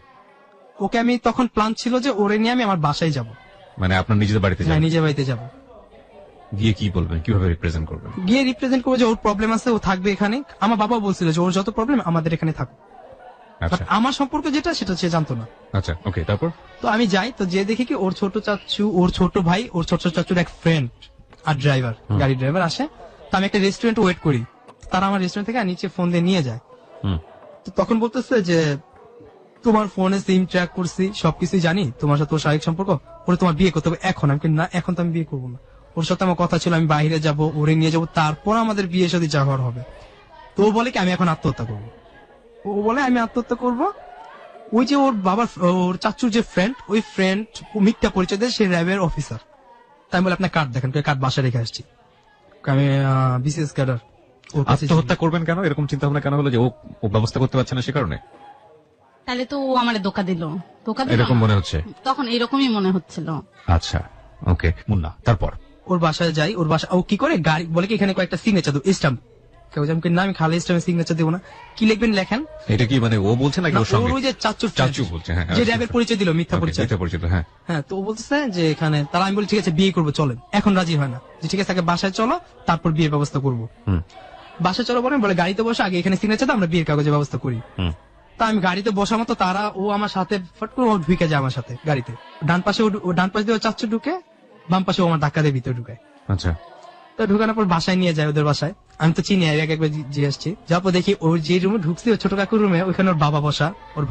ওকে আমি তখন প্ল্যান ছিল যে ওরে নিয়ে আমি আমার বাসায় যাব। মানে আপনার নিজেদের বাড়িতে হ্যাঁ, যাবেন? নিজের বাড়িতে যাব। গিয়ে কি বলবেন, কিভাবে রিপ্রেজেন্ট করবেন? গিয়ে রিপ্রেজেন্ট করবো যে ওর প্রবলেম আছে, ও থাকবে এখানে। আমার বাবা বলছিল যে ওর যত প্রবলেম আমাদের এখানে থাকো। আচ্ছা আমার সম্পর্ক যেটা সেটা সে জানতো না। আচ্ছা, ওকে, তারপর? তো আমি যাই, তো যে দেখি কি ওর ছোট চাচু, ওর ছোট ভাই, ওর ছোট চাচুর এক ফ্রেন্ড আর ড্রাইভার, গাড়ি ড্রাইভার আসে। তো আমি একটা রেস্টুরেন্টে ওয়েট করি, তারা আমার রেস্টুরেন্ট থেকে নিচে ফোন দিয়ে নিয়ে যায়। হুম। তো তখন বলতেছে যে তোমার ফোনে সিম ট্র্যাক করছি, সবকিছুই জানি, তোমার সাথে ওর শারীরিক সম্পর্ক, ওরে তোমার বিয়ে করতে হবে এখন। আমি বলি, না, এখন তো আমি বিয়ে করবো না। ওর সাথে আমার কথা ছিল আমি বাইরে যাব, ওরে নিয়ে যাব, তারপর আমাদের বিয়ে শাদী যা হওয়ার হবে। তো ও বলে কি আমি এখন আত্মহত্যা করবো। ও বলে আমি আত্মহত্যা করবো। ওই যে ওর বাবার, ওর চাচুর যে ফ্রেন্ড, ওই ফ্রেন্ড মিথ্যা পরিচয় দেয় সে র্যাবের অফিসার। তাই আমি বলে আপনার কার্ড দেখেন, কার্ড বাসায় রেখে আসছি, আমি বিসিএস ক্যাডার। আত্মহত্যা করবেন কেন? এরকম চিন্তা ভাবনা কেন হলো যে ও ব্যবস্থা করতে পারছে না সে কারণে? তাহলে তো ও আমার ধোকা দিল এরকম মনে হচ্ছে? তখন এরকমই মনে হচ্ছিল। আচ্ছা, ওকে মুন্না, তারপর? ওর বাসায় যাই, ওর বাসা ও কি করে গাড়ি বলে কি এখানে কয়েকটা সিগনেচার দেবো, স্টাম্প। না, আমি খালি স্টাম্পে সিগনেচার দেবো না। কি লিখবেন লেখেন। এটা কি মানে ও বলছে নাকি না, ওর সঙ্গে? ওর ওই যে চাচুর চাচু বলছে, হ্যাঁ, যে র্যাবের পরিচয় দিল, মিথ্যা Okay, পরিচয়। মিথ্যা পরিচয়, হ্যাঁ। হ্যাঁ, তো ও বলতেছে যে এখানে তারা, আমি বলি ঠিক আছে বিয়ে করবো চলেন। এখন রাজি হয় না, যে ঠিক আছে তাকে বাসায় চলো তারপর বিয়ের ব্যবস্থা করবো। হুম। বাসায় চলো বলে গাড়িতে বসে আগে এখানে সিগনেচার দাও, আমরা বিয়ের কাগজের ব্যবস্থা করি। হুম। তা আমি গাড়িতে বসা মতো তারা, ও আমার সাথে ফট করে ও ঢুকে যায় আমার সাথে গাড়িতে। ডান পাশে ও ডান পাশে দিয়ে ও চাচ্ছু ঢুকে, বাম পাশে ও আমার ধাক্কা দিয়ে ভিতরে ঢুকায়। আচ্ছা। তো ঢুকানোর পর বাসায় নিয়ে যায়, ওদের বাসায়। আমি তো চিনি, একবার যে আসছি, যাওয়ার পর দেখি ওর যে রুমে ঢুকছি, ওর ছোট কাকুর রুমে, ওইখানে ওর বাবা বসা, ওর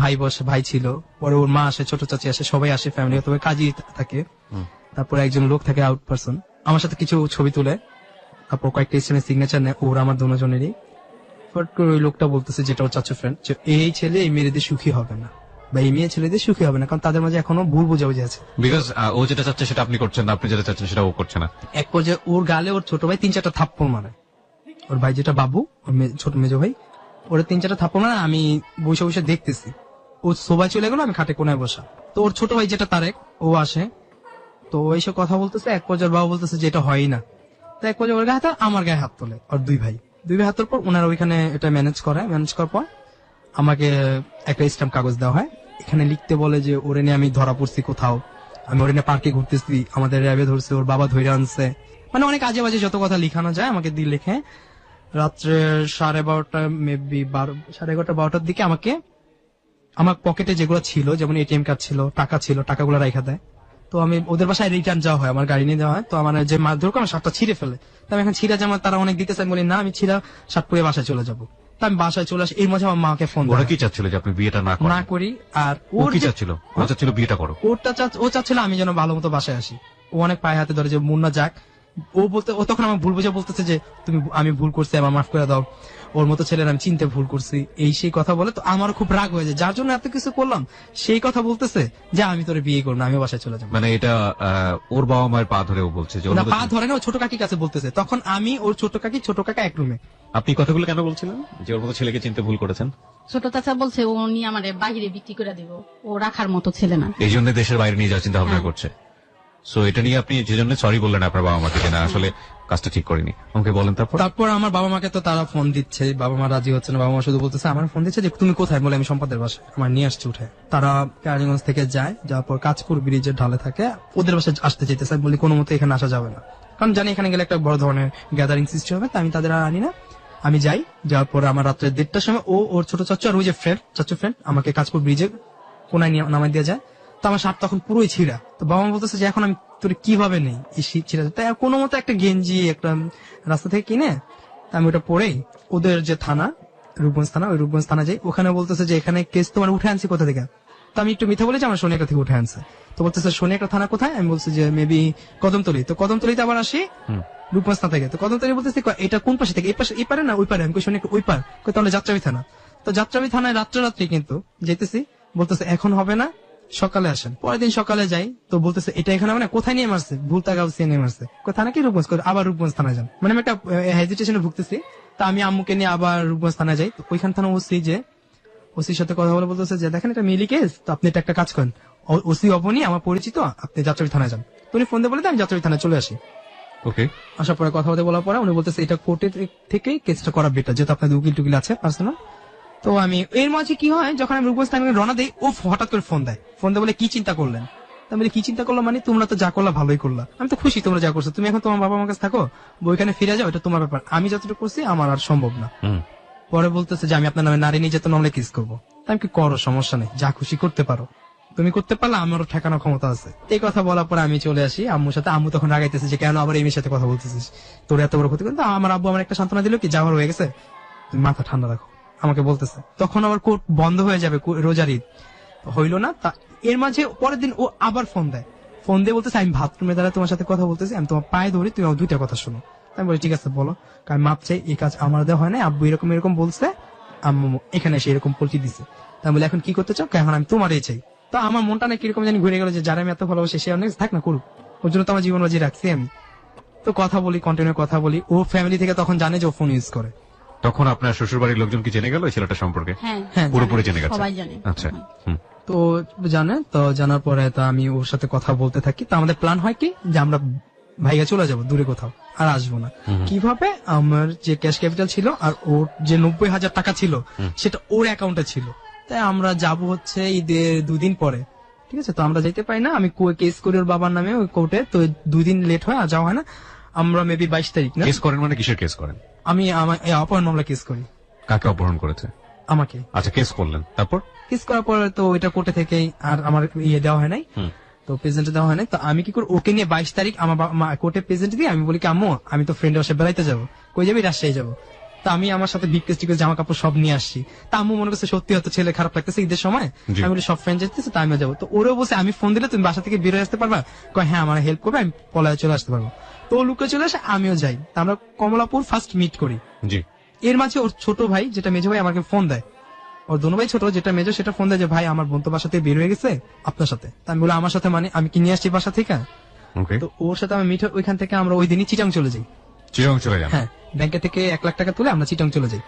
ভাই ছিল, পরে ওর মা আসে, ছোট চাচি আসে, সবাই আসে, ফ্যামিলি তবে কাজই থাকে। তারপরে একজন লোক থাকে আউট পার্সন, আমার সাথে কিছু ছবি তুলে, তারপর কয়েকটা স্টেশনের সিগনেচার নেয় ওর আমার দুজনেরই। ফট করে ওই লোকটা বলতেছে, যেটা ওর চাচু ফ্রেন্ড, এই ছেলে এই মেয়েদের সুখী হবে না, বা এই মেয়ে ছেলেদের সুখী হবে না, কারণ তাদের মাঝে এখনো ভুল বোঝাবুঝি আছে। বিকজ ও যেটা চাচ্ছে সেটা আপনি করছেন না, আপনি যেটা চাচ্ছেন সেটা ও করছে না। এক পর্যায়ে ওর গালে ওর ছোট ভাই 3-4টা থাপ্পড় মারে। ওর ভাই যেটা বাবু, ওর ছোট মেজো ভাই, ওরা 3-4টা থাপ্পড় মারে। আমি বসে বসে দেখতেছি। ও সবাই চলে গেল, আমি খাটে কোনায় বসা। তো ওর ছোট ভাই যেটা তারেক, ও আসে, তো এইসব কথা বলতেছে। এক পর্যায়ে বাবু বলতেছে যে এটা হয়ই না। তো এক পর্যায়ে ওর গায়ে হাত, আমার গায়ে হাত তোলে। আর দুই ভাই হাত তোলার পর ওনারা ওইখানে এটা ম্যানেজ করার পর আমাকে একটা স্ট্যাম্প কাগজ দেওয়া হয়। এখানে লিখতে বলে যে ওরে নিয়ে আমি ধরা পড়ছি কোথাও, আমি ওরে নিয়ে পার্কে ঘুরতেছি, আমাদের র্যাবে ধরছে, ওর বাবা ধরে আনছে, মানে অনেক আজে বাজে যত কথা লিখানো যায় আমাকে দিয়ে লিখে। রাত্রে 12:30 মেবি 11:30-12টার দিকে আমাকে আমার পকেটে যেগুলো ছিল, যেমন এটিএম কার্ড ছিল, টাকা ছিল, টাকাগুলো রেখে দেয়। তো আমি ওদের বাসায় রিটার্ন যাওয়া হয়, আমার গাড়ি নিয়ে যাওয়া হয়। তো আমার যে মারধর করে আমার শার্টটা ছিঁড়ে ফেলে। তো আমি এখন ছিঁড়া জামা তারা অনেক দিতেছে, আমি বলি না, আমি ছিঁড়া শার্ট পরে বাসায় চলে যাবো। তো আমি বাসায় চলে আসি, এর মাঝে আমার মাকে ফোন ওরা কি চাচ্ছিল যে আপনি বিয়েটা না করেন? না করি। আর ও ওর কি যে- চাচ্ছিল? ও চাচ্ছিল বিয়েটা করো? ও চাচ্ছিল আমি যেন ভালো মতো বাসায় আসি। ও অনেক পায়ে হাতে ধরে যে মুন্না যাক। ও তখন আমার ভুল বুঝে বলতেছে যে আমি ভুল করছি, আমার মাফ করে দাও, ওর মতো ছেলের আমি চিনতে ভুল করছি, এই সেই কথা বলে। তো আমারও খুব রাগ হয়ে যায়, যার জন্য এত কিছু করলাম সেই কথা বলতেছে যে আমি তোরে বিয়ে করবো না, আমি বাসায় চলে যাবো। মানে এটা ওর বাবা মায়ের পা ধরে ও বলছে যে ওর না, মতো- পা ধরে না, ও ছোট কাকির কাছে বলতেছে। তখন আমি ওর ছোট কাকা এক রুমে। আপনি কথাগুলো কেন বলছিলেন যে ওর মতো ছেলেকে চিনতে ভুল করেছেন? ছোট চাচা বলছে ও নিয়ে আমার বাহিরে বিক্রি করে দিব, ও রাখার মতো ছেলে না। এই জন্য দেশের বাইরে নিয়ে যাওয়ার চিন্তা ভাবনা হ্যাঁ। করছে। সো এটা নিয়ে আপনি যে জন্য সরি বললেন আপনার বাবা মাকে যে না আসলে কাজটা ঠিক করিনি, আমাকে বলেন তারপর। তারপর আমার বাবা মাকে তো তারা ফোন দিচ্ছে, বাবা মা রাজি হচ্ছে না, বাবা মা শুধু বলতেছে, আমার ফোন দিচ্ছে যে তুমি কোথায়, বলে আমি সম্পাদের বাসায়, আমার নিয়ে আসছে উঠে। তারা কারিগঞ্জ থেকে যায়, যাওয়ার পর কাঁচপুর ব্রিজের ঢালে থাকে, ওদের বাসায় আসতে চাইতেছে, বলি কোনো মতে এখানে আসা যাবে না, কারণ জানি এখানে গেলে একটা বড় ধরনের গ্যাদারিং সৃষ্টি হবে, তাই আমি তাদের আর আনি না। আমি যাই, যাওয়ার পর আমার রাত্রে 1:30টার সময় ওর ছোট চাচু আর ওই যে চাচু ফ্রেন্ড আমাকে কাঁচপুর ব্রিজে কোনায় নিয়ে নামাই দিয়ে যায়। তো আমার শার্ট তখন পুরোই ছিঁড়া, তো বাবা মা বলতেছে যে এখন আমি তোর কিভাবে নেই এই ছিঁড়া, তাই কোনো মতো একটা গেঞ্জি একটা রাস্তা থেকে কিনে তা আমি ওটা পরেই ওদের যে থানা রূপগঞ্জ থানা, ওই রূপগঞ্জ থানা যাই, ওখানে বলতেছে যে এখানে কেস তোমার উঠে আনছি কোথা থেকে, তো আমি একটু মিথ্যা বলেছি আমার সোনিয়াকা থেকে উঠে আনছে। তো বলতেছে সোনিয়াকা থানা কোথায়, আমি বলছি যে মেবি কদমতলি, তো কদমতলিতে আবার আসি রূপগঞ্জ থানা থেকে, তো কদমতলি বলতেছি এটা কোন পাশে থেকে, এই পাশে এই পারে না ওই পারে, আমি সোনিয়াকা ওই পার, তাহলে যাত্রাবি থানা। তো যাত্রাবি থানায় রাত্রি কিন্তু যেতেছি, বলতেছে এখন হবে না সকালে আসেন। পরের দিন সকালে যাই, তো বলতেছে এটা এখানে হবে না, কোথায় নিয়ে মারছে, ভুলতাগাউসিয়া নিয়ে মারছে, থানা কি রূপগঞ্জ, আবার রূপগঞ্জ থানা যান, মানে আমি একটা হেজিটেশনে ভুগতেছি। তা আমি আম্মুকে নিয়ে আবার রূপগঞ্জ থানা যাই, তো ওইখান থানা ওসির সাথে কথা বলে বলতেছে যে দেখেন এটা মিলি কেস, তো আপনি এটা একটা কাজ করেন, ওসি অবনী আমার পরিচিত, আপনি যাত্রাবি থানায় যান। তো উনি ফোন দিয়ে বলে আমি যাত্রাবি থানায় চলে আসি। ওকে, আসার পরে কথা বলতে বলার পরে উনি বলতেছে এটা কোর্টের থেকেই কেসটা করা বেটার, যেহেতু আপনাদের উকিল টুকিল আছে পার্সোনাল। তো আমি এর মাঝে কি হয়, যখন আমি রূপগঞ্জ থানায় রওনা দিই, ও হঠাৎ করে ফোন দেয় বলে কি চিন্তা করলেন, আমি বলি কি চিন্তা করলাম মানে তোমরা তো যা করলা ভালোই করলা, আমি তো খুশি তোমরা যা করছো, তুমি এখন তোমার বাবা মার কাছে থাকো, ওইখানে ফিরে যাও, এটা তোমার ব্যাপার, আমি যতটুকু করছি আমার আর সম্ভব না। পরে বলতেছে যে আমি আপনার নামে নারী নির্যাতন মামলা কেস করবো, আমি কি করো, সমস্যা নেই, যা খুশি করতে পারো, তুমি করতে পারলে আমারও ঠেকানোর ক্ষমতা আছে। এই কথা বলার পরে আমি চলে আসি আম্মুর সাথে, আম্মু তখন রাগাইতেছে যে কেন আবার এই মেয়ের সাথে কথা বলতেছিস, তোর এত বড় ক্ষতি, কিন্তু আমার আব্বু আমার একটা সান্ত্বনা দিল কি যাওয়ার হয়ে গেছে, তুমি মাথা ঠান্ডা রাখো, আমাকে বলতেছে। তখন আবার কোর্ট বন্ধ হয়ে যাবে, রোজার ঈদ হইলো না, তা এর মাঝে পরের দিন ও আবার ফোন দেয়, ফোন দিয়ে বলতেছে আমি বাথরুমে দ্বারা তোমার সাথে কথা বলতেছি, আমি তোমার পায়ে ধরি, তুমি আমার দুইটা কথা শোনো। আমি বলি ঠিক আছে বলো, আমি মাপ চাই, এই কাজ আমার দেওয়া হয় না, আব্বু এরকম বলছে, আম্মু এখানে এসে এরকম পল্টি দিছে, তাই বলে এখন কি করতে চাও, এখন আমি তোমারই চাই। তো আমার মনটা না কিরকম জানি ঘুরে গেল যে যারা আমি এত ভালোবাসি সে অনেক থাক না করুক, ওর জন্য তো আমার জীবন বাজি রাখছি আমি। তো কথা বলি, কন্টিনিউ কথা বলি, ও ফ্যামিলি থেকে তখন জানে যে ও ফোন ইউজ করে। তখন আপনার শ্বশুর বাড়ির লোকজন কি জেনে গেল এই ছেলেটা সম্পর্কে? হ্যাঁ পুরোপুরি জেনে গেছে, সবাই জানে। আচ্ছা। তো জানে, তো জানার পরে তো আমি ওর সাথে কথা বলতে থাকি, তো আমাদের প্ল্যান হয় কি যে আমরা ভাইয়া চলে যাবো দূরে কোথাও, আর আসবো না। কিভাবে, আমার যে ক্যাশ ক্যাপিটাল ছিল আর ওর যে 90,000 টাকা ছিল সেটা ওর অ্যাকাউন্টে ছিল, তাই আমরা যাব হচ্ছে ঈদের 2 দিন পরে, ঠিক আছে। তো আমরা যেতে পারি না, আমি কেস করি ওর বাবার নামে ওই কোর্টে, তো 2 দিন লেট হয় আর যাওয়া হয় না। আমরা মেবি 22 তারিখ না, কেস করেন মানে কিসের কেস করেন? আমি আমার অপহরণ মামলা কেস করি। কাকে অপহরণ করেছে? আমাকে। আচ্ছা, কেস করলেন, তারপর কেস করার পরে তো ওইটা কোর্টে থেকেই আর আমার দেওয়া হয় নাই, তো প্রেজেন্ট দেওয়া হয় নাই। তো আমি কি করি, ওকে নিয়ে 22 তারিখ আমার কোর্টে প্রেজেন্ট দিয়ে আমি বলি কি আম্মু আমি তো ফ্রেন্ডের বাসায় বেড়াইতে যাবো, কই যাবি, রাজশাহী যাবো। তা আমি আমার সাথে বিগ টেস্টি জামা কাপড় সব নিয়ে আসছি, তা আম্মু মনে করছে সত্যি হয়তো ছেলে খারাপ লাগতেছে ঈদের সময়, আমি বলি সব ফ্রেন্ড যেতেছে তা আমিও যাবো। তো ওরেও বসে আমি ফোন দিলে তুমি বাসা থেকে বেরোয় আসতে পারবা, কয় হ্যাঁ আমার হেল্প করবে, আমি পলায় চলে আসতে পারবো। তো ও লুকে চলে আসে, আমিও যাই, তা আমরা কমলাপুর ফার্স্ট মিট করি। জি। এর মাঝে ওর ছোট ভাই যেটা মেজো ভাই আমাকে ফোন দেয়, ওর দোনো ভাই ছোট, যেটা মেজো সেটা ফোন দেয় যে ভাই আমার বোন তো বাসা থেকে বের হয়ে গেছে আপনার সাথে। তা আমি বলি আমার সাথে মানে আমি কি নিয়ে আসছি বাসা থেকে? ওকে। তো ওর সাথে আমি মিট, ওইখান থেকে আমরা ওই দিনই চিটাং চলে যাই। চিটাং চলে যান? হ্যাঁ, ব্যাংকে থেকে 1 লাখ টাকা তুলে আমরা চিটাং চলে যাই।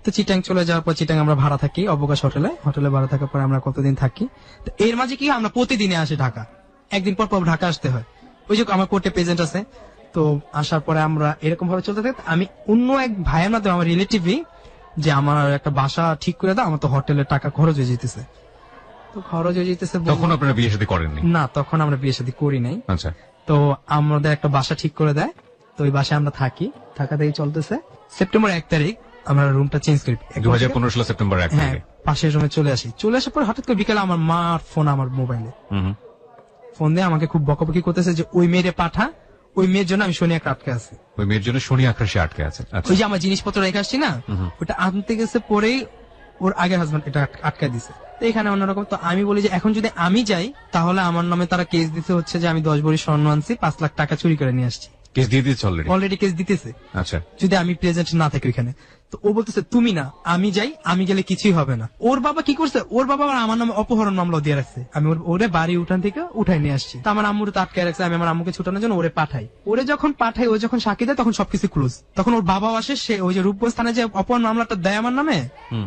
তো চিটাং চলে যাওয়ার পর চিটাং আমরা ভাড়া থাকি অবকাশ হোটেলে ভাড়া থাকার পর আমরা কতদিন থাকি। তো এর মাঝে কি আমরা প্রতিদিনে আসি ঢাকা, একদিন পর পর ঢাকা আসতে হয়, ওই যে আমার কোর্টে প্রেজেন্ট আছে। তো আসার পরে আমরা এরকম ভাবে চলতে থাকি। আমি অন্য এক ভাইয়ের মাধ্যমে আমার রিলেটিভই যে আমার একটা বাসা ঠিক করে দাও, আমার তো হোটেলের টাকা খরচ হয়ে যেতেছে, তো খরচ হয়ে যেতেছে। তখন আপনারা বিয়ে শাদী করেননি? না, তখন আমরা বিয়ে শাদী করি নাই। আচ্ছা। তো আমাদের একটা বাসা ঠিক করে দেয়, তো ওই বাসায় আমরা থাকি, থাকাতেই চলতেছে। সেপ্টেম্বর 1 তারিখ আমরা রুমটা চেঞ্জ করি, 2015 সালে সেপ্টেম্বর 1 হ্যাঁ, তারিখে। পাশের রুমে চলে আসি। চলে আসার পর হঠাৎ করে বিকালে আমার মার ফোন আমার মোবাইলে, ফোন দিয়ে আমাকে খুব বকাবকি করতেছে যে ওই মেয়েরে পাঠা, ওই মেয়ের জন্য আমি শনি একটা আটকে আছি। ওই মেয়ের জন্য শনি আকাশে আটকে আছে? আচ্ছা। ওই যে আমার জিনিসপত্র রেখে আসছি না, ওটা আনতে গেছে পরেই ওর আগের হাজবেন্ড এটা আটকায় দিছে। তো এখানে অন্যরকম। তো আমি বলি যে এখন যদি আমি যাই তাহলে আমার নামে তারা কেস দিতে হচ্ছে যে আমি 10 ভরি স্বর্ণ আনছি, 5 লাখ টাকা চুরি করে নিয়ে আসছি। কেস দিয়ে দিয়েছে অলরেডি কেস দিতেছে। আচ্ছা। যদি আমি প্রেজেন্ট না থাকি ওইখানে, তো ও বলতেছে তুমি না আমি যাই, আমি গেলে কিছুই হবে না। ওর বাবা কি করছে, ওর বাবা আমার নামে অপহরণ মামলা দিয়ে রাখছে, আমি ওরে বাড়ি উঠান থেকে উঠাই নিয়ে আসছি। তো আমার আম্মুর তো আটকে রাখছে, আমি আমার আম্মুকে ছুটানোর জন্য ওরে পাঠাই। ওরে যখন পাঠাই, ও যখন সাক্ষী দেয় তখন সবকিছু ক্লোজ। তখন ওর বাবাও আসে, সে ওই যে রূপগঞ্জ থানায় যে অপহরণ মামলাটা দেয় আমার নামে,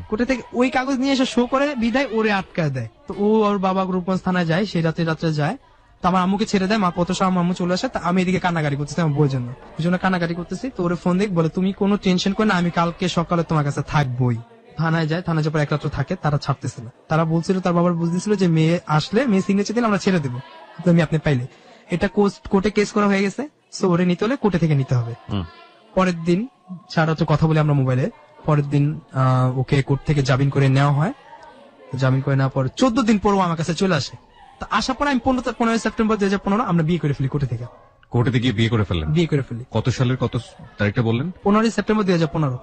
কোর্টে থেকে ওই কাগজ নিয়ে এসে শো করে বিদায় ওরে আটকায় দেয়। তো ও ওর বাবা রূপগঞ্জ থানায় যায়, সেই রাত্রে যায়। তো আমার আম্মুকে ছেড়ে দেয়, মা কত সময় আমার আম্মু চলে আসে, তা আমি এদিকে কান্নাকাটি করতেছি আমার বউয়ের জন্য, ওই জন্য কান্নাকাটি করতেছি। তো ওরে ফোন দিক বলে তুমি কোনো টেনশন করে না, আমি কালকে সকালে তোমার কাছে থাকবোই। থানায় যায়, থানায় যাওয়ার এক রাত্র থাকে, তারা ছাড়তেছে না। তারা বলছিল, তার বাবার বুঝতেছিল যে মেয়ে আসলে মেয়ে সিগনেচার দিলে আমরা ছেড়ে দেবো, আপনি পাইলে। এটা কোর্টে কেস করা হয়ে গেছে, সো ওরে নিতে হলে কোর্টে থেকে নিতে হবে। পরের দিন সারা রাত্র কথা বলি আমরা মোবাইলে। পরের দিন ওকে কোর্ট থেকে জামিন করে নেওয়া হয়। জামিন করে নেওয়ার পর 14 দিন পর ও আমার কাছে চলে আসে। তো আসার পর আমি 15 সেপ্টেম্বর 2015 আমরা বিয়ে করে ফেলি কোর্টে থেকে। কোর্টে গিয়ে বিয়ে করে ফেললেন? বিয়ে করে ফেলি। কত সালের কত তারিখটা বললেন? 15 সেপ্টেম্বর 2015।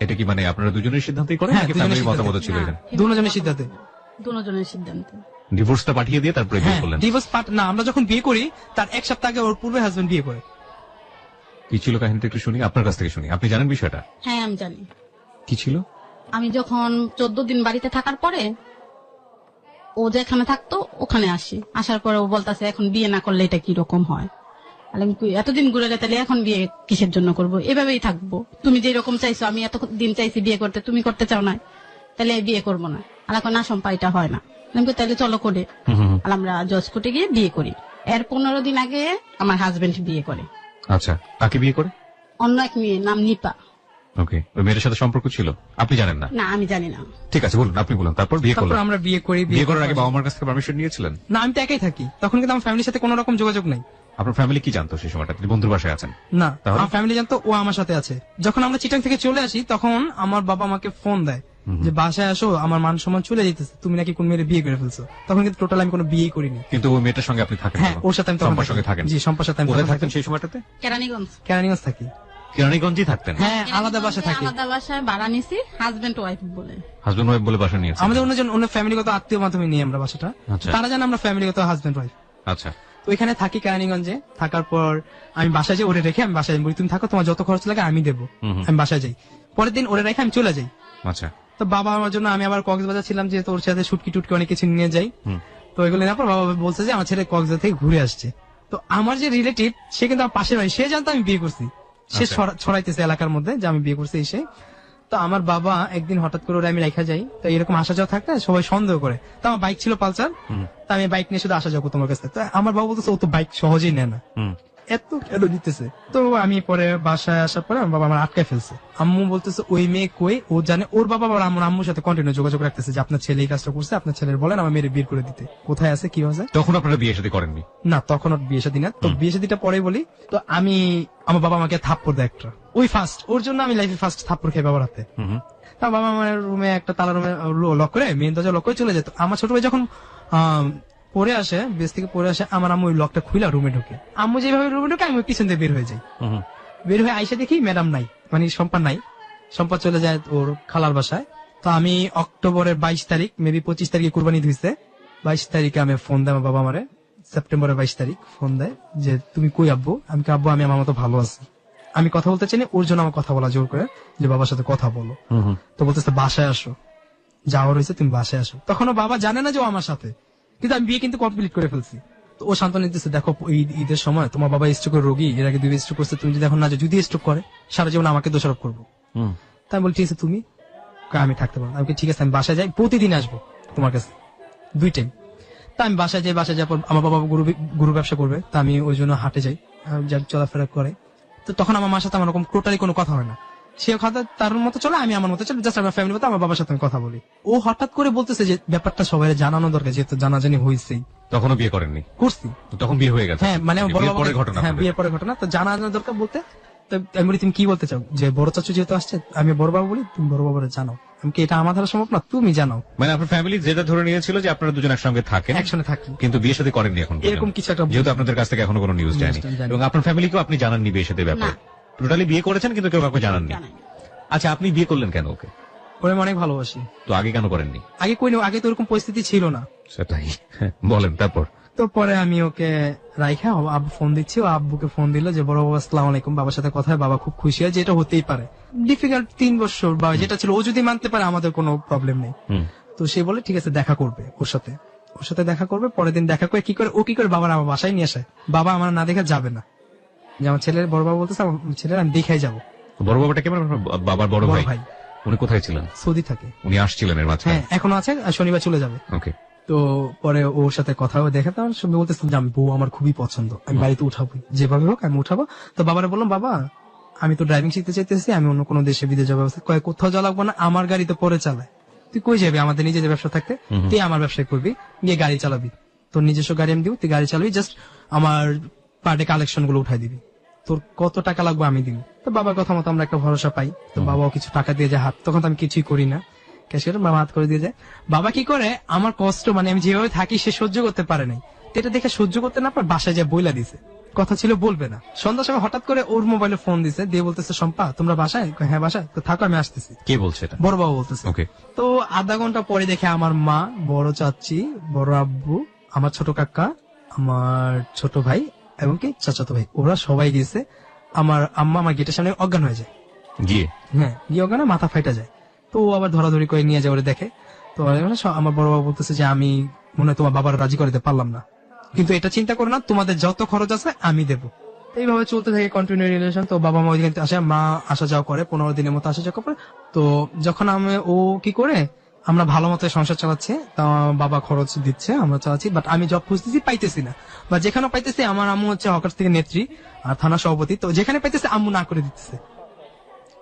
এটা কি মানে আপনারা দুজনের সিদ্ধান্তই করেন হ্যাঁ, নাকি দুজনের ফ্যামিলির সিদ্ধান্তে। মতামত ছিল এখানে? দুজনের সিদ্ধান্তে। দুজনের সিদ্ধান্ত। ডিভোর্সটা পাঠিয়ে দিয়ে তারপরে বিয়ে হ্যাঁ, করলেন? ডিভোর্স না, আমরা যখন বিয়ে করি তার এক সপ্তাহ আগে ওর পূর্বে হাজবেন্ড বিয়ে করে। কি ছিল কাহিনীটা একটু শুনি, আপনার কাছ থেকে শুনি। আপনি জানেন বিষয়টা? হ্যাঁ আমি জানি। কি ছিল? আমি যখন 14 দিন বাড়িতে থাকার পরে ও যেখানে থাকতো ওখানে আসি। আসার পরে ও বলতেছে এখন বিয়ে না করলে এটা কি রকম হয়। আমি কই, এতদিন ঘুরে গেলে এখন বিয়ে কিসের জন্য করব? এভাবেই থাকবো। তুমি যে রকম চাইছো, আমি এত দিন চাইছি বিয়ে করতে, তুমি করতে চাও না, তাহলে বিয়ে করবো না। আর এখন না সম্পা এটা হয় না। আমি কই, তাহলে চলো করে। আর আমরা জজ কোর্টে গিয়ে বিয়ে করি। এর 15 দিন আগে আমার হাজবেন্ড বিয়ে করে। আচ্ছা, কাকে বিয়ে করে? অন্য এক মেয়ে, নাম নিপা। ওকে, ওই মেয়ের সাথে সম্পর্ক ছিল, আপনি জানেন না? না আমি জানি না। ঠিক আছে, বলুন, আপনি বলুন। তারপর বিয়ে তারপর করলেন? আমরা বিয়ে করি। বিয়ে করার আগে বাবা মার কাছ থেকে পারমিশন নিয়েছিলেন? না, আমি তো একাই থাকি তখন, কিন্তু আমার ফ্যামিলির সাথে কোনো রকম যোগাযোগ নাই। আপনার ফ্যামিলি কি জানতো সেই সময়টা আপনি বন্ধুর বাসায় আছেন? না, তাহলে? আমার ফ্যামিলি জানতো ও আমার সাথে আছে। যখন আমরা চিটাং থেকে চলে আসি তখন আমার বাবা আমাকে ফোন দেয় যে বাসায় আসো, আমার মান সম্মান চলে যেতেছে, তুমি নাকি কোন মেয়ের বিয়ে করে ফেলছো। তখন কিন্তু টোটাল আমি কোনো বিয়ে করিনি। কিন্তু ওই মেয়েটার সঙ্গে আপনি থাকেন? হ্যাঁ, ওর সাথে আমি তখন সম্পার থাকি। সঙ্গে থাকেন? জি, সম্পার সাথে আমি কোথায় তখন থাকতেন থাকি। সেই সময়টাতে? কেরানীগঞ্জ। কেরানীগঞ্জ থাকি। কেরানীগঞ্জেই থাকতেন? হ্যাঁ, আলাদা বাসা থাকি। আলাদা বাসায় ভাড়া নিছি, হাজবেন্ড ওয়াইফ বলে। হাজবেন্ড ওয়াইফ বলে বাসা নিয়েছেন? আমাদের অন্য ফ্যামিলিগত আত্মীয় মাধ্যমে নিয়ে আমরা বাসাটা। আচ্ছা। তারা জানে আমরা ফ্যামিলিগত হাজবেন্ড ওয়াইফ। আচ্ছা। তো ওইখানে থাকি কেরানীগঞ্জে। থাকার পর আমি বাসায় যাই, ওরে রেখে আমি বাসায় যাই, বলি তুমি থাকো, তোমার যত খরচ লাগে আমি দেবো। আমি বাসায় যাই। পরের দিন ওরে রেখে আমি চলে যাই। আচ্ছা। তো বাবা আমার জন্য, আমি আবার কক্সবাজার ছিলাম, যে তোর সাথে শুটকি টুটকি অনেক কিছু নিয়ে যাই। তো এগুলো নেওয়ার পর বাবা বলছে যে আমার ছেলে কক্সবাজার থেকে ঘুরে আসছে। তো আমার যে রিলেটিভ, সে কিন্তু আমার পাশের বাড়ি, সে জানতো আমি বিয়ে করছি। সে ছড়াইতেছে এলাকার মধ্যে যে আমি বিয়ে করছি এসে। তো আমার বাবা একদিন হঠাৎ করে ওরা আমি রেখা যাই, তো এরকম আসা যাওয়া থাকতে সবাই সন্দেহ করে। তো আমার বাইক ছিল পালসার, তো আমি বাইক নিয়ে শুধু আসা যাওয়া করতাম ওর কাছে। তো আমার বাবা বলতেছে ও তো বাইক সহজেই নেয় না, এত কেন দিতেছে। তো আমি পরে বাসায় আসার পরে আমার বাবা আমার আটকায় ফেলছে। আম্মু বলতেছে ওই মেয়ে কই, ও জানে। ওর বাবা আবার আমার আম্মুর সাথে কন্টিনিউ যোগাযোগ রাখতেছে যে আপনার ছেলে এই কাজটা করছে, আপনার ছেলের বলেন আমার মেয়ের বিয়ে করে দিতে, কোথায় আছে কি হয়েছে। তখন আপনারা বিয়ে শাদী করেননি? না, তখন ওর বিয়ে শাদী না। তো বিয়ে শাদীটা পরে বলি। তো আমার বাবা আমাকে থাপ্পড় দেয় একটা, ওই ফার্স্ট, ওর জন্য আমি লাইফে ফার্স্ট থাপ্পড় খাই বাবার হাতে। তা বাবা আমার রুমে একটা তালা রুমে লক করে, মেন দরজা লক করে চলে যেত। আমার ছোট ভাই যখন পরে আসে, বেশ থেকে পরে আসে, আমার আম্মু ওই লকটা খুলে রুমে ঢুকে। আম্মু যেভাবে রুমে ঢুকে আমি পিছন দিয়ে বের হয়ে যাই। বের হয়ে আইসা দেখি ম্যাডাম নাই, মানে সম্পা নাই। সম্পা চলে যায় ওর খালার বাসায়। তো আমি অক্টোবরের 22 তারিখ, মেবি 25 তারিখে কুরবানি ধুইছে, 22 তারিখে আমি ফোন দেয় আমার বাবা আমারে। সেপ্টেম্বরের 22 তারিখ ফোন দেয় যে তুমি কই আব্বু। আমি কি আব্বু আমি আমার মতো ভালো আছি, আমি কথা বলতে চাই না, ওর জন্য আমার কথা বলা জোর করে যে বাবার সাথে কথা বলো। তো বলতেছে বাসায় আসো, যাওয়ার হয়েছে তুমি বাসায় আসো। তখনও বাবা জানে না যে ও আমার সাথে, কিন্তু আমি বিয়ে কিন্তু কমপ্লিট করে ফেলছি। তো ও সান্ত্বনা দিতেছে, দেখো ঈদের সময় তোমার বাবা স্ট্রোকের রোগী, এর আগে 2 স্ট্রোক করছে, তুমি যদি এখন না যাও, যদি স্ট্রোক করে সারা জীবন আমাকে দোষারোপ করবো। তাই বলি ঠিক আছে তুমি, আমি থাকতে পারবো। আমি ঠিক আছে আমি বাসায় যাই, প্রতিদিন আসবো তোমার কাছে 2 টাইম। তা আমি বাসায় যাই, বাসায় যাওয়ার পর আমার বাবা গরু ব্যবসা করবে, তা আমি ওই জন্য হাটে যাই, যা চলাফেরা করে। তো তখন আমার মার সাথে আমার রকম টোটালি কোনো কথা হয় না। সে কথা তার মতো চলে, আমি আমার মতো চলে, জাস্ট আমার ফ্যামিলি মতো আমার বাবার সাথে আমি কথা বলি। ও হঠাৎ করে বলতেছে যে ব্যাপারটা সবাই জানানো দরকার, যেহেতু জানাজানি হয়েছেই। তখনও বিয়ে করেননি? করছি। তখন বিয়ে হয়ে গেছে? হ্যাঁ, মানে আমার বড় বিয়ের বাবা, পরের ঘটনা? হ্যাঁ বিয়ের পরে ঘটনা। তো জানানো দরকার বলতে, তো আমি বলি তুমি কি বলতে চাও, যে বড় চাচু যেহেতু আসছে, আমি বড় বাবা বলি তুমি বড় বাবারে জানাও। আমি কি এটা আমার দ্বারা সম্ভব না, তুমি জানাও। মানে আপনার ফ্যামিলি যেটা ধরে নিয়েছিল যে আপনারা দুজন একসঙ্গে থাকেন, একসঙ্গে থাকি, কিন্তু বিয়ে শাদী করেননি এখন পর্যন্ত। এরকম কিছু একটা, যেহেতু আপনাদের কাছ থেকে এখনো কোনো নিউজ যায়নি, জানি। এবং আপনার ফ্যামিলিকেও আপনি জানাননি বিয়ে শাদীর ব্যাপারে? টোটালি বিয়ে করেছেন কিন্তু কেউ কাউকে জানাননি? জানাই না। আচ্ছা, আপনি বিয়ে করলেন কেন ওকে? ওরে আমি অনেক ভালোবাসি। তো আগে কেন করেননি? আগে কইনি, আগে তো এরকম পরিস্থিতি ছিল না। সেটাই বলেন। তারপর? তো পরে আমি ওকে রাইখা আব্বু ফোন দিচ্ছি, ও আব্বুকে ফোন দিল যে বড় বাবা আসসালামু আলাইকুম, বাবার সাথে কথা হয়, বাবা খুব খুশি হয়, যে এটা হতেই পারে। ডিফিকাল্ট 3 বছর বা যেটা ছিল, ও যদি মানতে পারে আমাদের কোনো প্রবলেম নেই। তো সে বলে ঠিক আছে দেখা করবে ওর সাথে দেখা করবে। পরের দিন দেখা করে ও কি করে বাবার আমার বাসায় নিয়ে আসে। বাবা আমার না দেখা যাবে না, যে আমার ছেলের বড় বাবা বলতেছে আমার ছেলের আমি দেখাই যাবো। বড় বাবাটা কেমন? বাবার বড় ভাই? উনি কোথায় ছিলেন? সৌদি থাকে। উনি আসছিলেন এর মাঝখানে? হ্যাঁ, এখনো আছে, শনিবার চলে যাবে। ওকে। তো পরে ওর সাথে কথা দেখে তখন শুনে বলতেছে যে আমি বউ আমার খুবই পছন্দ, আমি বাড়িতে উঠাবো, যেভাবে হোক আমি উঠাবো। তো বাবারে বললাম, বাবা আমি তো ড্রাইভিং শিখতে চাইতেছি, আমি অন্য কোনো দেশে বিদেশে যাবো। কয়েক কোথাও যাওয়া লাগবো না, আমার গাড়ি তো পরে চালায়, তুই কই যাবি, আমাদের নিজেদের ব্যবসা থাকতে, তুই আমার ব্যবসায় করবি, গিয়ে গাড়ি চালাবি, তোর নিজস্ব গাড়ি আমি দিব, তুই গাড়ি চালাবি, জাস্ট আমার পার ডে কালেকশন গুলো উঠাই দিবি, তোর কত টাকা লাগবে আমি দিব। তো বাবার কথা মতো আমরা একটা ভরসা পাই, তো বাবাও কিছু টাকা দিয়ে যায় হাত, তখন তো আমি কিছুই করি না, ক্যাশিয়ার বাবা হাত করে দিয়ে যায়। বাবা কি করে আমার কষ্ট, মানে আমি যেভাবে থাকি সে সহ্য করতে পারে নাই, তো এটা দেখে সহ্য করতে না পারে বাসায় যায় বইলা দিছে, কথা ছিল বলবে না। সন্ধ্যার সময় হঠাৎ করে ওর মোবাইলে ফোন দিছে, দিয়ে বলতেছে শম্পা তোমরা বাসায়? হ্যাঁ বাসায়। তো থাকো আমি আসতেছি। কে বলছে এটা? বড় বাবা বলতেছে। ওকে। তো আধা ঘন্টা পরে দেখে আমার মা, বড় চাচি, বড় আব্বু, আমার ছোট কাকা, আমার ছোট ভাই এবং কি চাচাতো ভাই, ওরা সবাই গেছে। আমার আম্মা আমার গেটের সামনে অজ্ঞান হয়ে যায়, গিয়ে হ্যাঁ গিয়ে অজ্ঞান হয়ে মাথা ফাইটা যায়। তো ও আবার ধরাধরি করে নিয়ে যায়, ওরা দেখে। তো আমার বড় বাবা বলতেছে যে আমি মনে হয় তোমার বাবার রাজি করাতে পারলাম না, কিন্তু এটা চিন্তা করো না, তোমাদের যত খরচ আছে আমি দেবো। এইভাবে চলতে থাকে কন্টিনিউ রিলেশন। তো বাবা মা ওইদিকে আসে, মা আসা যাওয়া করে, 15 দিনের মতো আসা যাওয়া করে। তো যখন ও কি করে আমরা ভালো মতো সংসার চালাচ্ছি, তা বাবা খরচ দিচ্ছে, আমরা চালাচ্ছি, বাট আমি জব খুঁজতেছি, পাইতেছি না, বা যেখানে পাইতেছি আমার আম্মু হচ্ছে হকার থেকে নেত্রী আর থানা সভাপতি, তো যেখানে পাইতেছে আম্মু না করে দিতেছে।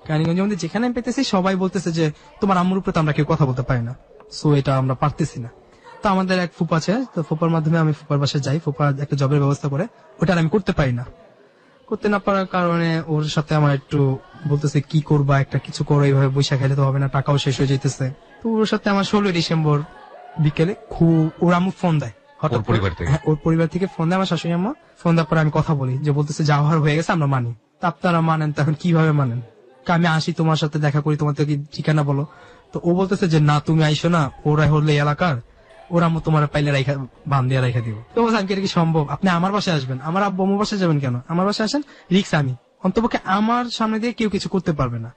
কালীগঞ্জের মধ্যে যেখানে আমি পেতেছি সবাই বলতেছে যে তোমার আম্মুর উপরে তো আমরা কেউ কথা বলতে পারি না, সো এটা আমরা পারতেছি না। তো আমাদের এক ফুপা আছে, তো ফুপার মাধ্যমে আমি ফুপার বাসায় যাই, ফুপা একটা জবের ব্যবস্থা করে, ওটা আমি করতে পারি না। করতে না পারার কারণে ওর সাথে আমার একটু বলতেছে কি করবা, একটা কিছু করো, এইভাবে বৈশাখ খেলে তো হবে না, টাকাও শেষ হয়ে যেতেছে। তো ওর সাথে আমার 16 ডিসেম্বর বিকেলে ওর আম্মু ফোন দেয়, হঠাৎ ওর পরিবার থেকে? হ্যাঁ, ওর পরিবার থেকে ফোন দেয় আমার শাশুড়ি আম্মা। ফোন দেওয়ার পরে আমি কথা বলি, যে বলতেছে যাওয়ার হয়ে গেছে, আমরা মানি। তা আপনারা মানেন, তখন কিভাবে মানেন, আমি আসি তোমার সাথে দেখা করি, তোমার থেকে ঠিকানা বলো। তো ও বলতেছে যে না তুমি আইসো না, ওরা হলে এলাকার, ওরা আম্মু তোমার পাইলে রাইখা বান দিয়ে রাইখা দিব। তো বলছে আমি কি সম্ভব, আপনি আমার বাসায় আসবেন, আমার আব্বু আম্মুর বাসায় যাবেন কেন, আমার বাসায় আসেন, রিক্স আমি, অন্তপক্ষে আমার সামনে দিয়ে কেউ কিছু করতে পারবে না।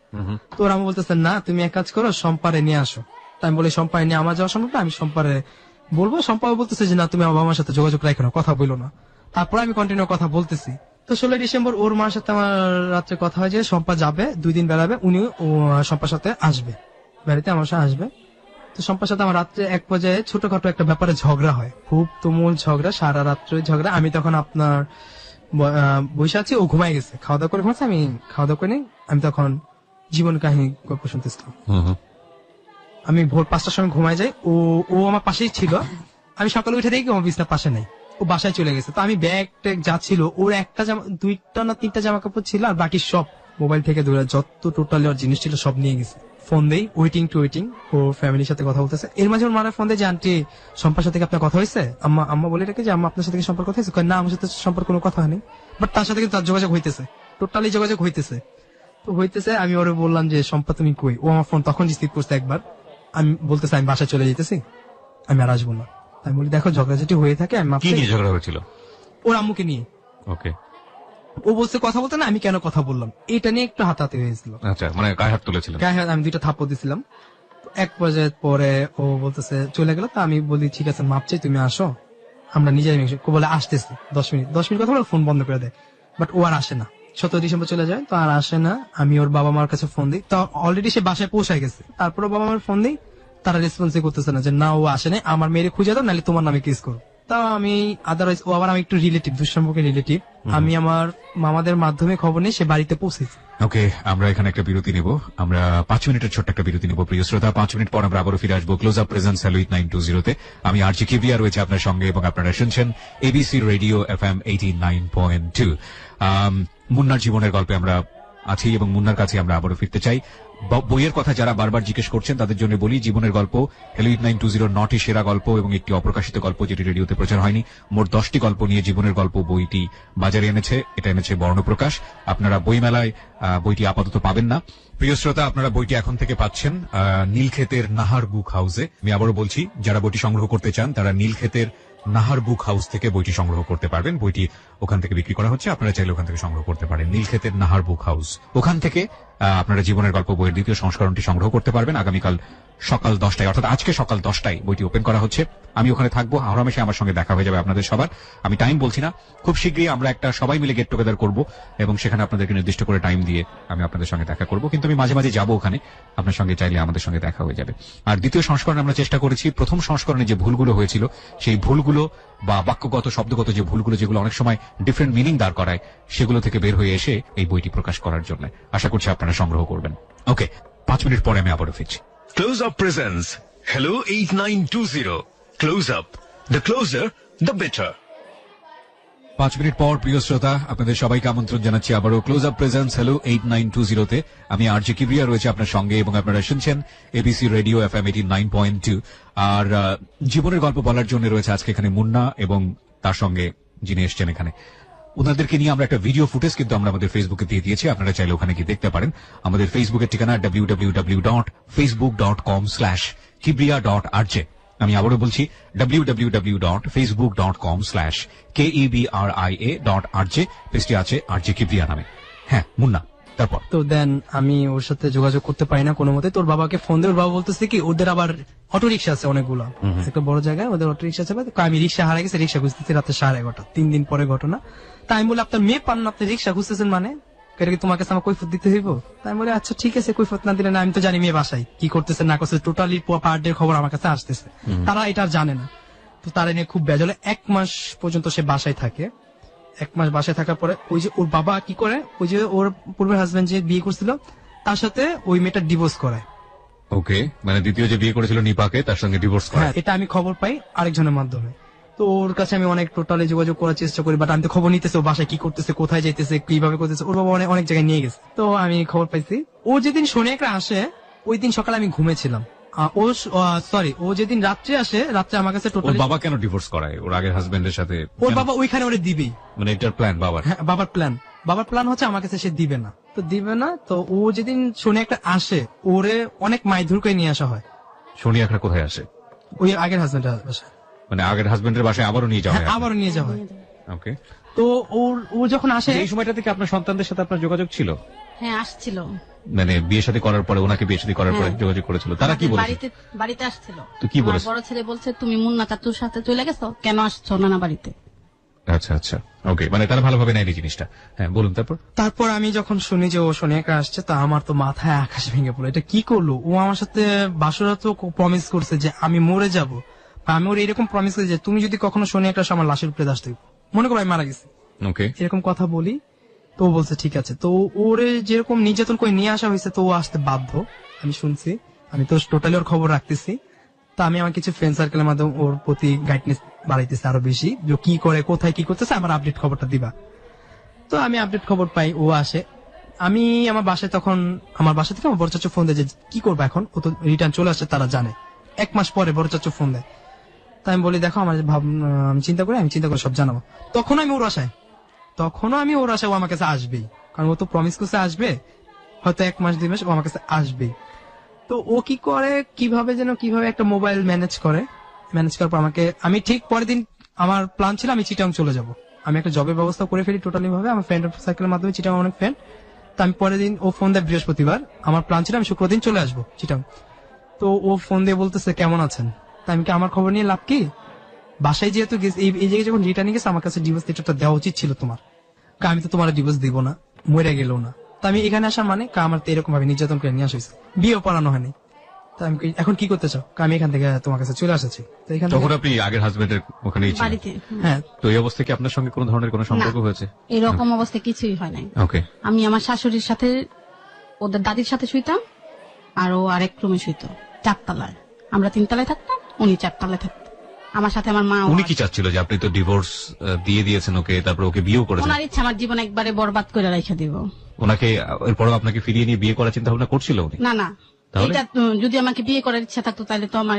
তো ওরা আম্মু বলতেছে না তুমি এক কাজ করো, সম্পারে নিয়ে আসো। তাই আমি বলি সম্পারে নিয়ে আমার যাওয়া সম্ভব না, আমি সম্পারে বলবো। সম্পা বলতেছে যে না তুমি আমার বাবার সাথে যোগাযোগ রাখো না, কথা বলো না। তারপরে আমি কন্টিনিউ কথা বলতেছি। তো 16 ডিসেম্বর ওর মার সাথে আমার রাত্রে কথা হয় যে শম্পা যাবে, 2 দিন বেড়াবে, উনি শম্পার সাথে আসবে, বাড়িতে আমার সাথে আসবে। তো শম্পার সাথে আমার রাত্রে এক পর্যায়ে ছোটখাটো একটা ব্যাপারে ঝগড়া হয়, খুব তুমুল ঝগড়া, সারা রাত্রে ঝগড়া। আমি তখন আপনার বসে আছি, ও ঘুমাই গেছে, খাওয়া দাওয়া করে ঘুমাচ্ছে, আমি খাওয়া দাওয়া করে নেই, আমি তখন জীবন কাহিনী গল্প শুনতেছিলাম। আমি ভোর 5টার সময় ঘুমাই যাই, ও আমার পাশেই ছিল। আমি সকালে উঠে দেখি আমার বিছনার পাশে নাই, ও বাসায় চলে গেছে। তো আমি ব্যাগ ট্যাগ যা ছিল, ওর একটা জামা, 2টা না 3টা জামা কাপড় ছিল, আর বাকি সব মোবাইল থেকে ধরে যত টোটালি ওর জিনিস ছিল সব নিয়ে গেছে। ফোন দেই, ওয়েটিং টু ওয়েটিং, ও ফ্যামিলির সাথে কথা বলতেছে। এর মাঝে ওর মারা ফোন দেয় যে আন্টি সম্পার সাথে কি আপনার কথা হয়েছে? আম্মা বলে রেখে যে আম্মা আপনার সাথে কি সম্পর্ক হয়েছে? কয়, না আমার সাথে সম্পর্ক কোনো কথা হয়নি, বাট তার সাথে কিন্তু তার যোগাযোগ হইতেছে, টোটালি যোগাযোগ হইতেছে। তো হইতেছে, আমি ওরে বললাম যে সম্পা তুমি কই? ও আমার ফোন তখন রিসিভ করছে একবার, আমি বলতেছে আমি বাসায় চলে যেতেছি, আমি আর আসবো না। আমি বলি দেখো ঝগড়াঝাটি হয়ে থাকে, আমি কি নিয়ে ঝগড়া হয়েছিল? ওর আম্মুকে নিয়ে। ওকে। ও বলছে কথা বলতে না, আমি কেন কথা বললাম, এটা নিয়ে একটু হাতাহাতি হয়েছিল। আচ্ছা, মানে গায়ে হাত তুলেছিলেন? গায়ে হাত, আমি 2টা থাপ্পড় দিছিলাম। এক পর্যায়ে পরে ও বলতেছে চলে গেল। তা আমি বলি ঠিক আছে মাপ চাই, তুমি আসো, আমরা নিজেই বলে আসতেছি 10 মিনিট কথা বলে ফোন বন্ধ করে দেয়। বাট ও আর আসে না, 17 ডিসেম্বর চলে যায়, তো আর আসে না। আমি ওর বাবা মার কাছে ফোন দিই, তো অলরেডি সে বাসায় পৌঁছায় গেছে। তারপরে বাবা মার ফোন দিই, তারা রেসপন্সই করতেছে না, যে না ও আসে নাই, আমার মেয়েরে খুঁজে দাও, নাহলে তোমার নামে কেস করো। তা আমি আদারওয়াইজ, ও আবার আমি একটু রিলেটিভ, দুঃসম্পর্কের রিলেটিভ, আমি আমার মামাদের মাধ্যমে খবর নিয়ে সে বাড়িতে পৌঁছেছি। ওকে, আমরা এখানে একটা বিরতি নিব, আমরা 5 মিনিটের ছোট্ট একটা বিরতি নিব প্রিয় শ্রোতা। 5 মিনিট পর আমরা আবারও ফিরে আসবো ক্লোজ আপ প্রেজেন্স হ্যালো 920-তে। আমি আরজি কিবরিয়া রয়েছে আপনার সঙ্গে, এবং আপনারা শুনছেন এবিসি রেডিও FM 89.2। মুন্নার জীবনের গল্পে আমরা আছি, এবং মুন্নার কাছে আমরা আবারও ফিরতে চাই। বইয়ের কথা যারা বারবার জিজ্ঞেস করছেন তাদের জন্য বলি, জীবনের গল্প হ্যালো 920 9টি সেরা গল্প এবং একটি অপ্রকাশিত গল্প যেটি রেডিওতে প্রচার হয়নি, মোট 10টি গল্প নিয়ে জীবনের গল্প বইটি বাজারে এনেছে। এটা এনেছে বর্ণপ্রকাশ। আপনারা বইমেলায় বইটি আপাতত পাবেন না। প্রিয় শ্রোতা, আপনারা বইটি এখন থেকে পাচ্ছেন নীলক্ষেতের নাহার বুক হাউসে। আমি আবারও বলছি, যারা বইটি সংগ্রহ করতে চান তারা নীলক্ষেতের নাহার বুক হাউস থেকে বইটি সংগ্রহ করতে পারবেন। বইটি ওখান থেকে বিক্রি করা হচ্ছে, আপনারা চাইলে ওখান থেকে সংগ্রহ করতে পারেন। নীলক্ষেতের নাহার বুক হাউস, ওখান থেকে আপনারা জীবনের গল্প বইয়ের দ্বিতীয় সংস্করণটি সংগ্রহ করতে পারবেন আগামীকাল সকাল 10টায়, অর্থাৎ আজকে সকাল 10টায় বইটি ওপেন করা হচ্ছে। আমি ওখানে থাকবো, হরহামেশা আমার সঙ্গে দেখা হয়ে যাবে আপনাদের সবার। আমি টাইম বলছি না, খুব শীঘ্রই আমরা একটা সবাই মিলে গেট টুগেদার করব এবং সেখানে আপনাদেরকে নির্দিষ্ট করে টাইম দিয়ে আমি আপনাদের সঙ্গে দেখা করব। কিন্তু আমি মাঝে মাঝে যাবো ওখানে, আপনার সঙ্গে চাইলে আমাদের সঙ্গে দেখা হয়ে যাবে। আর দ্বিতীয় সংস্করণে আমরা চেষ্টা করেছি প্রথম সংস্করণে যে ভুলগুলো হয়েছিল সেই ভুলগুলো বা বাক্যগত শব্দগত যে ভুলগুলো যেগুলো অনেক সময় ডিফারেন্ট মিনিং দাঁড় করায় সেগুলো থেকে বের হয়ে এসে এই বইটি প্রকাশ করার জন্য আশা করছি আপনারা সংগ্রহ করবেন। ওকে, 5 মিনিট পরে আমি আবারও ফিরছি। Close Up presents Hello 8920. Close Up. The closer, the better. 5 minute পর প্রিয় শ্রোতা, আপনাদের সবাইকে আমন্ত্রণ জানাচ্ছি আবারও ক্লোজ আপ প্রেজেন্স হ্যালো 8920 তে। আমি আরজে কিবরিয়া রয়েছে আপনার সঙ্গে এবং আপনারা শুনছেন এবিসি রেডিও FM 89.2। আর জীবনের গল্প বলার জন্য রয়েছে আজকে এখানে মুন্না এবং তার সঙ্গে যিনি এসছেন এখানে। ওনাদেরকে নিয়ে আমরা একটা ভিডিও ফুটেজ কিন্তু আমরা আমাদের ফেসবুকে দিয়ে দিয়েছি, আপনারা চাইলে ওখানে গিয়ে দেখতে পারেন। আমাদের ফেসবুকের ঠিকানা www.facebook.com/kibria.rj। আমি আবারও বলছি www.facebook.com/kebria.rj, পেজটি আছে আরজে কিবরিয়া নামে। হ্যাঁ মুন্না, তারপর তো দেন আমি ওর সাথে যোগাযোগ করতে পারি না কোনো মতে। তোর বাবাকে ফোন দিয়ে ওর বাবা বলতেছে কি ওদের আবার অটো রিক্সা আছে অনেকগুলো, একটা বড় জায়গায় ওদের অটো রিক্সা আছে। আমি রিক্সা হারা গেছে, রিক্সা খুঁজতেছি রাতে 11:30, 3 দিন পরে ঘটনা। তাই আমি বলি আপনার মেয়ে পান না, আপনি রিক্সা খুঁজতেছেন মানে এটা কি তোমার কাছে আমার কৈফত দিতে হইব? তাই আমি বলি আচ্ছা ঠিক আছে, কৈফত না দিলে না, আমি তো জানি মেয়ে বাসায় কি করতেছে না করতেছে, টোটালি পার ডে খবর আমার কাছে আসতেছে, তারা এটা আর জানে না। তো তারা নিয়ে খুব বেজলে 1 মাস পর্যন্ত সে বাসায় থাকে। 1 মাস বাসায় থাকার পরে ওই যে ওর বাবা কি করে, ওই যে ওর পূর্বের হাজবেন্ড যে বিয়ে করছিল তার সাথে ওই মেয়েটা ডিভোর্স করায়। ওকে, মানে দ্বিতীয় যে বিয়ে করেছিল নিপাকে তার সঙ্গে ডিভোর্স করে। হ্যাঁ, এটা আমি খবর পাই আরেকজনের মাধ্যমে। তো ওর কাছে আমি অনেক টোটালি যোগাযোগ করার চেষ্টা করি, বাট আমি তো খবর নিতেছে ও বাসায় কি করতেছে, কোথায় যাইতেছে, কিভাবে করতেছে। ওর বাবা অনেক জায়গায় নিয়ে গেছে। তো আমি খবর পাইছি ও যেদিন শনি একটা আসে ওই দিন সকালে আমি ঘুমেছিলাম। ও যেদিন রাত্রে আসে, রাত্রে আমার কাছে ওর টোটালি বাবা কেন ডিভোর্স করায় ওর আগের হাজবেন্ডের সাথে? ওর বাবা ওইখানে ওরে দিবেই, মানে এটার প্ল্যান বাবার? হ্যাঁ বাবার প্ল্যান হচ্ছে আমার কাছে সে দিবে না। তো দিবে না, তো ও যেদিন শনি একটা আসে ওরে অনেক মাইধুর করে নিয়ে আসা হয়। শনি একটা কোথায় আসে? ওই আগের হাজবেন্ডের বাসায়, মানে আগের হাজবেন্ডের বাসায় আবারও নিয়ে যাওয়া হয়? আবারও নিয়ে যাওয়া হয়। ওকে, তো ও যখন আসে এই সময়টা থেকে আপনার সন্তানদের সাথে আপনার যোগাযোগ ছিল? হ্যাঁ আসছিল, মানে বিয়ে শাদী করার পরে, ওনাকে বিয়ে শাদী করার পরে হ্যাঁ। যোগাযোগ করেছিল? তারা কি বলেছে? বাড়িতে আসছিল। তো কি আমার বলেছে? বড় ছেলে বলছে তুমি মুন্না চাচুর সাথে চলে গেছো, কেন আসছো নানা বাড়িতে? আচ্ছা আচ্ছা, ওকে, মানে তারা ভালোভাবে নেয়নি জিনিসটা। হ্যাঁ বলুন তারপর। তারপর আমি যখন শুনি যে ও শনি একটা আসছে, তো আমার তো মাথায় আকাশ ভেঙে পড়লো। এটা কি করলো ও? আমার সাথে বাসরাতেও প্রমিস করছে যে আমি মরে যাব, আমি ওর এরকম প্রমিস করি যে তুমি যদি কখনো শনি একটা আসো আমার লাশের উপরে দাস দেবো, মনে করো আমি মারা গেছি, ওকে, এরকম কথা বলি। তো ও বলছে ঠিক আছে। তো ওরে যেরকম নির্যাতন করে নিয়ে আসা হয়েছে, তো ও আসতে বাধ্য। আমি শুনছি, আমি তো টোটালি ওর খবর রাখতেছি। তো আমি আমার কিছু ফ্রেন্ড সার্কেলের মাধ্যমে ওর প্রতি গাইডনেস বাড়াইতেছে আরো বেশি, যে কি করে কোথায় কি করতেছে আমার আপডেট খবরটা দিবা। তো আমি আপডেট খবর পাই, ও আসে। আমি আমার বাসায় তখন, আমার বাসা থেকে আমার বড় চাচু ফোন দেয় যে কি করবো এখন, ও তো রিটার্ন চলে আসছে, তারা জানে। 1 মাস পরে বড় চাচু ফোন দেয়। তাই আমি বলি দেখো আমার আমি চিন্তা করে সব জানাবো। তখনও আমি ওর আশায় ও আমার কাছে আসবেই, কারণ ও তো প্রমিস করছে আসবে, হয়তো 1 মাস 2 মাস ও আমার কাছে আসবেই। তো ও কি করে কিভাবে একটা মোবাইল ম্যানেজ করার পর আমাকে, আমি ঠিক পরের দিন আমার প্ল্যান ছিল আমি চিটাং চলে যাব, আমি একটা জবের ব্যবস্থা করে ফেলি টোটালি ভাবে আমার ফ্রেন্ড সার্কেলের মাধ্যমে, চিটাং অনেক ফ্রেন্ড। তো আমি পরের দিন, ও ফোন দেয় বৃহস্পতিবার, আমার প্ল্যান ছিল আমি শুক্রবার দিন চলে আসবো চিটাং। তো ও ফোন দিয়ে বলতেছে কেমন আছেন? তাই আমি কি আমার খবর নিয়ে লাভ কি? বাসায় যেহেতু এই জায়গায় যখন রিটার্নিং গেছে আমার কাছে ডিভোর্স লেটারটা দেওয়া উচিত ছিল তোমার, আমি তো তোমার ডিভোর্স দিব না, মরে গেল না। তা আমি এখানে আসার মানে আমার তো এরকম ভাবে নির্যাতন করে নিয়ে আসা হয়েছে, বিয়েও পড়ানো হয়নি। তা আমি এখন কি করতে চাও? আমি এখান থেকে তোমার কাছে চলে আসছি। তো এখান তখন থেকে আপনি আগের হাজবেন্ডের ওখানেই ছিলেন? বাড়িতে। হ্যাঁ, তো এই অবস্থায় কি আপনার সঙ্গে কোনো ধরনের কোনো সম্পর্ক হয়েছে? এরকম অবস্থা কিছুই হয় নাই। ওকে, আমি আমার শাশুড়ির সাথে, ওদের দাদির সাথে শুইতাম, আর ও আরেক রুমে শুইতো 4 তলায়। আমরা 3 তলায় থাকতাম, উনি 4 তলায় থাকতেন। আমার সাথে আমার মা। উনি কি চাচ্ছিল যে আপনি তো ডিভোর্স দিয়ে দিয়েছেন ওকে, তারপর ওকে বিয়েও করেছেন? ওনার ইচ্ছা আমার জীবন একবারে বরবাদ করে রেখে দিব। ওনাকে এরপরও আপনাকে ফিরিয়ে নিয়ে বিয়ে করার চিন্তা ভাবনা করছিল উনি? না না, তাহলে? এটা যদি আমাকে বিয়ে করার ইচ্ছা থাকতো তাহলে তো আমার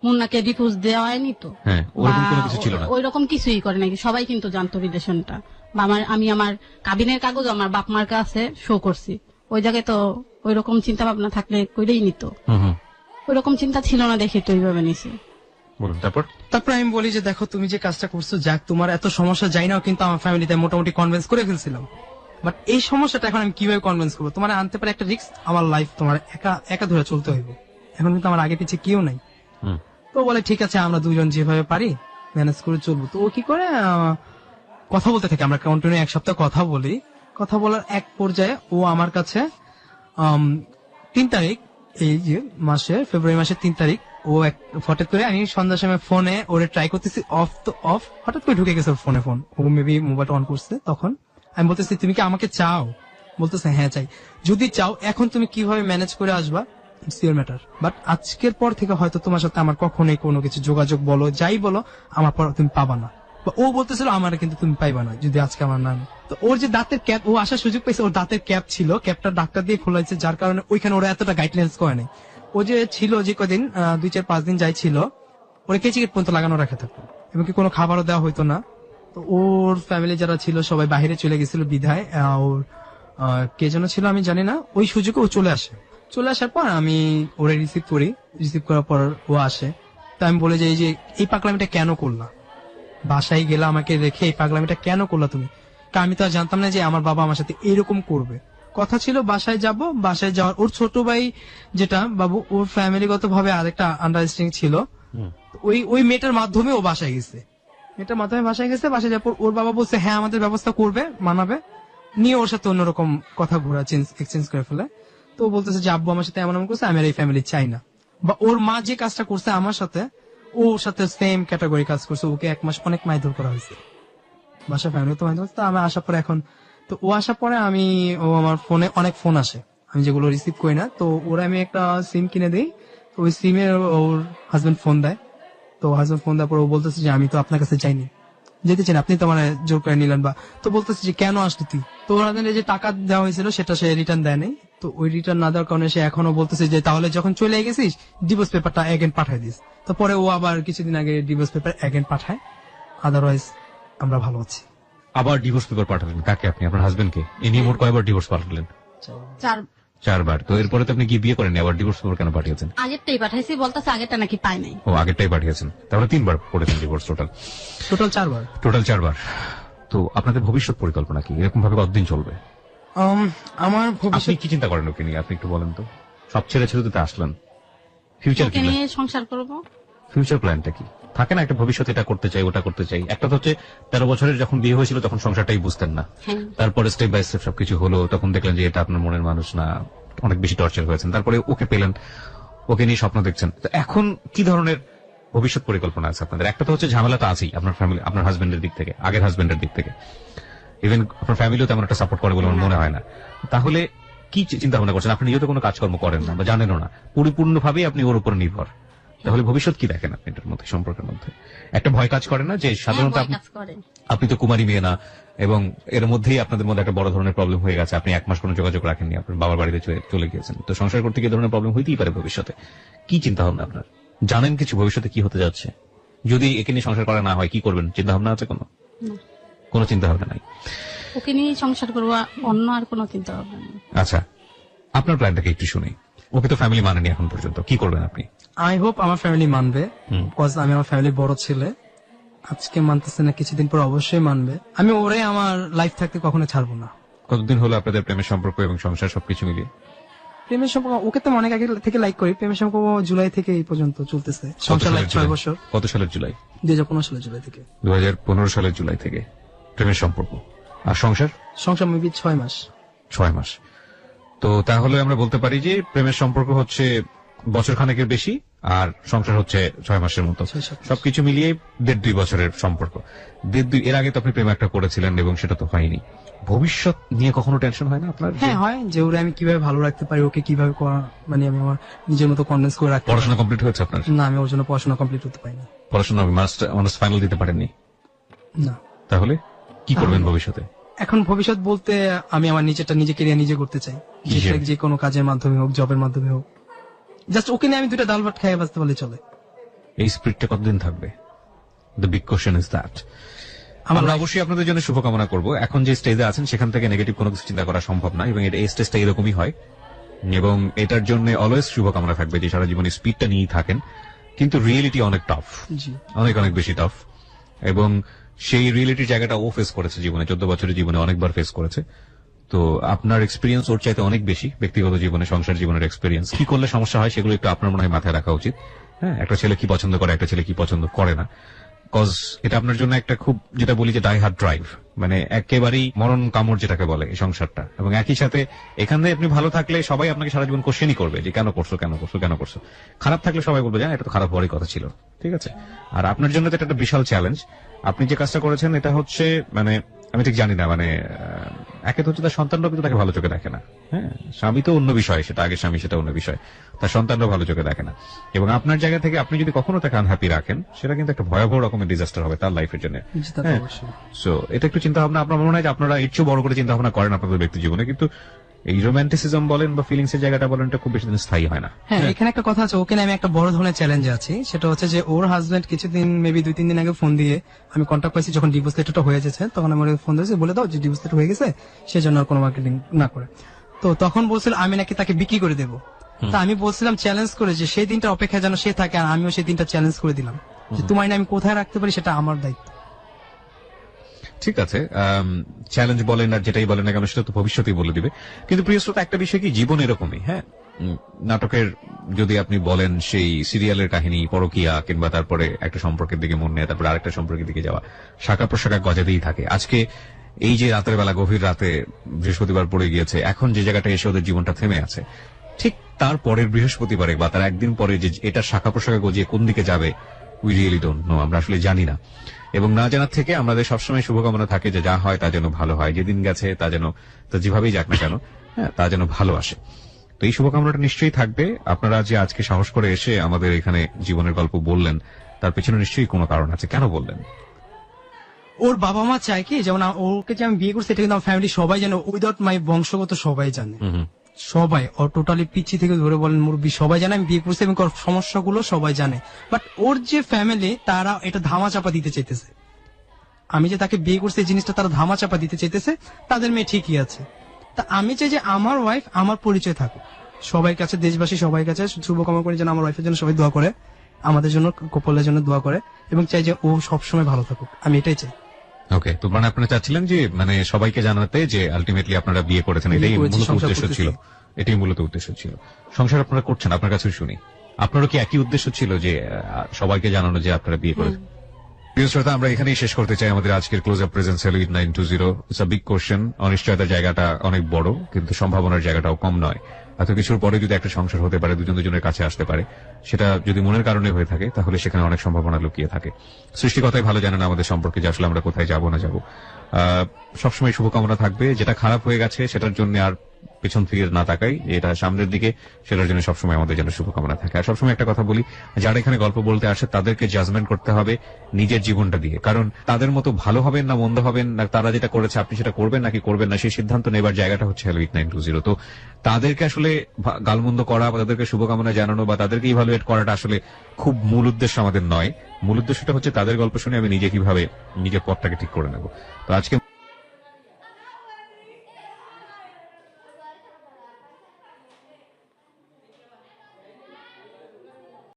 মুন্নাকে ডিভোর্স দেওয়া হয়নি তো। হ্যাঁ, ওরকম কোনো কিছু ছিল না। ওই রকম কিছুই করে নাকি, সবাই কিন্তু জানতো রিলেশনটা। বা আমি আমার কাবিনের কাগজ আমার বাপ মার কাছে শো করছি, ওই জায়গায় তো ওই রকম চিন্তা ভাবনা থাকলে কইরেই নিত। ওই রকম চিন্তা ছিল না দেখে তো ওইভাবে নিছি। বলুন তারপর আমি বলি যে দেখো তুমি যে কাজটা করছো, যাক তোমার এত সমস্যা যাই নাও, কিন্তু আমার ফ্যামিলিতে মোটামুটি কনভিন্স করে ফেলছিলাম। বাট এই সমস্যাটা এখন আমি কিভাবে কনভিন্স করবো? তোমার আনতে পারে একটা রিস্ক, আমার লাইফ তোমার একা একা ধরে চলতে হইব। এখন কিন্তু আমার আগে পিছে কেউ নাই। হুম। তো বলে ঠিক আছে, আমরা দুজন যেভাবে পারি ম্যানেজ করে চলবো। তো ও কি করে কথা বলতে থাকে, আমরা কন্টিনিউ 1 সপ্তাহ কথা বলি। কথা বলার এক পর্যায়ে ও আমার কাছে 3 তারিখ, এই যে ফেব্রুয়ারি মাসের 3 তারিখ, ও হঠাৎ করে, আমি সন্ধ্যার সময় ফোনে ওরে ট্রাই করতেছি, অফ তো অফ, হঠাৎ করে ঢুকে গেছে ওর ফোন। ও মেবি মোবাইলটা অন করছে। তখন আমি বলতেছি, তুমি কি আমাকে চাও? বলতেছে হ্যাঁ চাই। যদি চাও এখন তুমি কিভাবে ম্যানেজ করে আসবা, ইটস ইওর ম্যাটার, বাট আজকের পর থেকে হয়তো তোমার সাথে আমার কখনোই কোনো কিছু যোগাযোগ বলো, যাই বলো, আমার পর তুমি পাবা না। বা ও বলতেছিল আমার কিন্তু তুমি পাইবা না যদি আজকে আমার না। তো ওর যে দাঁতের ক্যাপ, ও আসার সুযোগ পাইছে, ওর দাঁতের ক্যাপ ছিল, ক্যাপটা ডাক্তার দিয়ে খোলাইছে, যার কারণে ওইখানে ওরা এতটা গাইডলাইন্স করে নাই। ও যে ছিল যে কদিন 2-4-5 দিন যাই ছিল, ওরা কেচিকেট পর্যন্ত লাগানো রাখা থাকতো, এবং কি কোনো খাবারও দেওয়া হইতো না। তো ওর ফ্যামিলি যারা ছিল সবাই বাইরে চলে গেছিল বিধায়, ওর কে যেন ছিল আমি জানি না, ওই সুযোগে ও চলে আসে। চলে আসার পর আমি ওরে রিসিভ করি। রিসিভ করার পর ও আসে। তো আমি বলে যাই যে এই পাগলামিটা কেন করলা, বাসায় গেলা আমাকে রেখে এই পাগলামিটা কেন করলা তুমি? কারণ আমি তো আর জানতাম না যে আমার বাবা আমার সাথে এরকম করবে। কথা ছিল বাসায় যাব, বাসায় যাওয়ার, ওর ছোট ভাই যেটা বাবু, ওর ফ্যামিলিগত ভাবে আরেকটা আন্ডারস্ট্যান্ডিং ছিল, ওই মেয়েটার মাধ্যমে ও বাসায় গেছে। মেয়েটার মাধ্যমে বাসায় গেছে। বাসায় যাওয়ার পর ওর বাবা বলছে হ্যাঁ আমাদের ব্যবস্থা করবে, মানাবে, নিয়ে ওর সাথে অন্যরকম কথা ঘোরা এক্সচেঞ্জ করে ফেলে। তো ও বলতেছে যে আব্বু আমার সাথে এমন করছে, আমি আর এই ফ্যামিলি চাই না। বা ওর মা যে কাজটা করছে আমার সাথে, ওর সাথে সেম ক্যাটাগরি কাজ করছে। ওকে 1 মাস অনেক মারধর করা হয়েছে, বাসা ফ্যামিলি তো মারধর। তো আমি আসার পরে এখন, তো ও আসার পরে ও আমার ফোনে অনেক ফোন আসে, আমি যেগুলো রিসিভ করি না। তো ওরা আমি একটা সিম কিনে দিই। তো ওই সিমে ওর হাজবেন্ড ফোন দেয়। তো হাজবেন্ড ফোন দেওয়ার পর ও বলতেছে যে আমি তো আপনার কাছে যাইনি, যেতে চান, আপনি তো আমার জোর করে নিলেন। বা তো বলতেছে যে কেন আসলি তুই? তো ওর হাজবেন্ডের যে টাকা দেওয়া হয়েছিল সেটা সে রিটার্ন দেয় নাই। তো ওই রিটার্ন না দেওয়ার কারণে সে এখনো বলতেছে যে তাহলে যখন চলে গেছিস ডিভোর্স পেপারটা এগেন পাঠাই দিস। তো পরে ও আবার কিছুদিন আগে ডিভোর্স পেপার এগেন পাঠায়। আদারওয়াইজ আমরা ভালো আছি। আবার ডিভোর্স পেপার পাঠালেন কাকে? আপনি আপনার হাজবেন্ডকে? ইনি মোট কয়বার ডিভোর্স পাঠালেন? 4 বার। তো এরপরে তো আপনি গিয়ে বিয়ে করেন, আবার ডিভোর্স পেপার কেন পাঠিয়েছেন? আগেরটাই পাঠাইছি, বলতেছে আগেরটা নাকি পায় নাই। ও আগেরটাই পাঠিয়েছেন, তাহলে 3 বার করেছেন ডিভোর্স টোটাল 4 বার। 4 বার। তো আপনাদের ভবিষ্যৎ পরিকল্পনা কি? এরকম ভাবে কতদিন চলবে? আমার আপনি ভবিষ্যৎ, কি চিন্তা করেন ওকে নিয়ে? আপনি একটু বলেন তো। সব ছেড়ে ছেড়ে তো আসলেন, ফিউচার ওকে কি? নিয়ে সংসার করব। ফিউচার প্ল্যানটা কি? থাকে না একটা ভবিষ্যৎ, এটা করতে চাই ওটা করতে চাই। একটা তো হচ্ছে 13 বছরের যখন বিয়ে হয়েছিল তখন সংসারটাই বুঝতেন না, হ্যাঁ, তারপরে স্টেপ বাই স্টেপ সবকিছু হলো, তখন দেখলেন যে এটা আপনার মনের মানুষ না, অনেক বেশি টর্চার হয়েছেন, তারপরে ওকে পেলেন, ওকে নিয়ে স্বপ্ন দেখছেন। তো এখন কি ধরনের ভবিষ্যৎ পরিকল্পনা আছে আপনাদের? একটা তো হচ্ছে ঝামেলাটা আছেই আপনার ফ্যামিলি, আপনার হাজবেন্ডের দিক থেকে, আগের হাজবেন্ডের দিক থেকে, ইভেন আপনার ফ্যামিলিও তেমন একটা সাপোর্ট করে বলে আমার মনে হয় না। তাহলে কি চিন্তা ভাবনা করছেন? আপনি নিজে তো কোনো কাজকর্ম করেন না বা জানেনও না, পরিপূর্ণভাবেই আপনি ওর উপর নির্ভর। তাহলে ভবিষ্যৎ কি দেখেন আপনি এটার মধ্যে, সম্পর্কের মধ্যে? একটা ভয় কাজ করে না যে সাধারণত হ্যাঁ, ভয় কাজ করে। আপনি তো কুমারী মেয়ে না, এবং এর মধ্যেই আপনাদের মধ্যে একটা বড় ধরনের প্রবলেম হয়ে গেছে, আপনি 1 মাস কোনো যোগাযোগ রাখেননি, আপনার বাবার বাড়িতে চলে গিয়েছেন, তো সংসার করতে গিয়ে ধরনের প্রবলেম হইতেই পারে ভবিষ্যতে। কি চিন্তা ভাবনা আপনার? জানেন কিছু ভবিষ্যতে কি হতে যাচ্ছে? যদি একে নিয়ে সংসার করা না হয় কি করবেন? চিন্তা ভাবনা আছে কোনো? না। কোনো চিন্তা ভাবনা নাই। ওকে নিয়ে সংসার করবো, অন্য আর কোনো চিন্তা ভাবনা নেই। আচ্ছা, আপনার প্ল্যানটাকে একটু শুনি। ওকে তো ফ্যামিলি মানেনি এখন পর্যন্ত, কি করবেন আপনি? আই হোপ আমার ফ্যামিলি মানবে, বিকজ আমি আমার ফ্যামিলির বড় ছেলে। আজকে মানতেছে না, কিছুদিন পর অবশ্যই মানবে। আমি ওরে আমার লাইফ থাকতে কখনো ছাড়বো না। কতদিন হলো আপনাদের প্রেমের সম্পর্ক এবং সংসার সবকিছু মিলিয়ে? প্রেমের সম্পর্ক, ওকে তো অনেক আগে থেকে লাইক করি। প্রেমের সম্পর্ক জুলাই থেকে এই পর্যন্ত চলতেছে। সংসার লাইফ 6 বছর। কত সালের জুলাই? 2015 সালের জুলাই থেকে। 2015 সালের জুলাই থেকে প্রেমের সম্পর্ক। আর সংসার? সংসার মেবি 6 মাস। 6 মাস। তো তাহলে আমরা বলতে পারি যে প্রেমের সম্পর্ক হচ্ছে বছর খানেকের বেশি, আর সংসার হচ্ছে 6 মাসের মতো। 6-7 মাস। সবকিছু মিলিয়ে 1.5-2 বছরের সম্পর্ক। 1.5-2 এর আগে তো আপনি প্রেম একটা করেছিলেন এবং সেটা তো হয়নি। ভবিষ্যৎ নিয়ে কখনো টেনশন হয় না আপনার? হ্যাঁ হয়, যে ওরে আমি কিভাবে ভালো রাখতে পারি, ওকে কিভাবে মানে আমি আমার নিজের মতো কনভিন্স করে রাখতে পারি। পড়াশোনা কমপ্লিট হয়েছে আপনার? না, আমি ওর জন্য পড়াশোনা কমপ্লিট করতে পারিনি। পড়াশোনা অনার্স ফাইনাল দিতে পারেননি? না। তাহলে কি করবেন ভবিষ্যতে? এখন ভবিষ্যৎ বলতে আমি আমার নিজেরটা নিজে কেরিয়ার নিজে করতে চাই, কিসের? যে কোনো কাজের মাধ্যমে হোক, জবের মাধ্যমে হোক। জাস্ট ওকে নিয়ে আমি 2টা ডাল ভাত খাইয়ে বাঁচতে পারলে চলে। এই স্পিরিটটা কতদিন থাকবে? The big question is that. আমরা অবশ্যই আপনাদের জন্য শুভকামনা করব। এখন যে স্টেজে আছেন সেখান থেকে নেগেটিভ কোনো কিছু চিন্তা করা সম্ভব না, এবং এই স্টেজটা এরকমই হয়, এবং এটার জন্য অলওয়েজ শুভকামনা থাকবে যে সারা জীবন স্পিডটা নিয়েই থাকেন। কিন্তু রিয়েলিটি অনেক টাফ, জি। অনেক অনেক বেশি টাফ, এবং সেই রিয়েলিটির জায়গাটা ও ফেস করেছে জীবনে, 14 বছরের জীবনে অনেকবার ফেস করেছে। তো আপনার এক্সপিরিয়েন্স ওর চাইতে অনেক বেশি, ব্যক্তিগত জীবনে, সংসার জীবনের এক্সপিরিয়েন্স। কি করলে সমস্যা হয় সেগুলো একটু আপনার মনে হয় মাথায় রাখা উচিত। হ্যাঁ, একটা ছেলে কি পছন্দ করে, একটা ছেলে কি পছন্দ করে না, কজ এটা আপনার জন্য একটা খুব, যেটা বলি যে ডাই হার্ড ড্রাইভ, মানে একেবারেই মরণ কামড় যেটাকে বলে এই সংসারটা। এবং একই সাথে এখানে আপনি ভালো থাকলে সবাই আপনাকে সারা জীবন কোশ্চেনই করবে যে কেন করছো, কেন করছো, কেন করছো। খারাপ থাকলে সবাই বলবে জান এটা তো খারাপ হওয়ারই কথা ছিল, ঠিক আছে। আর আপনার জন্য তো এটা একটা বিশাল চ্যালেঞ্জ। আপনি যে কাজটা করেছেন এটা হচ্ছে, মানে আমি ঠিক জানি না, মানে একে তো হচ্ছে তার সন্তানরাও কিন্তু তাকে ভালো চোখে দেখে না। হ্যাঁ, স্বামী তো অন্য বিষয়, সেটা আগে স্বামী, সেটা অন্য বিষয়, তার সন্তানরাও ভালো চোখে দেখে না। এবং আপনার জায়গা থেকে আপনি যদি কখনো তাকে আনহ্যাপি রাখেন, সেটা কিন্তু একটা ভয়াবহ রকমের ডিজাস্টার হবে তার লাইফের জন্য। জি, তা তো অবশ্যই। সো এটা একটু চিন্তা ভাবনা, আপনার মনে হয় যে আপনারা এর চেয়ে বড় করে চিন্তা ভাবনা করেন আপনাদের ব্যক্তি জীবনে, কিন্তু এই রোম্যান্টিসিজম বলেন বা ফিলিংস এর জায়গাটা বলেন, এটা খুব বেশি দিন স্থায়ী হয় না। হ্যাঁ, এখানে একটা কথা আছে, ওকে নিয়ে আমি একটা বড় ধরনের চ্যালেঞ্জে আছি। সেটা হচ্ছে যে ওর হাজবেন্ড কিছুদিন, মেবি 2-3 দিন আগে ফোন দিয়ে আমি কন্ট্যাক্ট পাইছি, যখন ডিভোর্স লেটারটা হয়ে যাচ্ছে, তখন আমি ওকে ফোন দিয়েছি, বলে দাও যে ডিভোর্স লেটার হয়ে গেছে, সেজন্য আর কোনো মার্কেটিং না করে। তো তখন বলছিল আমি নাকি তাকে বিক্রি করে দেবো। তা আমি বলছিলাম চ্যালেঞ্জ করে যে সেই দিনটা অপেক্ষায় যেন সে থাকে, আর আমিও সেই দিনটা চ্যালেঞ্জ করে দিলাম যে তোমায় না আমি কোথায় রাখতে পারি সেটা আমার দায়িত্ব। ঠিক আছে, চ্যালেঞ্জ বলেন আর যেটাই বলেন না কেন সেটা তো ভবিষ্যতেই বলে দিবে। কিন্তু প্রিয় শ্রোতা, একটা বিষয় কি, জীবন এরকমই। হ্যাঁ, নাটকের যদি আপনি বলেন সেই সিরিয়ালের কাহিনী, পরকীয়া, কিংবা তারপরে একটা সম্পর্কের দিকে মন নেয়, তারপরে আরেকটা সম্পর্কের দিকে যাওয়া, শাখা প্রশাখা গজাতেই থাকে। আজকে এই যে রাতের বেলা, গভীর রাতে বৃহস্পতিবার পড়ে গিয়েছে, এখন যে জায়গাটা এসে ওদের জীবনটা থেমে আছে, ঠিক তার পরের বৃহস্পতিবারে বা তার একদিন পরে যে এটা শাখা প্রশাখা গজিয়ে কোন দিকে যাবে, উই রিয়েলি ডোন্ট নো, আমরা আসলে জানি না। এবং না জানার থেকে আমাদের সবসময় শুভকামনা থাকে যে যা হয় তা যেন ভালো হয়, যেদিন গেছে তা যেন, তা যেভাবেই যাক না কেন, হ্যাঁ, তা যেন ভালো আসে। তো এই শুভকামনাটা নিশ্চয়ই থাকবে। আপনারা যে আজকে সাহস করে এসে আমাদের এখানে জীবনের গল্প বললেন, তার পেছনে নিশ্চয়ই কোনো কারণ আছে। কেন বললেন? ওর বাবা মা চায় কি, যেমন ওকে যে আমি বিয়ে করছি এটা কিন্তু আমার ফ্যামিলি সবাই জানে, উইদাউট মাই বংশগত সবাই জানে, সবাই, ও টোটালি পিচ্ছি থেকে ধরে বলেন মুরব্বী সবাই জানে আমি বিয়ে করছি, এবং ওর সমস্যাগুলো সবাই জানে। বাট ওর যে ফ্যামিলি, তারা এটা ধামাচাপা দিতে চাইতেছে। আমি যে তাকে বিয়ে করছি এই জিনিসটা তারা ধামাচাপা দিতে চাইতেছে, তাদের মেয়ে ঠিকই আছে। তা আমি চাই যে আমার ওয়াইফ আমার পরিচয় থাকুক সবার কাছে, দেশবাসী সবাই কাছে শুভকামনা করি যেন আমার ওয়াইফের জন্য সবাই দোয়া করে, আমাদের জন্য, কপলের জন্য দোয়া করে, এবং চাই যে ও সবসময় ভালো থাকুক। আমি এটাই চাই। ওকে, তো মানে আপনারা চাচ্ছিলেন যে মানে সবাইকে জানাতে যে আলটিমেটলি আপনারা বিয়ে করেছেন, এটাই বিয়ে করেছি, মূলত সংসার উদ্দেশ্য করতেছি। ছিল। এটাই মূলত উদ্দেশ্য ছিল। সংসার আপনারা করছেন, আপনার কাছে শুনি, আপনারও কি একই উদ্দেশ্য ছিল যে সবাইকে জানানো যে আপনারা বিয়ে করেছেন? প্রিয় শ্রোতা, আমরা এখানেই শেষ করতে চাই আমাদের আজকের close up presence hello 8920। It's a big question. অনিশ্চয়তার জায়গাটা অনেক বড়, কিন্তু সম্ভাবনার জায়গাটাও কম নয়। এত কিছুর পরে যদি একটা সংসার হতে পারে, দুজন দুজনের কাছে আসতে পারে, সেটা যদি মনের কারণে হয়ে থাকে, তাহলে সেখানে অনেক সম্ভাবনা লুকিয়ে থাকে। সৃষ্টিকর্তাই ভালো জানেন আমাদের সম্পর্কে যে আসলে আমরা কোথায় যাব না যাব। সবসময় শুভকামনা থাকবে। যেটা খারাপ হয়ে গেছে সেটার জন্য আর পেছন ফিরে না তাকাই, এটা সামনের দিকে, সেটার জন্য সবসময় আমাদের জন্য শুভকামনা থাকে। আর সবসময় একটা কথা বলি, যারা এখানে গল্প বলতে আসে তাদেরকে জাজমেন্ট করতে হবে নিজের জীবনটা দিয়ে। কারণ তাদের মতো ভালো হবেন না মন্দ হবেন না, তারা যেটা করেছে আপনি সেটা করবেন নাকি করবেন না, সেই সিদ্ধান্ত নেবার জায়গাটা হচ্ছে হ্যালো 8920। তো তাদেরকে আসলে গালমন্দ করা বা তাদেরকে শুভকামনা জানানো বা তাদেরকে ইভালুয়েট করাটা আসলে খুব মূল উদ্দেশ্য আমাদের নয়। মূল উদ্দেশ্যটা হচ্ছে তাদের গল্প শুনে আমি নিজে কিভাবে নিজের পথটাকে ঠিক করে নেব। তো আজকে